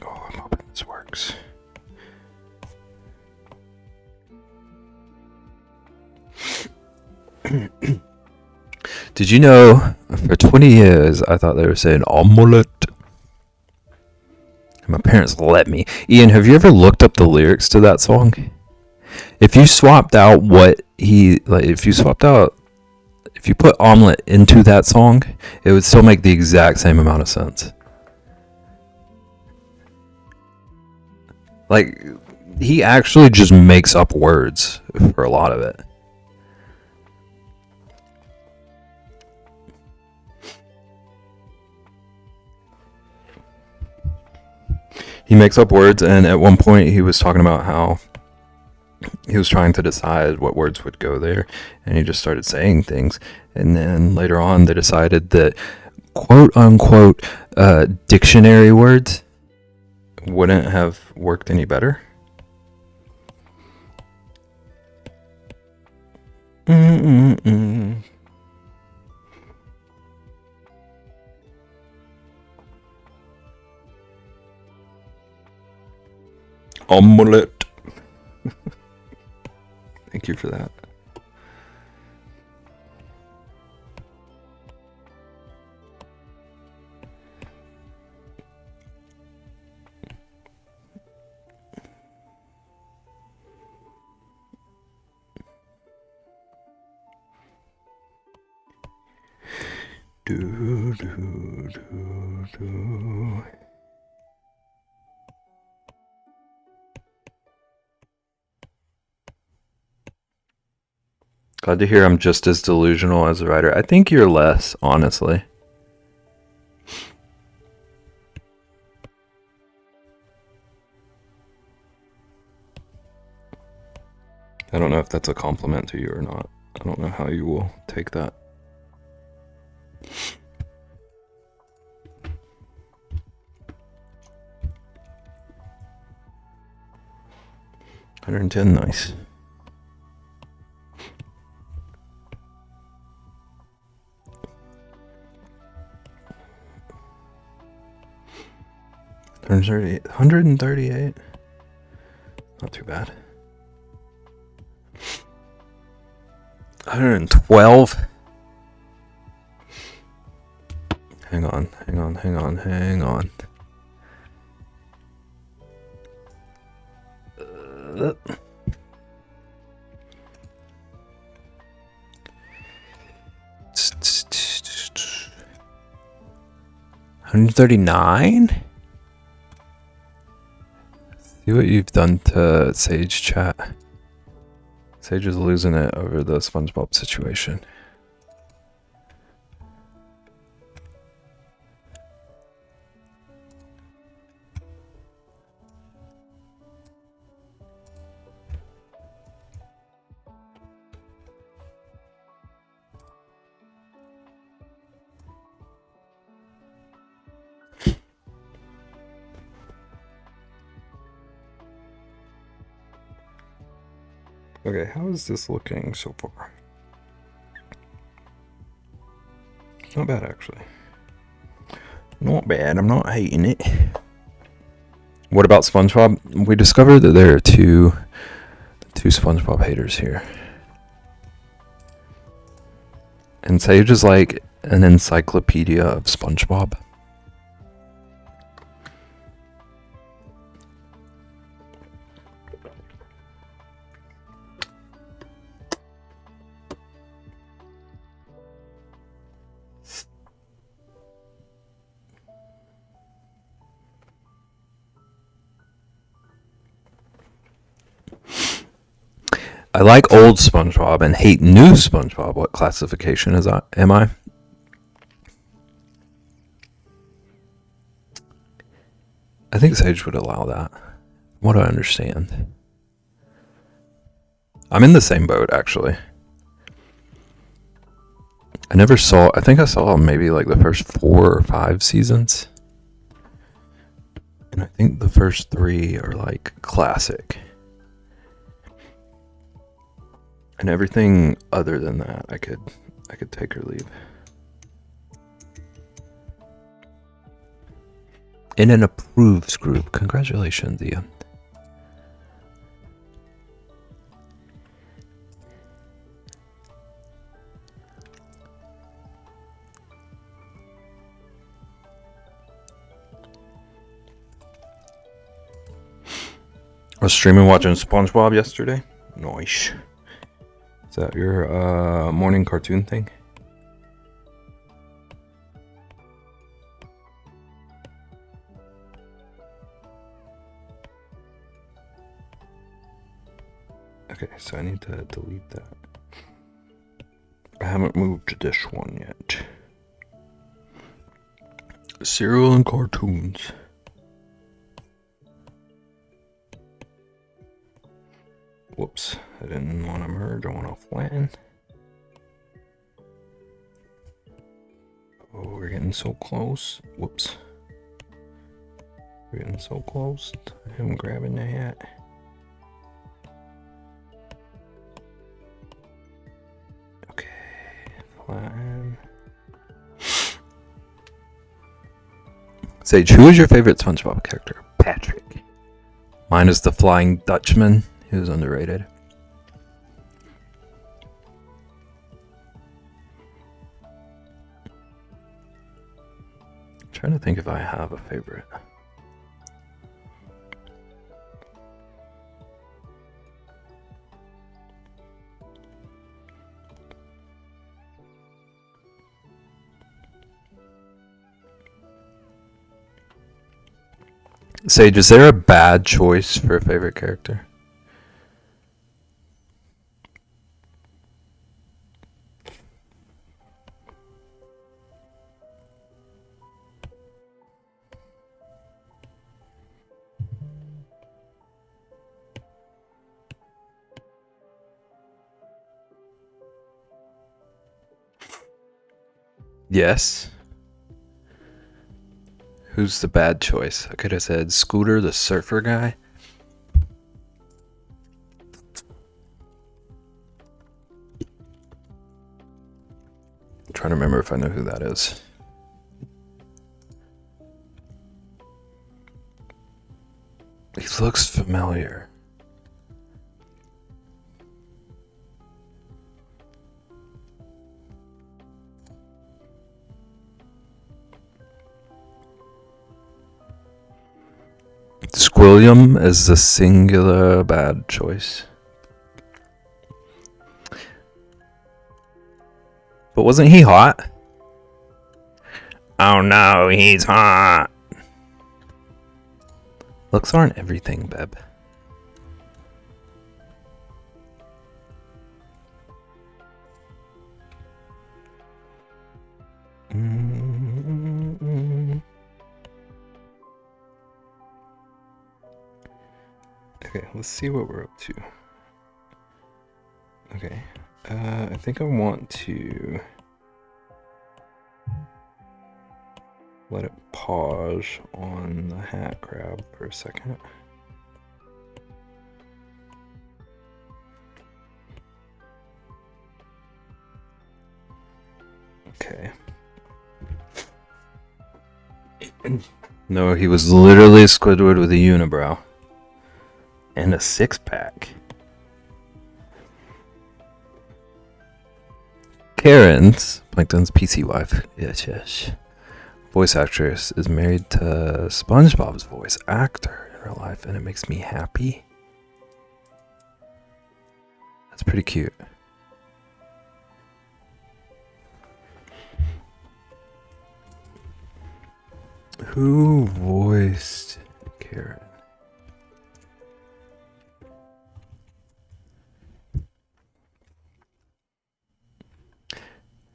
I'm hoping this works. Did you know, for 20 years, I thought they were saying omelette? And my parents let me. Ian, have you ever looked up the lyrics to that song? If you swapped out what he like, if you put omelet into that song, it would still make the exact same amount of sense. Like, he actually just makes up words for a lot of it. He makes up words, and at one point he was talking about how he was trying to decide what words would go there, and he just started saying things. And then later on, they decided that quote unquote dictionary words wouldn't have worked any better. Omelette. Thank you for that. Do, do, do, do. Glad to hear I'm just as delusional as a writer. I think you're less, honestly. I don't know if that's a compliment to you or not. I don't know how you will take that. $110, nice. $138. Not too bad. 112. Hang on. 139. See what you've done to Sage chat. Sage is losing it over the SpongeBob situation. Okay, how is this looking so far? Not bad, actually. Not bad. I'm not hating it. What about SpongeBob? We discovered that there are two SpongeBob haters here. And Sage is like an encyclopedia of SpongeBob. I like old SpongeBob and hate new SpongeBob. What classification am I? I think Sage would allow that. What I understand. I'm in the same boat, actually. I think I saw maybe like the first 4 or 5 seasons. And I think the first 3 are like classic. And everything other than that, I could take or leave. In an approves group. Congratulations, Ian. I was streaming watching SpongeBob yesterday. Nice. Is that your morning cartoon thing? Okay, so I need to delete that. I haven't moved this one yet. Cereal and cartoons. Whoops, I didn't want to merge, I want to flatten. Oh, we're getting so close. Whoops. We're getting so close to him grabbing the hat. Okay, flatten. Sage, who is your favorite SpongeBob character? Patrick. Mine is the Flying Dutchman. He was underrated. I'm trying to think if I have a favorite. Sage, is there a bad choice for a favorite character? Yes. Who's the bad choice? I could have said Scooter, the surfer guy. I'm trying to remember if I know who that is. He looks familiar. Squilliam is the singular bad choice. But wasn't he hot? Oh no, he's hot. Looks aren't everything, Beb. Okay, let's see what we're up to. Okay, I think I want to let it pause on the hat crab for a second. Okay. No, he was literally Squidward with a unibrow. And a six-pack. Karen's, Plankton's PC wife, yes, voice actress, is married to SpongeBob's voice actor in real life, and it makes me happy. That's pretty cute. Who voiced Karen?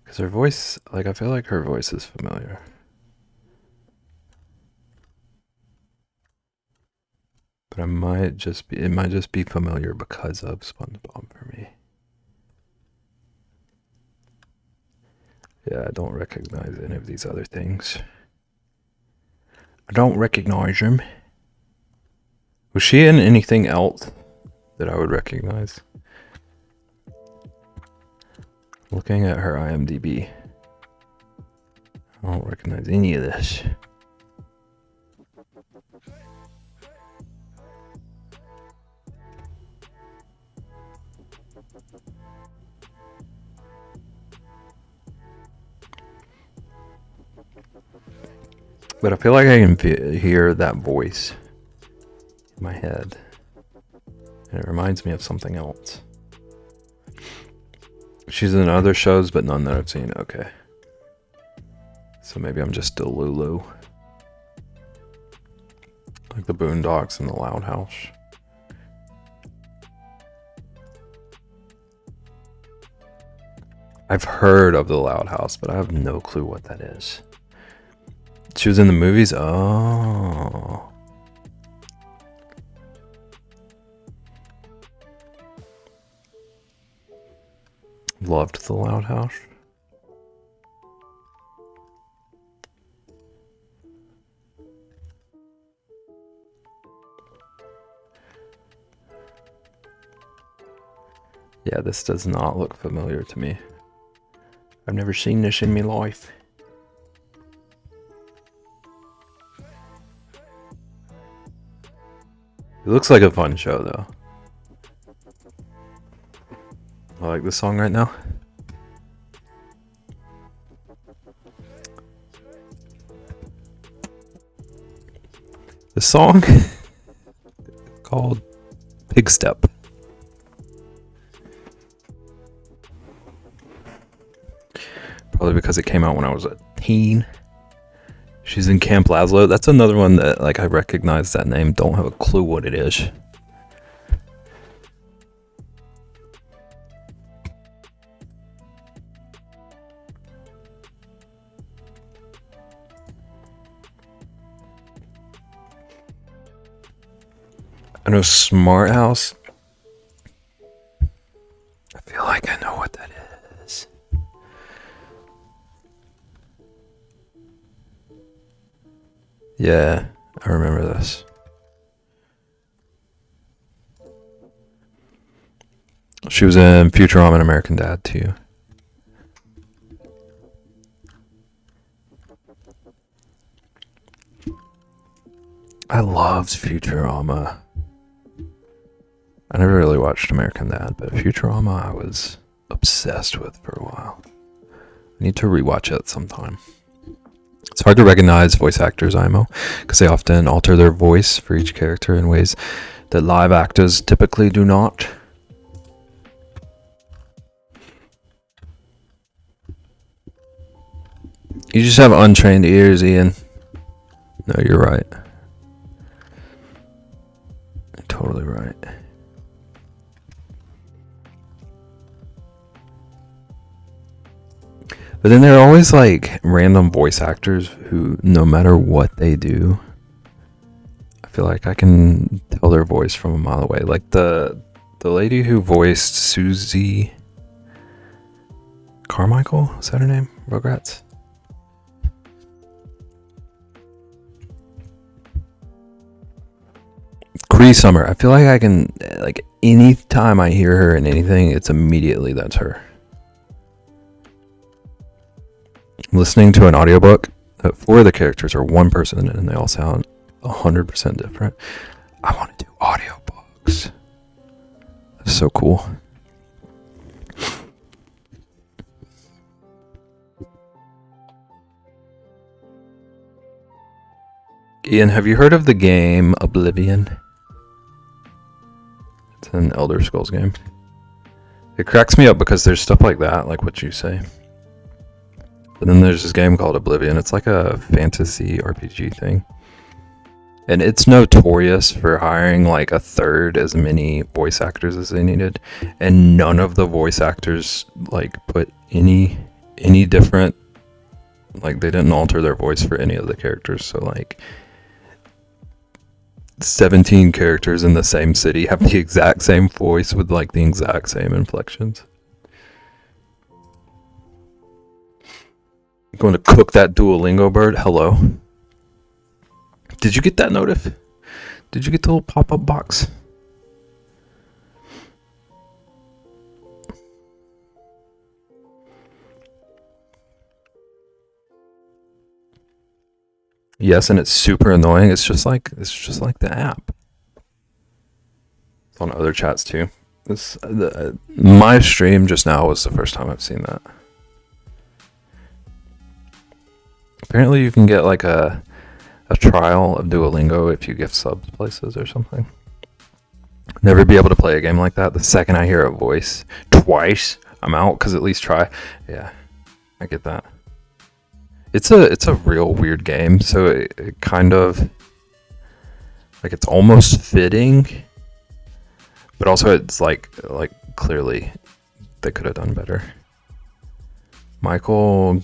Because her voice, like, I feel like her voice is familiar. But it might just be familiar because of SpongeBob for me. Yeah, I don't recognize any of these other things. I don't recognize him. Was she in anything else that I would recognize? Looking at her IMDb, I don't recognize any of this. But I feel like I can hear that voice in my head. And it reminds me of something else. She's in other shows, but none that I've seen. Okay. So maybe I'm just Delulu. Like the Boondocks and the Loud House. I've heard of the Loud House, but I have no clue what that is. She was in the movies? Oh. Loved the Loud House. Yeah, this does not look familiar to me. I've never seen this in my life. It looks like a fun show, though. I like this song right now. The song called Pig Step. Probably because it came out when I was a teen. She's in Camp Lazlo. That's another one that, like, I recognize that name. Don't have a clue what it is. I know Smart House. I feel like I know what that is. Yeah, I remember this. She was in Futurama and American Dad too. I loved Futurama. I never really watched American Dad, but Futurama I was obsessed with for a while. I need to rewatch it sometime. It's hard to recognize voice actors, IMO, because they often alter their voice for each character in ways that live actors typically do not. You just have untrained ears, Ian. No, you're right. You're totally right. But then there are always like random voice actors who, no matter what they do, I feel like I can tell their voice from a mile away. Like the lady who voiced Susie Carmichael, is that her name? Rugrats? Cree Summer. I feel like I can, like, any time I hear her in anything, it's immediately that's her. Listening to an audiobook that 4 of the characters are one person and they all sound 100% different. I want to do audiobooks. That's so cool. Ian, have you heard of the game Oblivion? It's an Elder Scrolls game. It cracks me up because there's stuff like that, like what you say. But then there's this game called Oblivion. It's like a fantasy RPG thing. And it's notorious for hiring like a third as many voice actors as they needed. And none of the voice actors like put any different, like they didn't alter their voice for any of the characters. So like 17 characters in the same city have the exact same voice with like the exact same inflections. Going to cook that Duolingo bird. Hello. Did you get that notif? Did you get the little pop-up box? Yes, and it's super annoying. It's just like the app. It's on other chats too. My stream just now was the first time I've seen that. Apparently you can get like a trial of Duolingo if you gift subs places or something. Never be able to play a game like that. The second I hear a voice twice, I'm out, because at least try. Yeah, I get that. It's a real weird game, so it kind of like it's almost fitting, but also it's like clearly they could have done better. Michael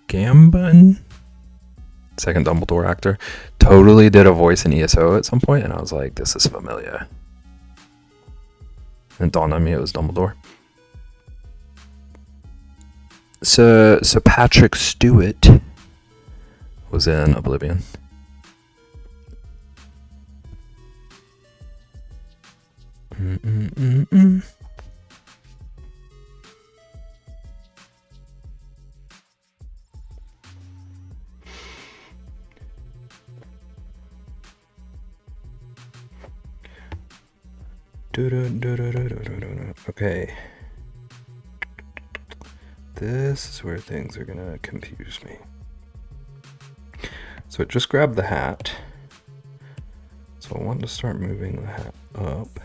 Gambon, second Dumbledore actor, totally did a voice in ESO at some point, and I was like, this is familiar. And it dawned on me it was Dumbledore. Sir Patrick Stewart was in Oblivion. Okay. This is where things are gonna confuse me. So it just grabbed the hat. So I want to start moving the hat up.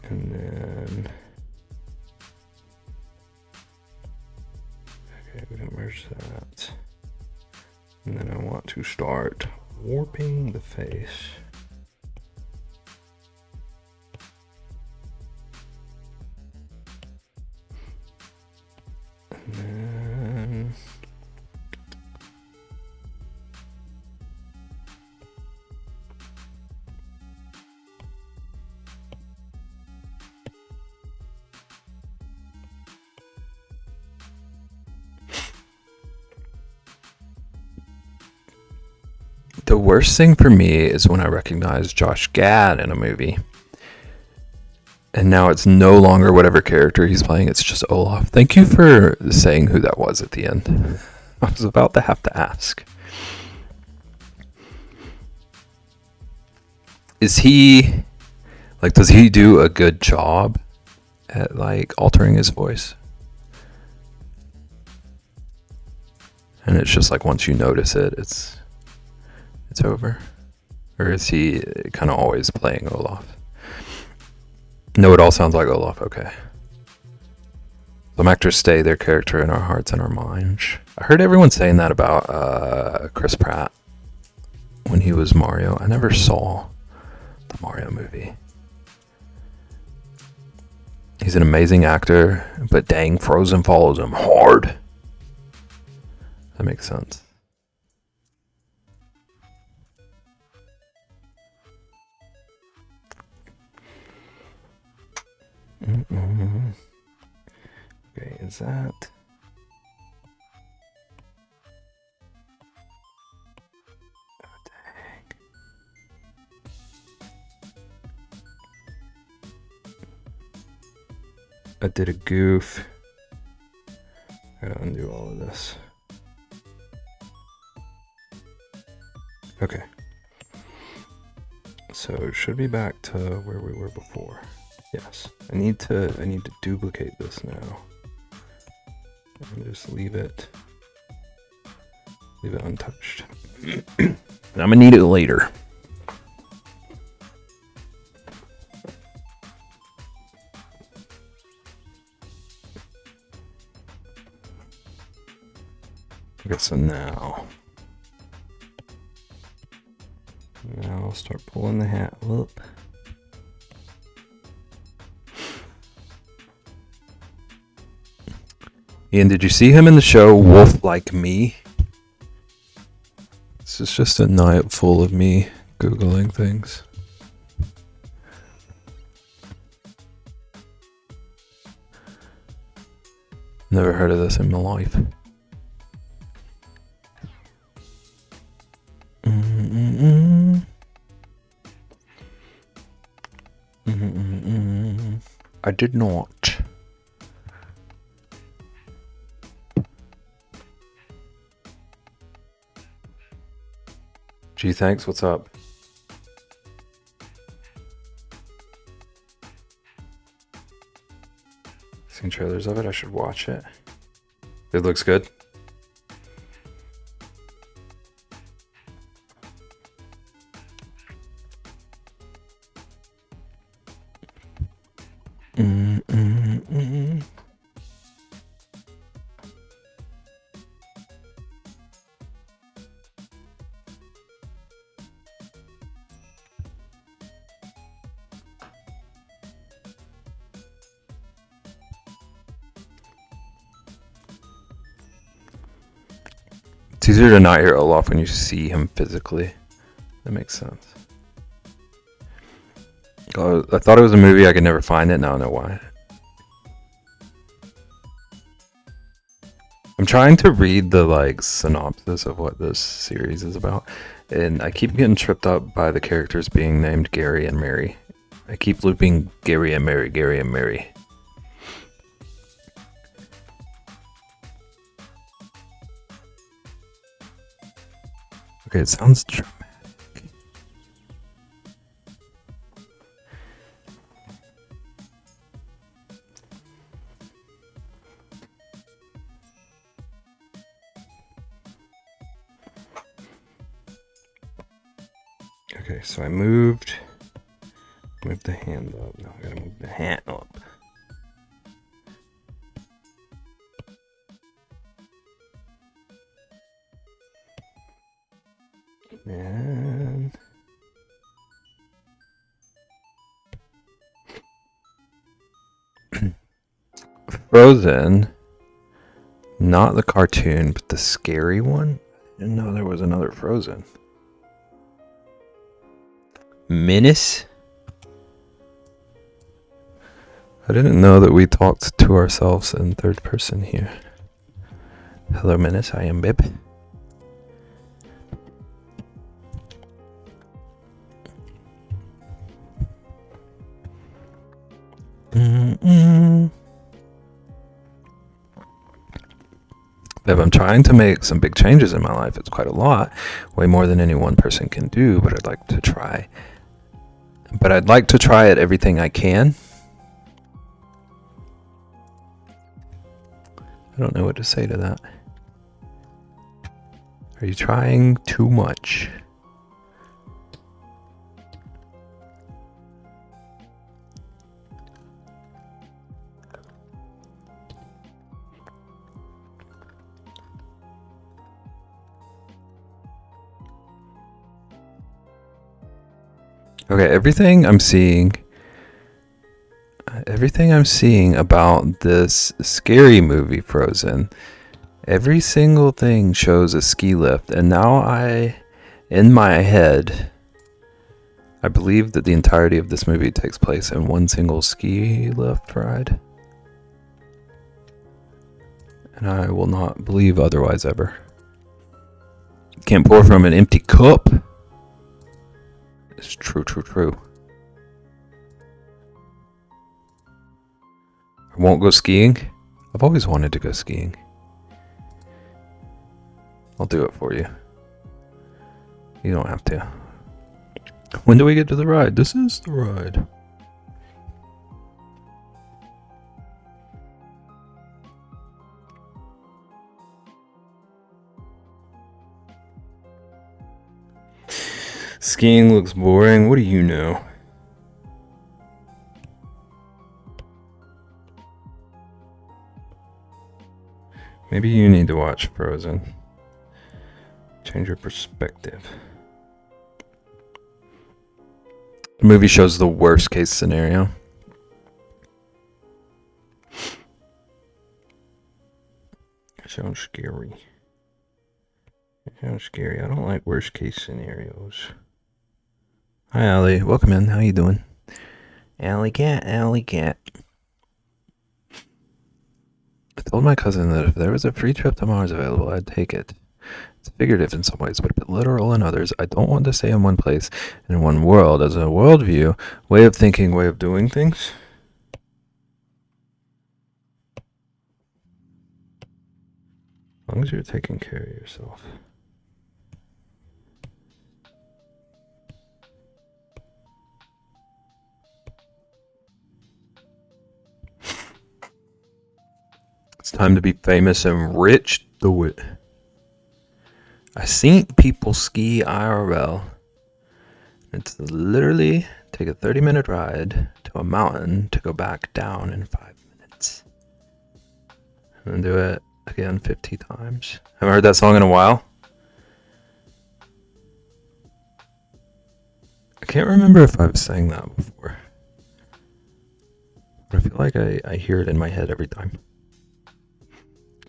And then, okay, we're gonna merge that. And then I want to start warping the face. And then the worst thing for me is when I recognize Josh Gad in a movie, and now it's no longer whatever character he's playing, it's just Olaf. Thank you for saying who that was at the end. I was about to have to ask. Is he, like, does he do a good job at, like, altering his voice? And it's just like once you notice it, it's over? Or is he kind of always playing Olaf? No, it all sounds like Olaf, okay. Some actors stay their character in our hearts and our minds. I heard everyone saying that about Chris Pratt when he was Mario. I never saw the Mario movie. He's an amazing actor, but dang, Frozen follows him hard. That makes sense. Okay, is that... Oh, dang. I did a goof. I gotta undo all of this. Okay. So it should be back to where we were before. Yes. I need to duplicate this now. And just leave it untouched. I'm gonna need it later. Okay, so now I'll start pulling the hat up. Ian, did you see him in the show Wolf Like Me? This is just a night full of me Googling things. Never heard of this in my life. I did not. Gee, thanks. What's up? Seen trailers of it. I should watch it. It looks good. It's easier to not hear Olaf when you see him physically. That makes sense. I thought it was a movie. I could never find it. Now I know why. I'm trying to read the synopsis of what this series is about, and I keep getting tripped up by the characters being named Gary and Mary. I keep looping Gary and Mary, Gary and Mary. Okay, it sounds dramatic. Okay, so I moved the hand up. Now I gotta move the hand up. And Frozen, not the cartoon, but the scary one. I didn't know there was another Frozen. Menace? I didn't know that we talked to ourselves in third person here. Hello, Menace. I am Bib. Bib, I'm trying to make some big changes in my life. It's quite a lot, way more than any one person can do, but I'd like to try. But I'd like to try at everything I can. I don't know what to say to that. Are you trying too much? Okay, everything I'm seeing about this scary movie Frozen, every single thing shows a ski lift, and now in my head, I believe that the entirety of this movie takes place in one single ski lift ride. And I will not believe otherwise ever. Can't pour from an empty cup. It's true. I won't go skiing. I've always wanted to go skiing. I'll do it for you. You don't have to. When do we get to the ride? This is the ride. Skiing looks boring. What do you know? Maybe you need to watch Frozen. Change your perspective. The movie shows the worst case scenario. Sounds scary. It sounds scary. I don't like worst case scenarios. Hi, Allie. Welcome in. How you doing? Alley cat. I told my cousin that if there was a free trip to Mars available, I'd take it. It's figurative in some ways, but a bit literal in others. I don't want to stay in one place, in one world, as a worldview, way of thinking, way of doing things. As long as you're taking care of yourself. It's time to be famous and rich. Do it. I seen people ski IRL. It's literally take a 30-minute ride to to a mountain to go back down in 5 minutes. And then do it again 50 times. Haven't heard that song in a while. I can't remember if I've sang that before. But I feel like I hear it in my head every time.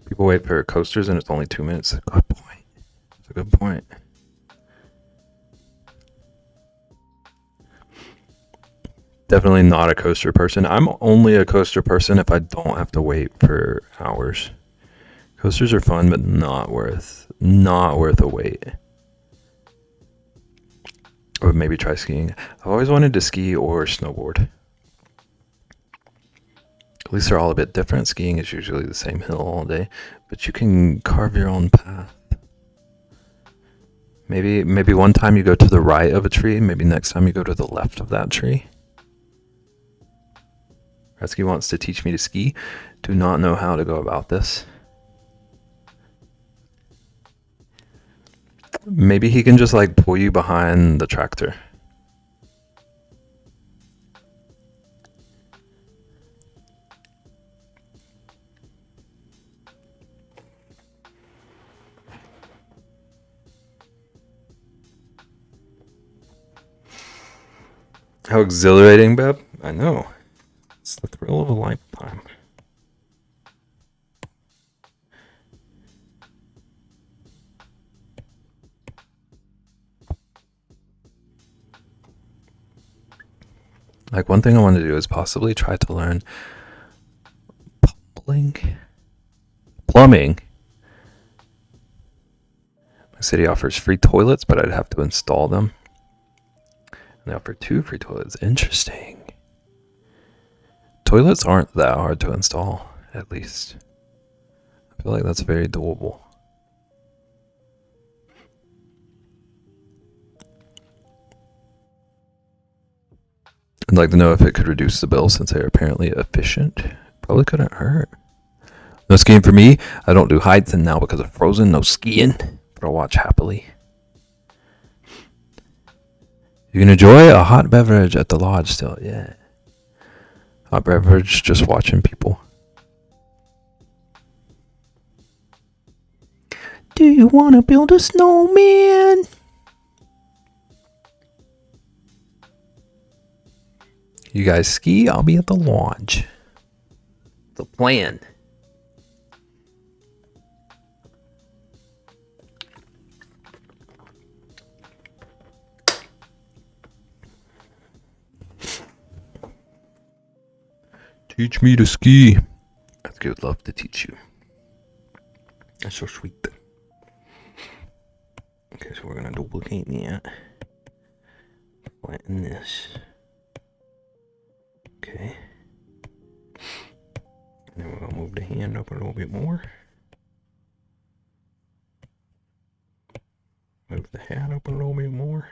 People wait for coasters and it's only 2 minutes. Good point. That's a good point. Definitely not a coaster person. I'm only a coaster person if I don't have to wait for hours. Coasters are fun, but not worth a wait. Or maybe try skiing. I've always wanted to ski or snowboard. At least they're all a bit different. Skiing is usually the same hill all day, but you can carve your own path. Maybe one time you go to the right of a tree, maybe next time you go to the left of that tree. Rescue wants to teach me to ski. Do not know how to go about this. Maybe he can just like pull you behind the tractor. How exhilarating, Beb. I know. It's the thrill of a lifetime. Like, one thing I want to do is possibly try to learn plumbing. My city offers free toilets, but I'd have to install them. And they offer 2 free toilets. Interesting. Toilets aren't that hard to install, at least. I feel like that's very doable. I'd like to know if it could reduce the bill since they're apparently efficient. Probably couldn't hurt. No skiing for me. I don't do heights, and now because of Frozen, no skiing. But I'll watch happily. You can enjoy a hot beverage at the lodge still. Yeah. Hot beverage, just watching people. Do you want to build a snowman? You guys ski, I'll be at the lodge. The plan. Teach me to ski. I think I would love to teach you. That's so sweet. Okay, so we're gonna duplicate that. Flatten this. Okay. And then we're gonna move the hand up a little bit more. Move the hat up a little bit more.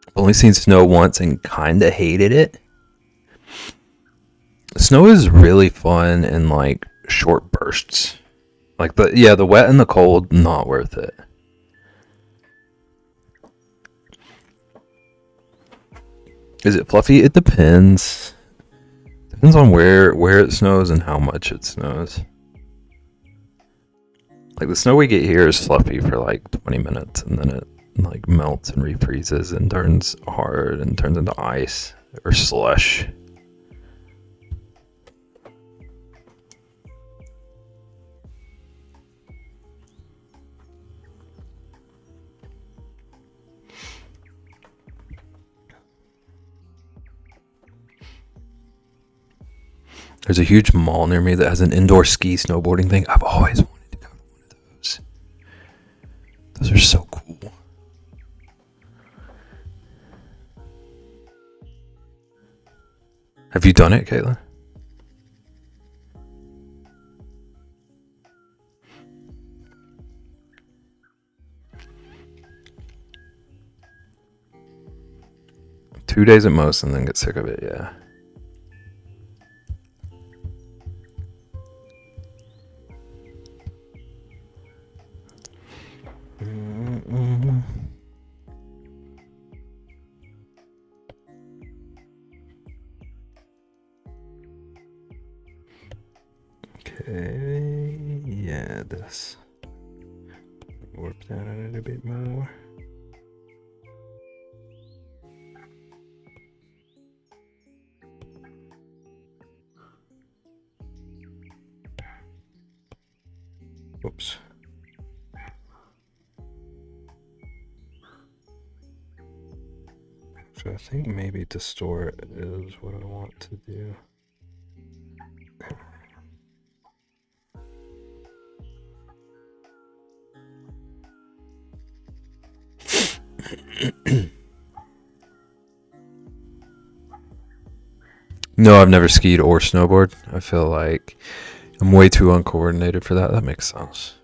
I've only seen snow once and kinda hated it. Snow is really fun in like short bursts. Like the wet and the cold, not worth it. Is it fluffy? It depends. Depends on where it snows and how much it snows. Like the snow we get here is fluffy for like 20 minutes and then it like melts and refreezes and turns hard and turns into ice or slush. There's a huge mall near me that has an indoor ski snowboarding thing. I've always wanted to go to one of those. Those are so cool. Have you done it, Caitlin? Two days at most and then get sick of it, yeah. Yeah, this. Warp that a little bit more. Oops. So I think maybe distort is what I want to do. No, I've never skied or snowboard. I feel like I'm way too uncoordinated for that. That makes sense.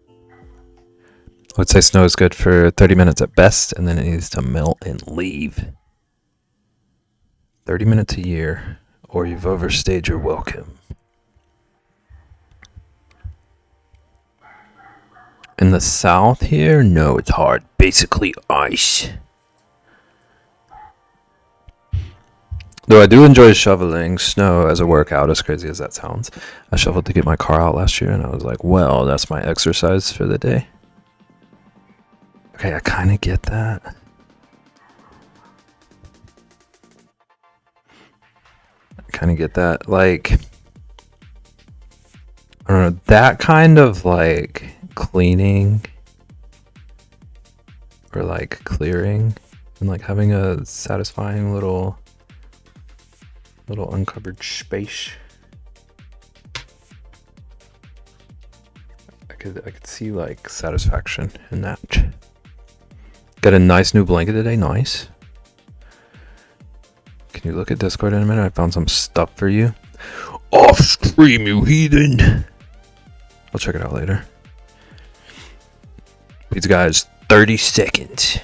I would say snow is good for 30 minutes at best, and then it needs to melt and leave. 30 minutes a year, or you've overstayed your welcome. In the south here, no, it's hard. Basically ice. Though I do enjoy shoveling snow as a workout, as crazy as that sounds. I shoveled to get my car out last year, and I was like, well, that's my exercise for the day. Okay, I kind of get that. Like, I don't know, that kind of like cleaning or like clearing and like having a satisfying little uncovered space. I could see like satisfaction in that. Got a nice new blanket today. Nice. Can you look at Discord in a minute? I found some stuff for you. Off stream, you heathen. I'll check it out later. These guys, 30 seconds.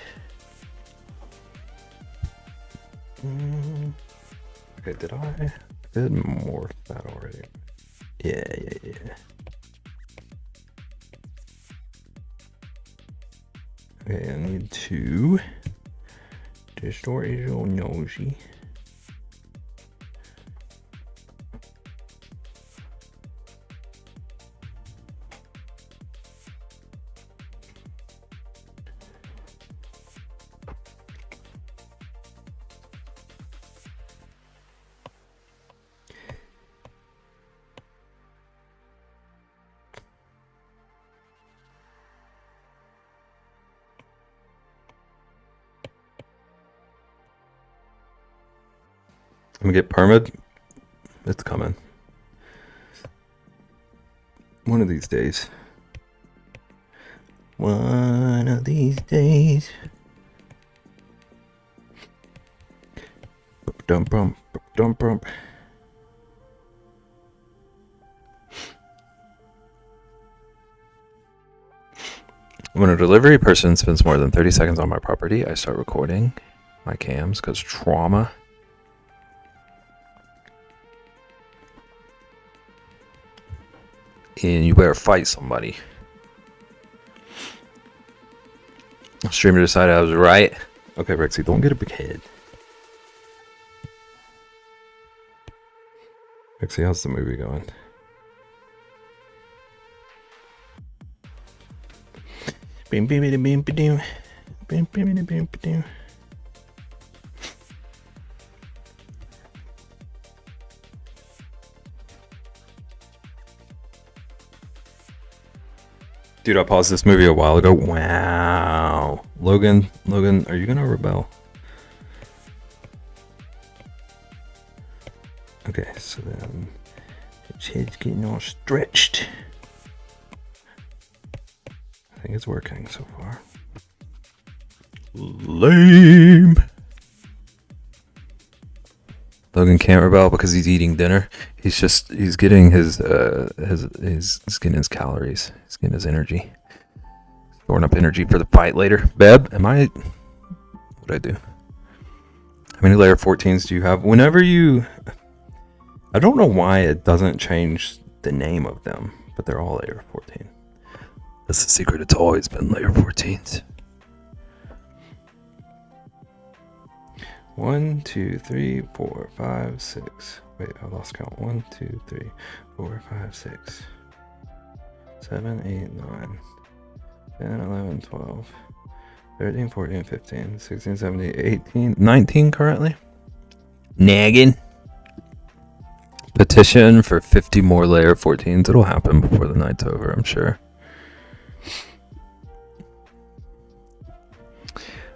Okay, did I morph that already? Yeah. Okay, I need to distort is all nosy. I'm gonna get permit. It's coming. One of these days. One of these days. Dump. When a delivery person spends more than 30 seconds on my property, I start recording my cams because trauma. And you better fight somebody. Streamer decided I was right. Okay, Rexy, don't get a big head. Rexy, how's the movie going? Dude, I paused this movie a while ago. Wow. Logan, are you gonna rebel? Okay, so then its head's getting all stretched. I think it's working so far. Lame. Logan can't rebel because he's eating dinner. He's getting his getting his calories. He's getting his energy. Storing up energy for the fight later. Beb, what'd I do? How many layer 14s do you have? I don't know why it doesn't change the name of them, but they're all layer 14. That's the secret. It's always been layer 14s. 1, 2, 3, 4, 5, 6. Wait, I lost count. 1, 2, 3, 4, 5, 6, 7, 8, 9, 10, 11, 12, 13, 14, 15, 16, 17, 18, 19 currently. Nagging. Petition for 50 more layer 14s. It'll happen before the night's over, I'm sure.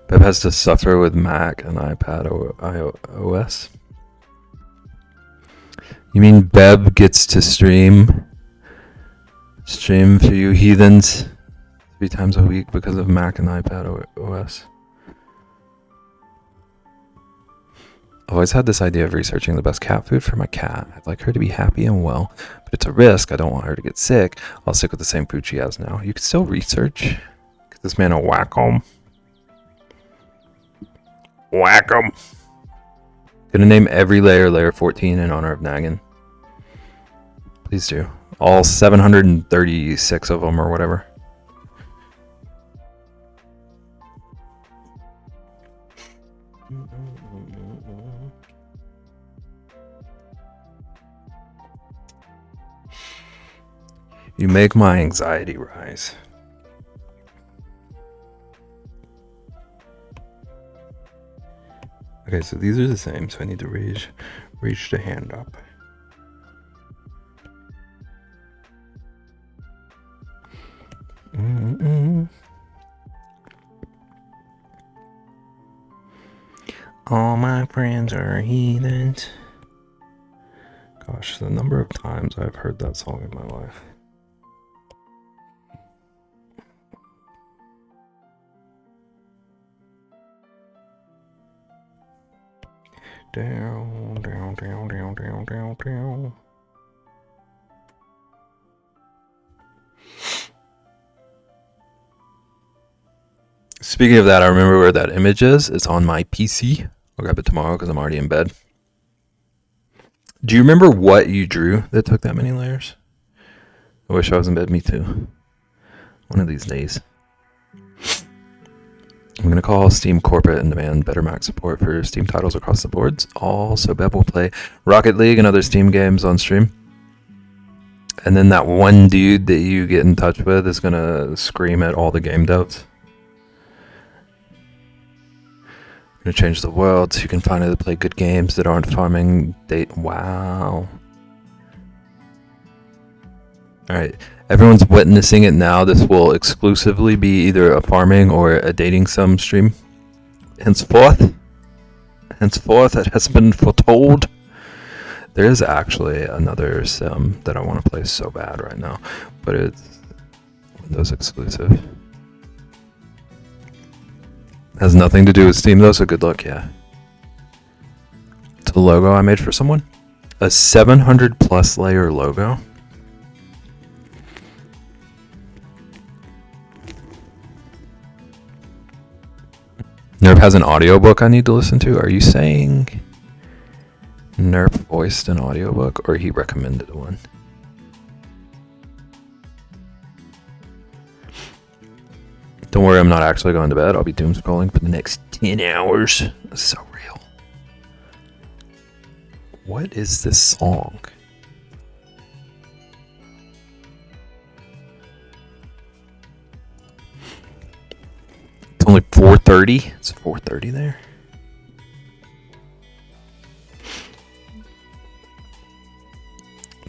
Beb has to suffer with Mac and iPad OS. You mean Beb gets to stream for you heathens 3 times a week because of Mac and iPad OS? I've always had this idea of researching the best cat food for my cat. I'd like her to be happy and well, but it's a risk. I don't want her to get sick. I'll stick with the same food she has now. You can still research. Get this man a Wacom. Wacom. Gonna name every layer 14 in honor of Naggin. Please do. All 736 of them or whatever. You make my anxiety rise. Okay, so these are the same, so I need to reach the hand up. All my friends are heathens. Gosh, the number of times I've heard that song in my life. Down, down, down, down, down, down, down. Speaking of that, I remember where that image is. It's on my PC. I'll grab it tomorrow because I'm already in bed. Do you remember what you drew that took that many layers? I wish I was in bed. Me too. One of these days. I'm going to call Steam corporate and demand better Mac support for Steam titles across the boards. Also, Beb will play Rocket League and other Steam games on stream. And then that one dude that you get in touch with is going to scream at all the game devs. I'm going to change the world so you can finally play good games that aren't farming date. Wow. Alright, everyone's witnessing it now. This will exclusively be either a farming or a dating sim stream. Henceforth, it has been foretold. There is actually another sim that I want to play so bad right now, but it's Windows exclusive. Has nothing to do with Steam though, so good luck, yeah. It's a logo I made for someone. A 700 plus layer logo. Nerp has an audiobook I need to listen to. Are you saying Nerp voiced an audiobook or he recommended one? Don't worry, I'm not actually going to bed. I'll be doom scrolling for the next 10 hours. That's so real. What is this song? It's only 4:30. It's 4:30 there.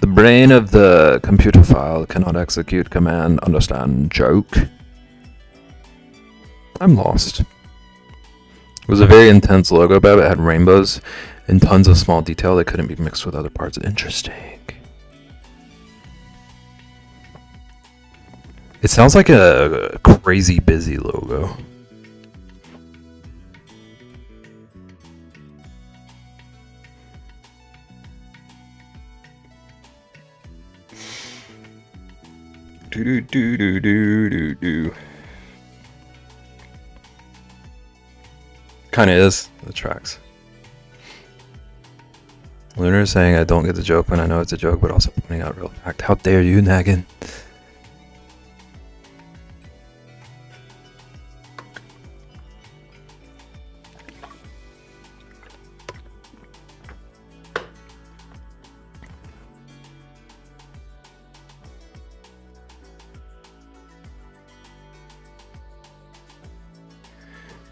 The brain of the computer file cannot execute command understand joke. I'm lost. It was a very intense logo, Beb. It had rainbows and tons of small detail that couldn't be mixed with other parts. Interesting. It sounds like a crazy busy logo. Do do do do do do do. Kinda is. The tracks. Lunar is saying I don't get the joke when I know it's a joke, but also pointing out real fact. How dare you, Naggin?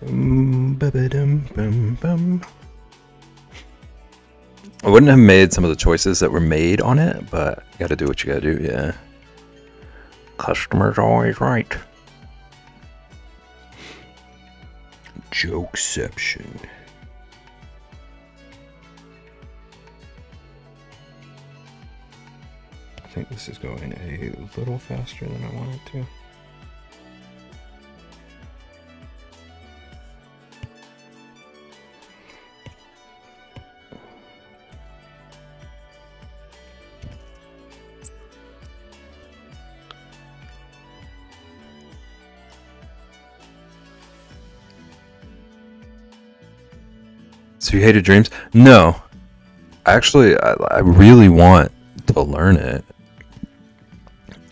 I wouldn't have made some of the choices that were made on it, but you gotta do what you gotta do, yeah. Customer's always right. Jokeception. I think this is going a little faster than I want it to. So you hated dreams? No. Actually, I really want to learn it.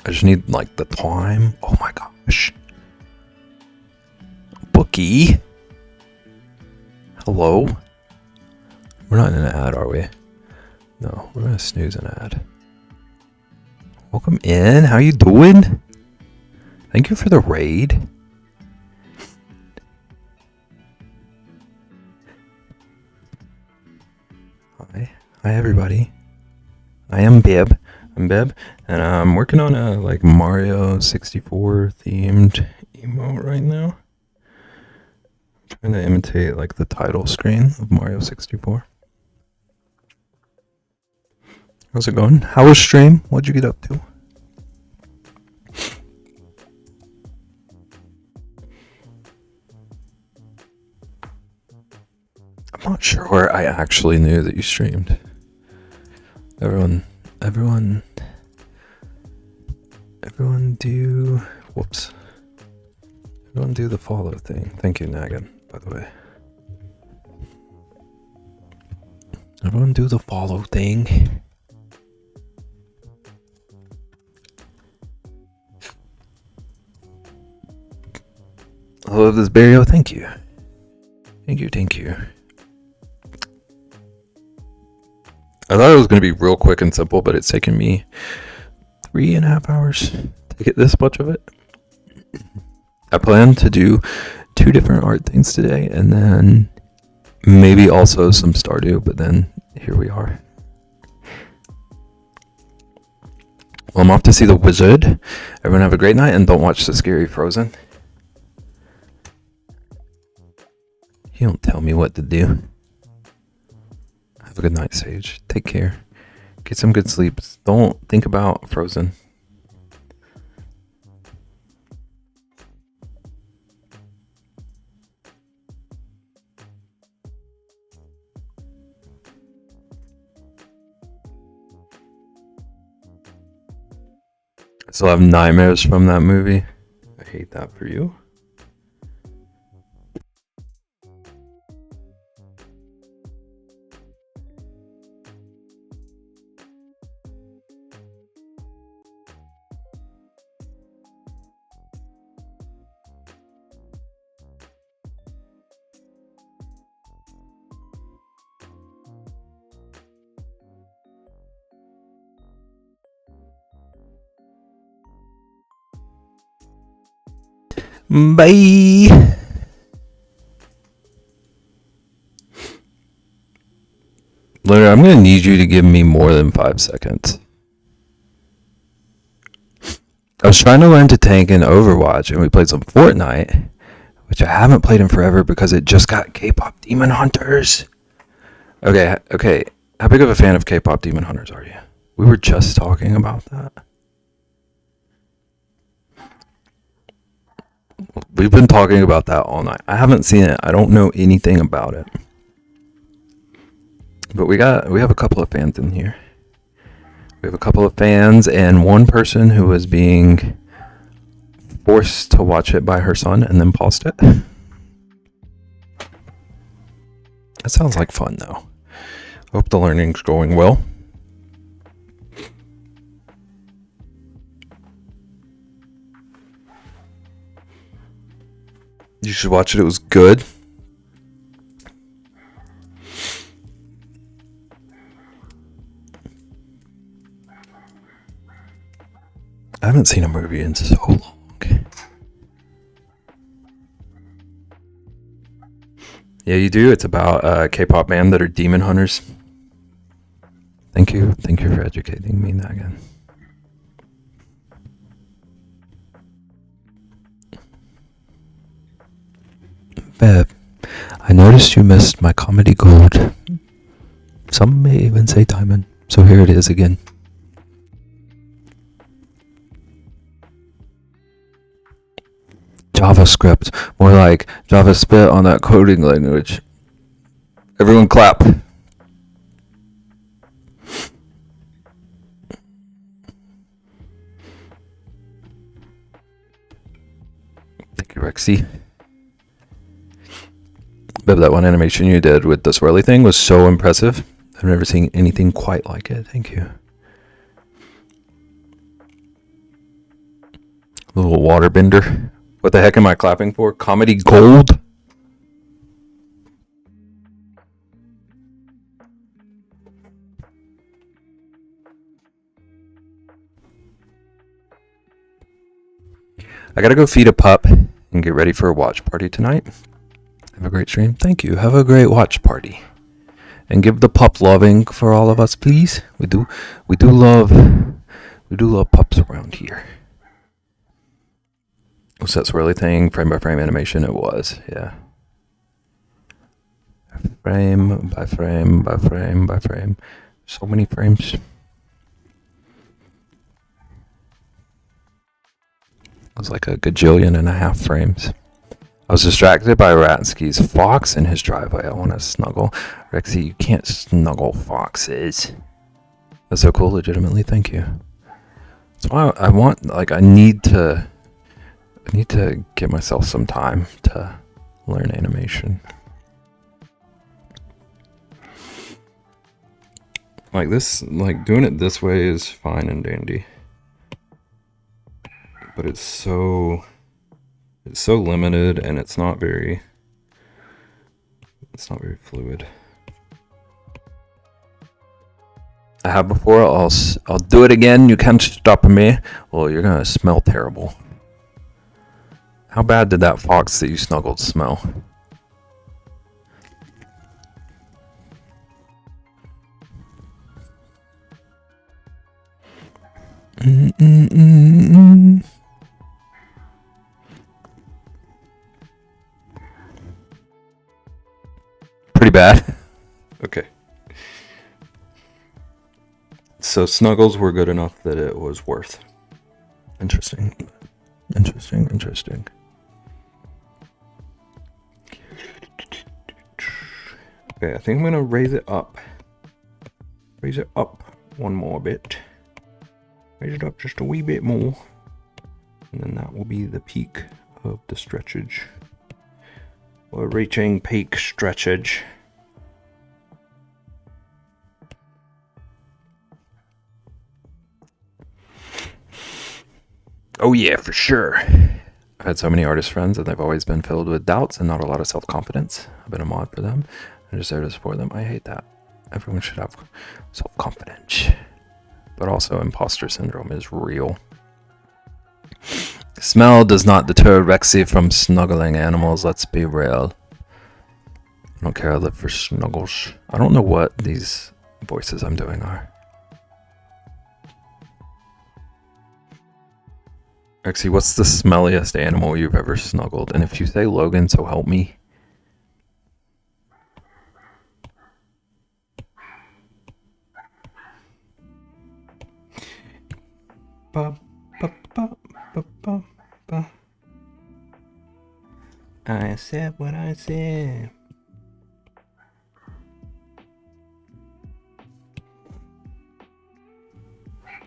I just need, like, the time. Oh my gosh. Bookie? Hello? We're not in an ad, are we? No, we're gonna snooze an ad. Welcome in. How you doing? Thank you for the raid. Hi everybody. I am Bib. I'm Bib, and I'm working on a like Mario 64 themed emote right now. I'm trying to imitate like the title screen of Mario 64. How's it going? How was stream? What'd you get up to? I'm not sure where I actually knew that you streamed. Everyone do, whoops. Everyone do the follow thing. Thank you, Nagan, by the way. Everyone do the follow thing. I love this burial. Thank you. Thank you. I thought it was going to be real quick and simple, but it's taken me 3.5 hours to get this much of it. I plan to do 2 different art things today, and then maybe also some Stardew, but then here we are. Well, I'm off to see the wizard. Everyone have a great night, and don't watch the scary Frozen. You don't tell me what to do. Have a good night, Sage. Take care. Get some good sleep. Don't think about Frozen. I still have nightmares from that movie. I hate that for you. Bye. Literally, I'm gonna need you to give me more than 5 seconds. I was trying to learn to tank in Overwatch, and we played some Fortnite, which I haven't played in forever because it just got K-pop Demon Hunters. Okay. How big of a fan of K-pop Demon Hunters are you? We were just talking about that. We've been talking about that all night. I haven't seen it. I don't know anything about it. But we have a couple of fans in here. We have a couple of fans and one person who is being forced to watch it by her son and then paused it. That sounds like fun though. Hope the learning's going well. You should watch it. It was good. I haven't seen a movie in so long. Yeah, you do. It's about a K-pop band that are demon hunters. Thank you for educating me again. Beb, I noticed you missed my comedy gold. Some may even say diamond. So here it is again. JavaScript, more like JavaScript on that coding language. Everyone clap. Thank you, Rexy. But that one animation you did with the swirly thing was so impressive. I've never seen anything quite like it. Thank you. A little water bender. What the heck am I clapping for? Comedy gold? I gotta go feed a pup and get ready for a watch party tonight. Have a great stream. Thank you. Have a great watch party. And give the pup loving for all of us, please. We do love pups around here. What's that swirly thing? Frame by frame animation? It was, yeah. Frame by frame by frame by frame. So many frames. It was like a gajillion and a half frames. I was distracted by Ratsky's fox in his driveway. I want to snuggle. Rexy, you can't snuggle foxes. That's so cool, legitimately. Thank you. So I need to give myself some time to learn animation. Like this, like doing it this way is fine and dandy. But it's so limited and it's not very fluid. I have before, I'll do it again. You can't stop me. Well, you're gonna smell terrible. How bad did that fox that you snuggled smell? Pretty bad. Okay. So snuggles were good enough that it was worth. Interesting. Okay, I think I'm gonna raise it up. Raise it up one more bit. Raise it up just a wee bit more. And then that will be the peak of the stretchage. We're reaching peak stretchage. Oh yeah, for sure. I've had so many artist friends and they've always been filled with doubts and not a lot of self-confidence. I've been a mod for them. I'm just there to support them. I hate that. Everyone should have self-confidence. But also imposter syndrome is real. Smell does not deter Rexy from snuggling animals, let's be real. I don't care, I live for snuggles. I don't know what these voices I'm doing are. Rexy, what's the smelliest animal you've ever snuggled? And if you say Logan, so help me. Ba, ba, ba, ba, ba, ba. I said what I said.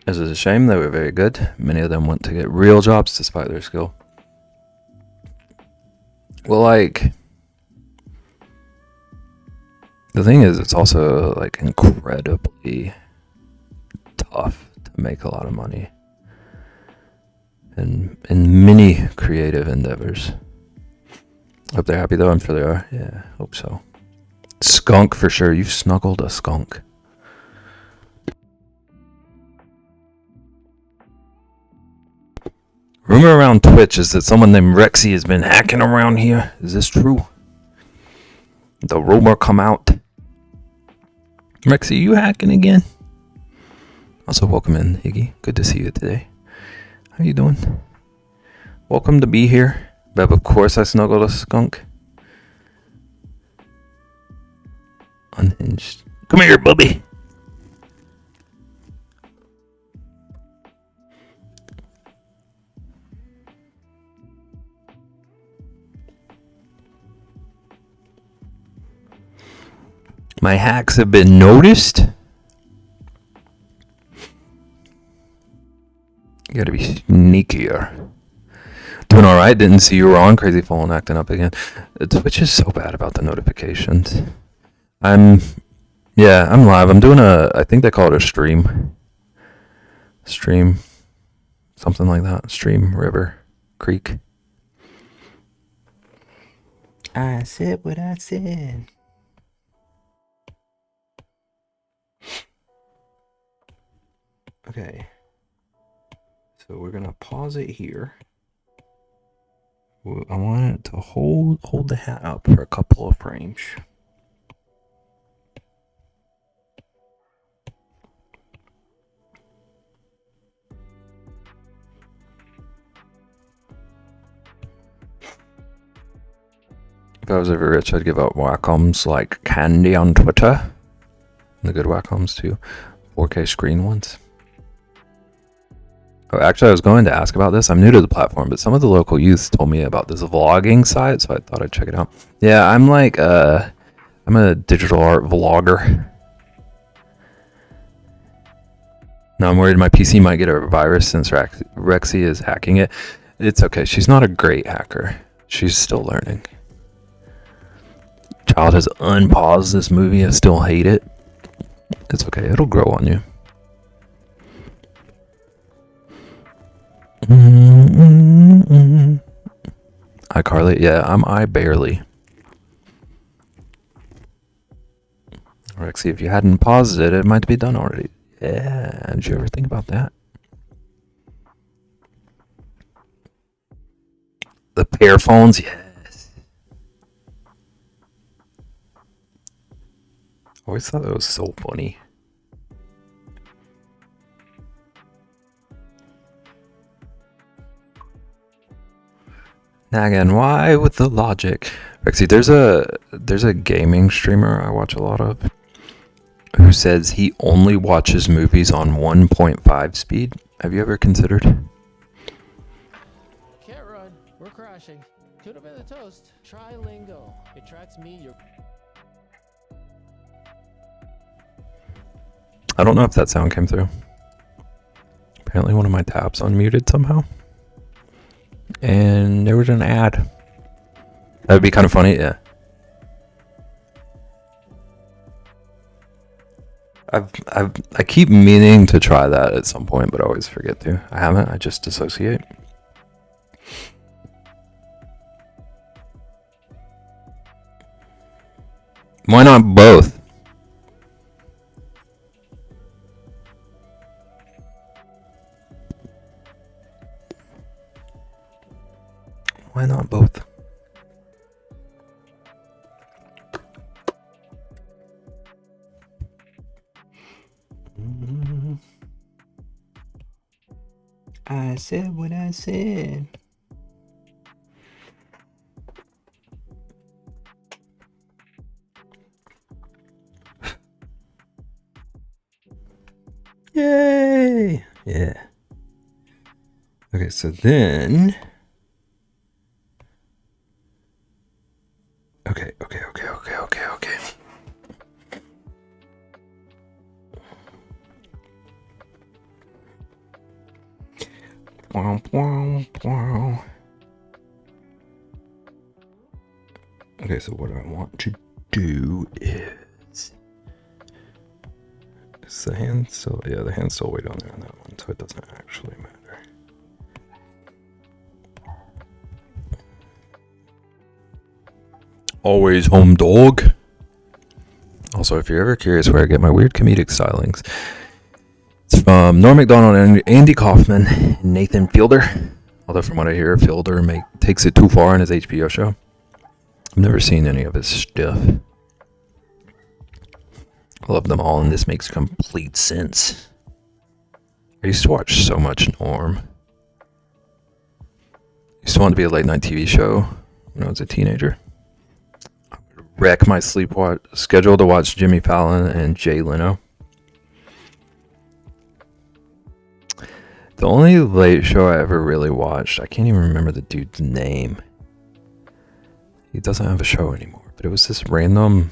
This is a shame. They were very good. Many of them went to get real jobs despite their skill. Well, like, the thing is, it's also like incredibly tough to make a lot of money in many creative endeavors. Hope they're happy though. I'm sure they are. Yeah, hope so. Skunk for sure. You've snuggled a skunk. Rumor around Twitch is that someone named Rexy has been hacking around here. Is this true? The rumor come out. Rexy, you hacking again? Also, welcome in, Higgy. Good to see you today. How you doing? Welcome to be here. Bev, of course I snuggled a skunk. Unhinged. Come here, Bubby. My hacks have been noticed. You gotta be sneakier. Doing alright, didn't see you wrong. Crazy phone acting up again. Twitch is so bad about the notifications. I'm live. I'm doing I think they call it a stream. Something like that. Stream, river, creek. I said what I said. Okay. So we're gonna pause it here. I want it to hold the hat up for a couple of frames. If I was ever rich, I'd give out Wacom like candy on Twitter. The good Wacoms too. 4K screen ones. Oh, actually, I was going to ask about this. I'm new to the platform, but some of the local youths told me about this vlogging site, so I thought I'd check it out. Yeah, I'm a digital art vlogger. Now I'm worried my PC might get a virus since Rexy is hacking it. It's okay. She's not a great hacker. She's still learning. Child has unpaused this movie. I still hate it. It's okay. It'll grow on you. Hi, Carly. Yeah, I barely. Rexy, if you hadn't paused it, it might be done already. Yeah, did you ever think about that? The pair phones, yes. Always thought that was so funny. Now again, why with the logic? Rexy, there's a gaming streamer I watch a lot of who says he only watches movies on 1.5 speed. Have you ever considered? Can't run. We're crashing. Could have been the toast. Try lingo. It tracks me. I don't know if that sound came through. Apparently one of my tabs unmuted somehow. And there was an ad. That would be kind of funny, yeah. I keep meaning to try that at some point, but I always forget to. I haven't. I just dissociate. Why not both? Why not both? I said what I said. Yay! Yeah. Okay, so then... Okay. Wow. Okay, so what I want to do is the hand still, yeah, the hand's still way down there on that one, so it doesn't actually matter. Always home, dog. Also, if you're ever curious where I get my weird comedic stylings, it's from Norm Macdonald and Andy Kaufman and Nathan Fielder. Although from what I hear, Fielder takes it too far in his HBO show. I've never seen any of his stuff. Love them all, and this makes complete sense. I used to watch so much Norm. I used to want to be a late night TV show when I was a teenager. I would wreck my sleep schedule to watch Jimmy Fallon and Jay Leno. The only late show I ever really watched, I can't even remember the dude's name. He doesn't have a show anymore, but it was this random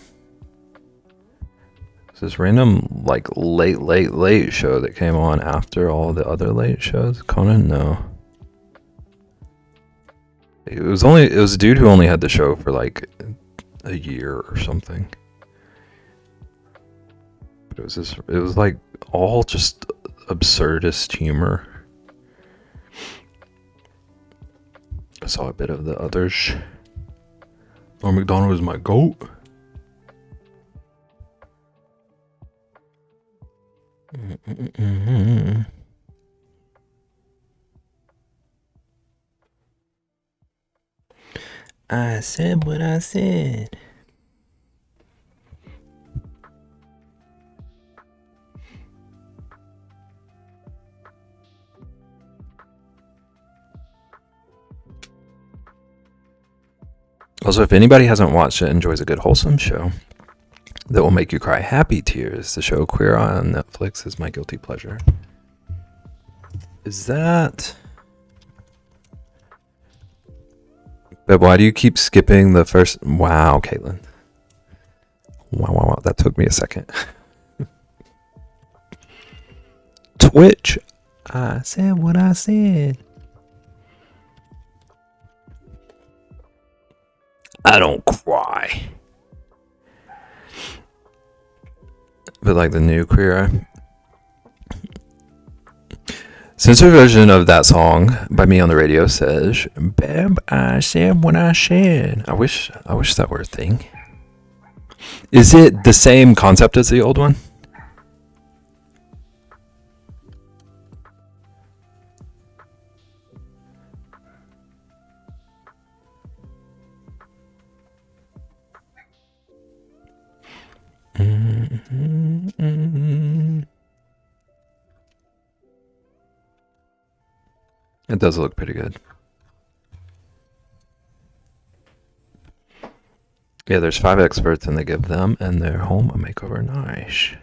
like late show that came on after all the other late shows. Conan, no. It was a dude who only had the show for like a year or something. But it was like all just absurdist humor. I saw a bit of the others. Norm Macdonald was my goat. I said what I said. Also, if anybody hasn't watched it, enjoys a good wholesome show that will make you cry happy tears, the show Queer Eye on Netflix is my guilty pleasure. Is that... But why do you keep skipping the first... Wow, Caitlin. Wow. That took me a second. Twitch. I said what I said. I don't cry. But like the new Queer Eye. Censored version of that song by me on the radio says, "Babe, I said what I said." I wish that were a thing. Is it the same concept as the old one? It does look pretty good. Yeah, there's 5 experts and they give them and their home a makeover. Nice.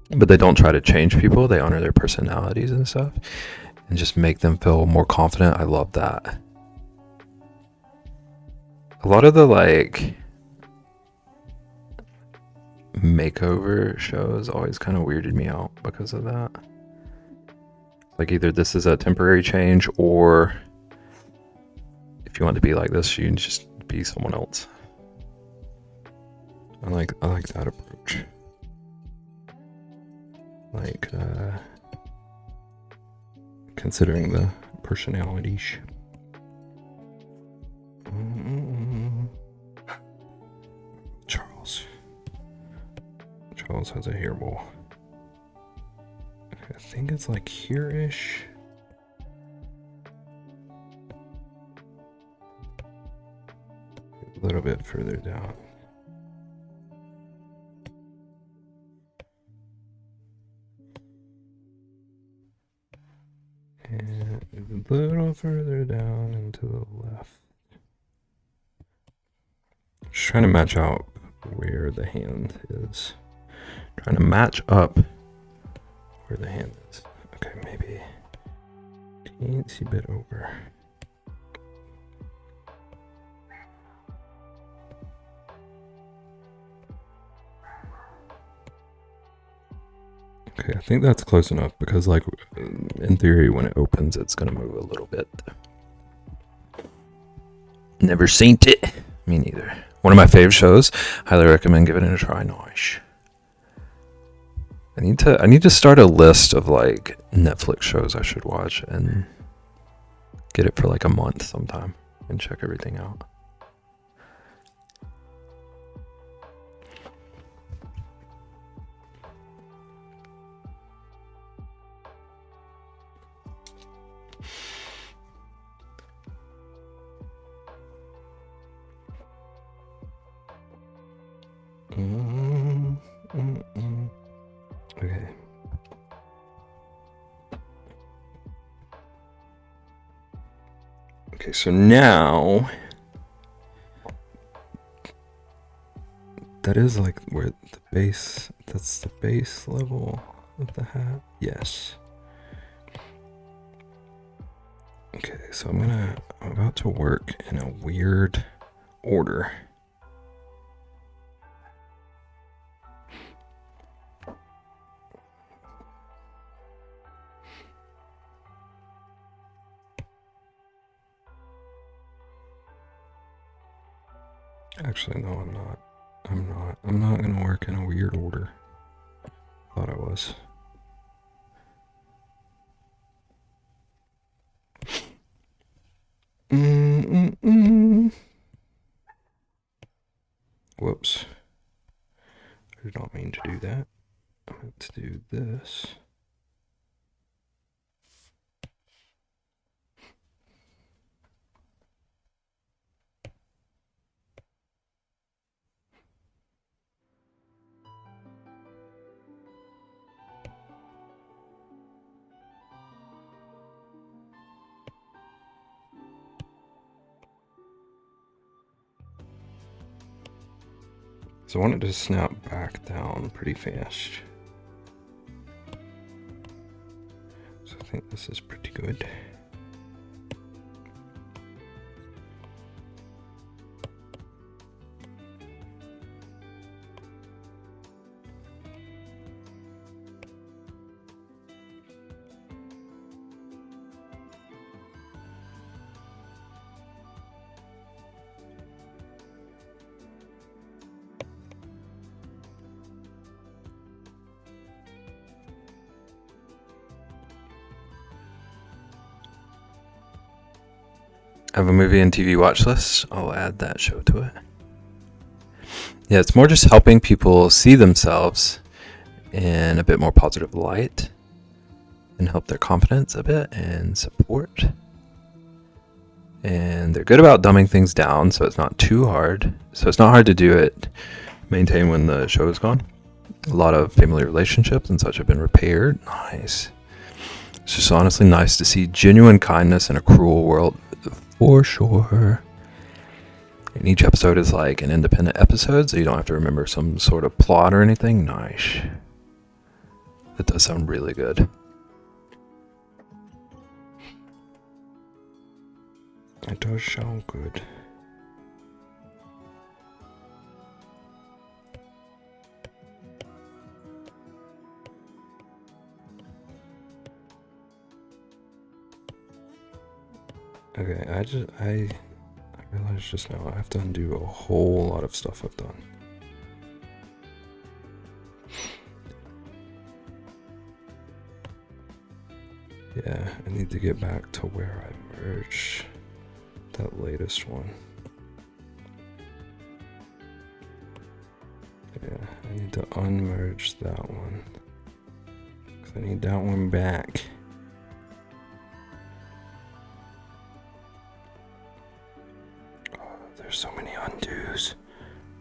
But they don't try to change people. They honor their personalities and stuff and just make them feel more confident. I love that. A lot of the like makeover shows always kind of weirded me out because of that. Like either this is a temporary change, or if you want to be like this, you just be someone else. I like that approach. Like considering the personalities. Charles has a hairball. I think it's like here-ish. A little bit further down. And a little further down and to the left. Just trying to match out where the hand is. Trying to match up where the hand is. Okay, maybe teensy bit over. Okay, I think that's close enough because, like, in theory, when it opens, it's gonna move a little bit. Never seen it. Me neither. One of my favorite shows. Highly recommend giving it a try. Nice. I need to start a list of like Netflix shows I should watch and get it for like a month sometime and check everything out. Mm, mm, mm. Okay. Okay, so now that is like where the base, that's the base level of the hat. Yes. Okay, so I'm about to work in a weird order. Actually, no, I'm not. I'm not gonna work in a weird order. Thought I was. Mm-mm-mm. Whoops. I did not mean to do that. I meant to do this. So I wanted to snap back down pretty fast. So I think this is pretty good. I have a movie and TV watch list. I'll add that show to it. Yeah, it's more just helping people see themselves in a bit more positive light and help their confidence a bit and support. And they're good about dumbing things down so it's not too hard. So it's not hard to do it, maintain when the show is gone. A lot of family relationships and such have been repaired. Nice. It's just honestly nice to see genuine kindness in a cruel world, for sure. And each episode is like an independent episode, so you don't have to remember some sort of plot or anything. Nice. That does sound really good. It does sound good. Okay, I realized just now I have to undo a whole lot of stuff I've done. Yeah, I need to get back to where I merged that latest one. Yeah, I need to unmerge that one. 'Cause I need that one back. Oh, there's so many undos.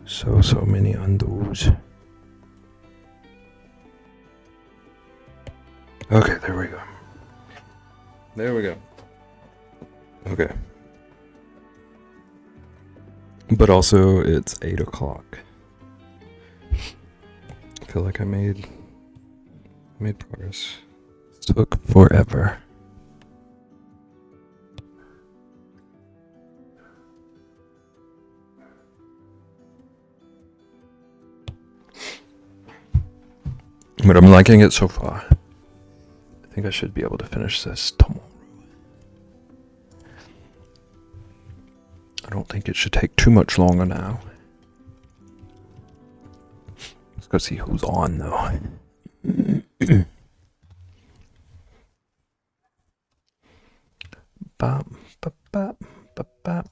So many undos. Okay, there we go. There we go. Okay. But also, it's 8 o'clock. I feel like I made progress. Took forever. But I'm liking it so far. I think I should be able to finish this tomorrow. I don't think it should take too much longer now. Let's go see who's on though. Bop, bop, bop, bop, bop.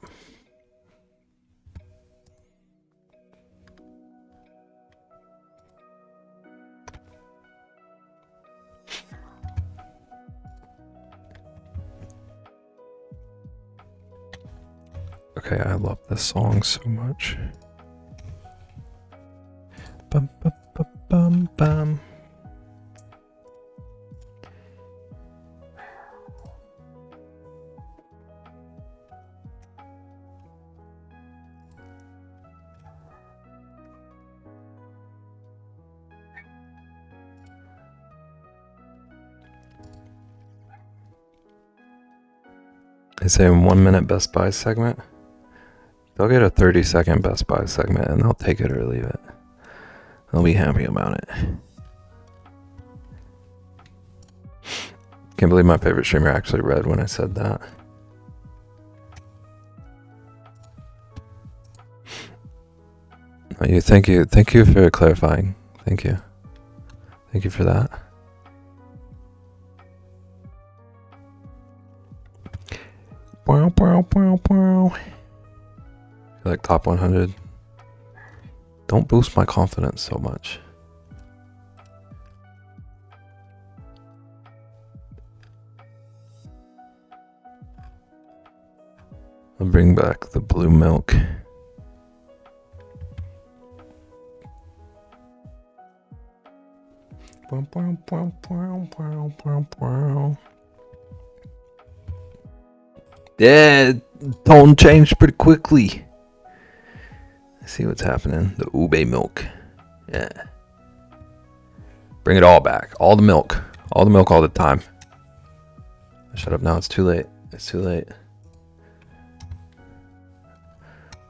Okay, I love this song so much. bum bum. They say 1 minute Best Buy segment. They'll get a 30-second Best Buy segment and they'll take it or leave it. They'll be happy about it. Can't believe my favorite streamer actually read when I said that. Thank you for clarifying. Thank you for that. Wow, wow, wow, wow. Like top 100. Don't boost my confidence so much. I'll bring back the blue milk. Yeah, tone changed pretty quickly. Let's see what's happening. The ube milk. Yeah. Bring it all back. All the milk. All the milk all the time. Shut up now. It's too late. It's too late.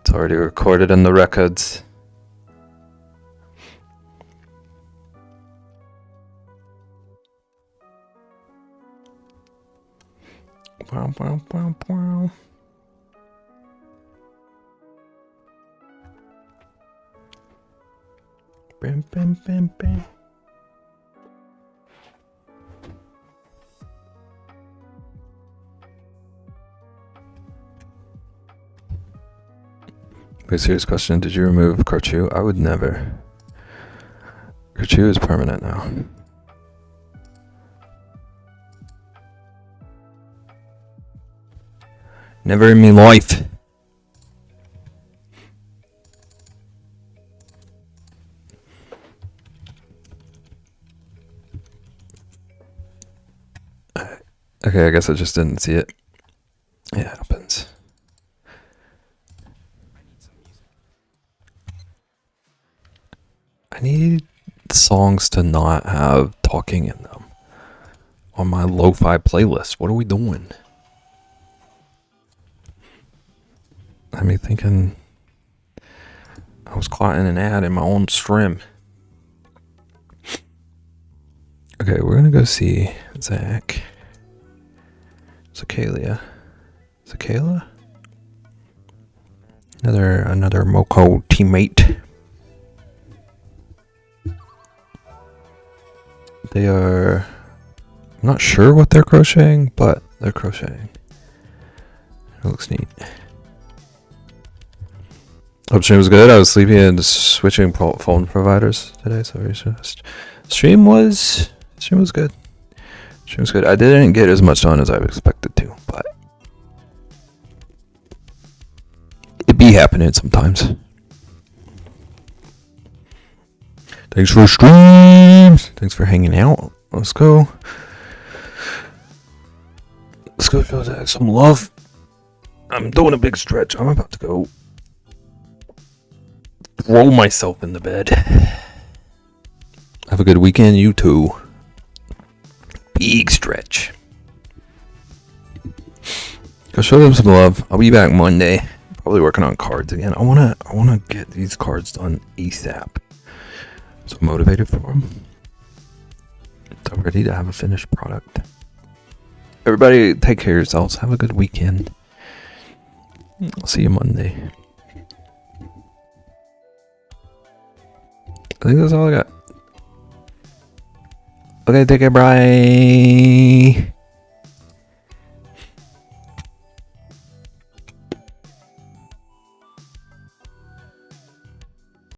It's already recorded in the records. Wow, wow, wow, wow. Bam, bam, bam, bam. Okay, serious question. Did you remove Karchu? I would never. Karchu is permanent now. Never in me life. Okay, I guess I just didn't see it. It happens. I need songs to not have talking in them on my lo-fi playlist. What are we doing? I mean, thinking I was caught in an ad in my own stream. Okay, we're gonna go see Zach. Zacalia. Another Moco teammate. They are... I'm not sure what they're crocheting, but they're crocheting. It looks neat. Hope stream was good. I was sleepy and switching phone providers today, so stream was good. Stream was good. I didn't get as much done as I expected to, but it be happening sometimes. Thanks for streams. Thanks for hanging out. Let's go. Let's go show Zach some love. I'm doing a big stretch. I'm about to go throw myself in the bed. Have a good weekend, you too. Big stretch. Go show them some love. I'll be back Monday. Probably working on cards again. I wanna get these cards done ASAP. So motivated for them. So ready to have a finished product. Everybody, take care of yourselves. Have a good weekend. I'll see you Monday. I think that's all I got. Okay, take care, bye.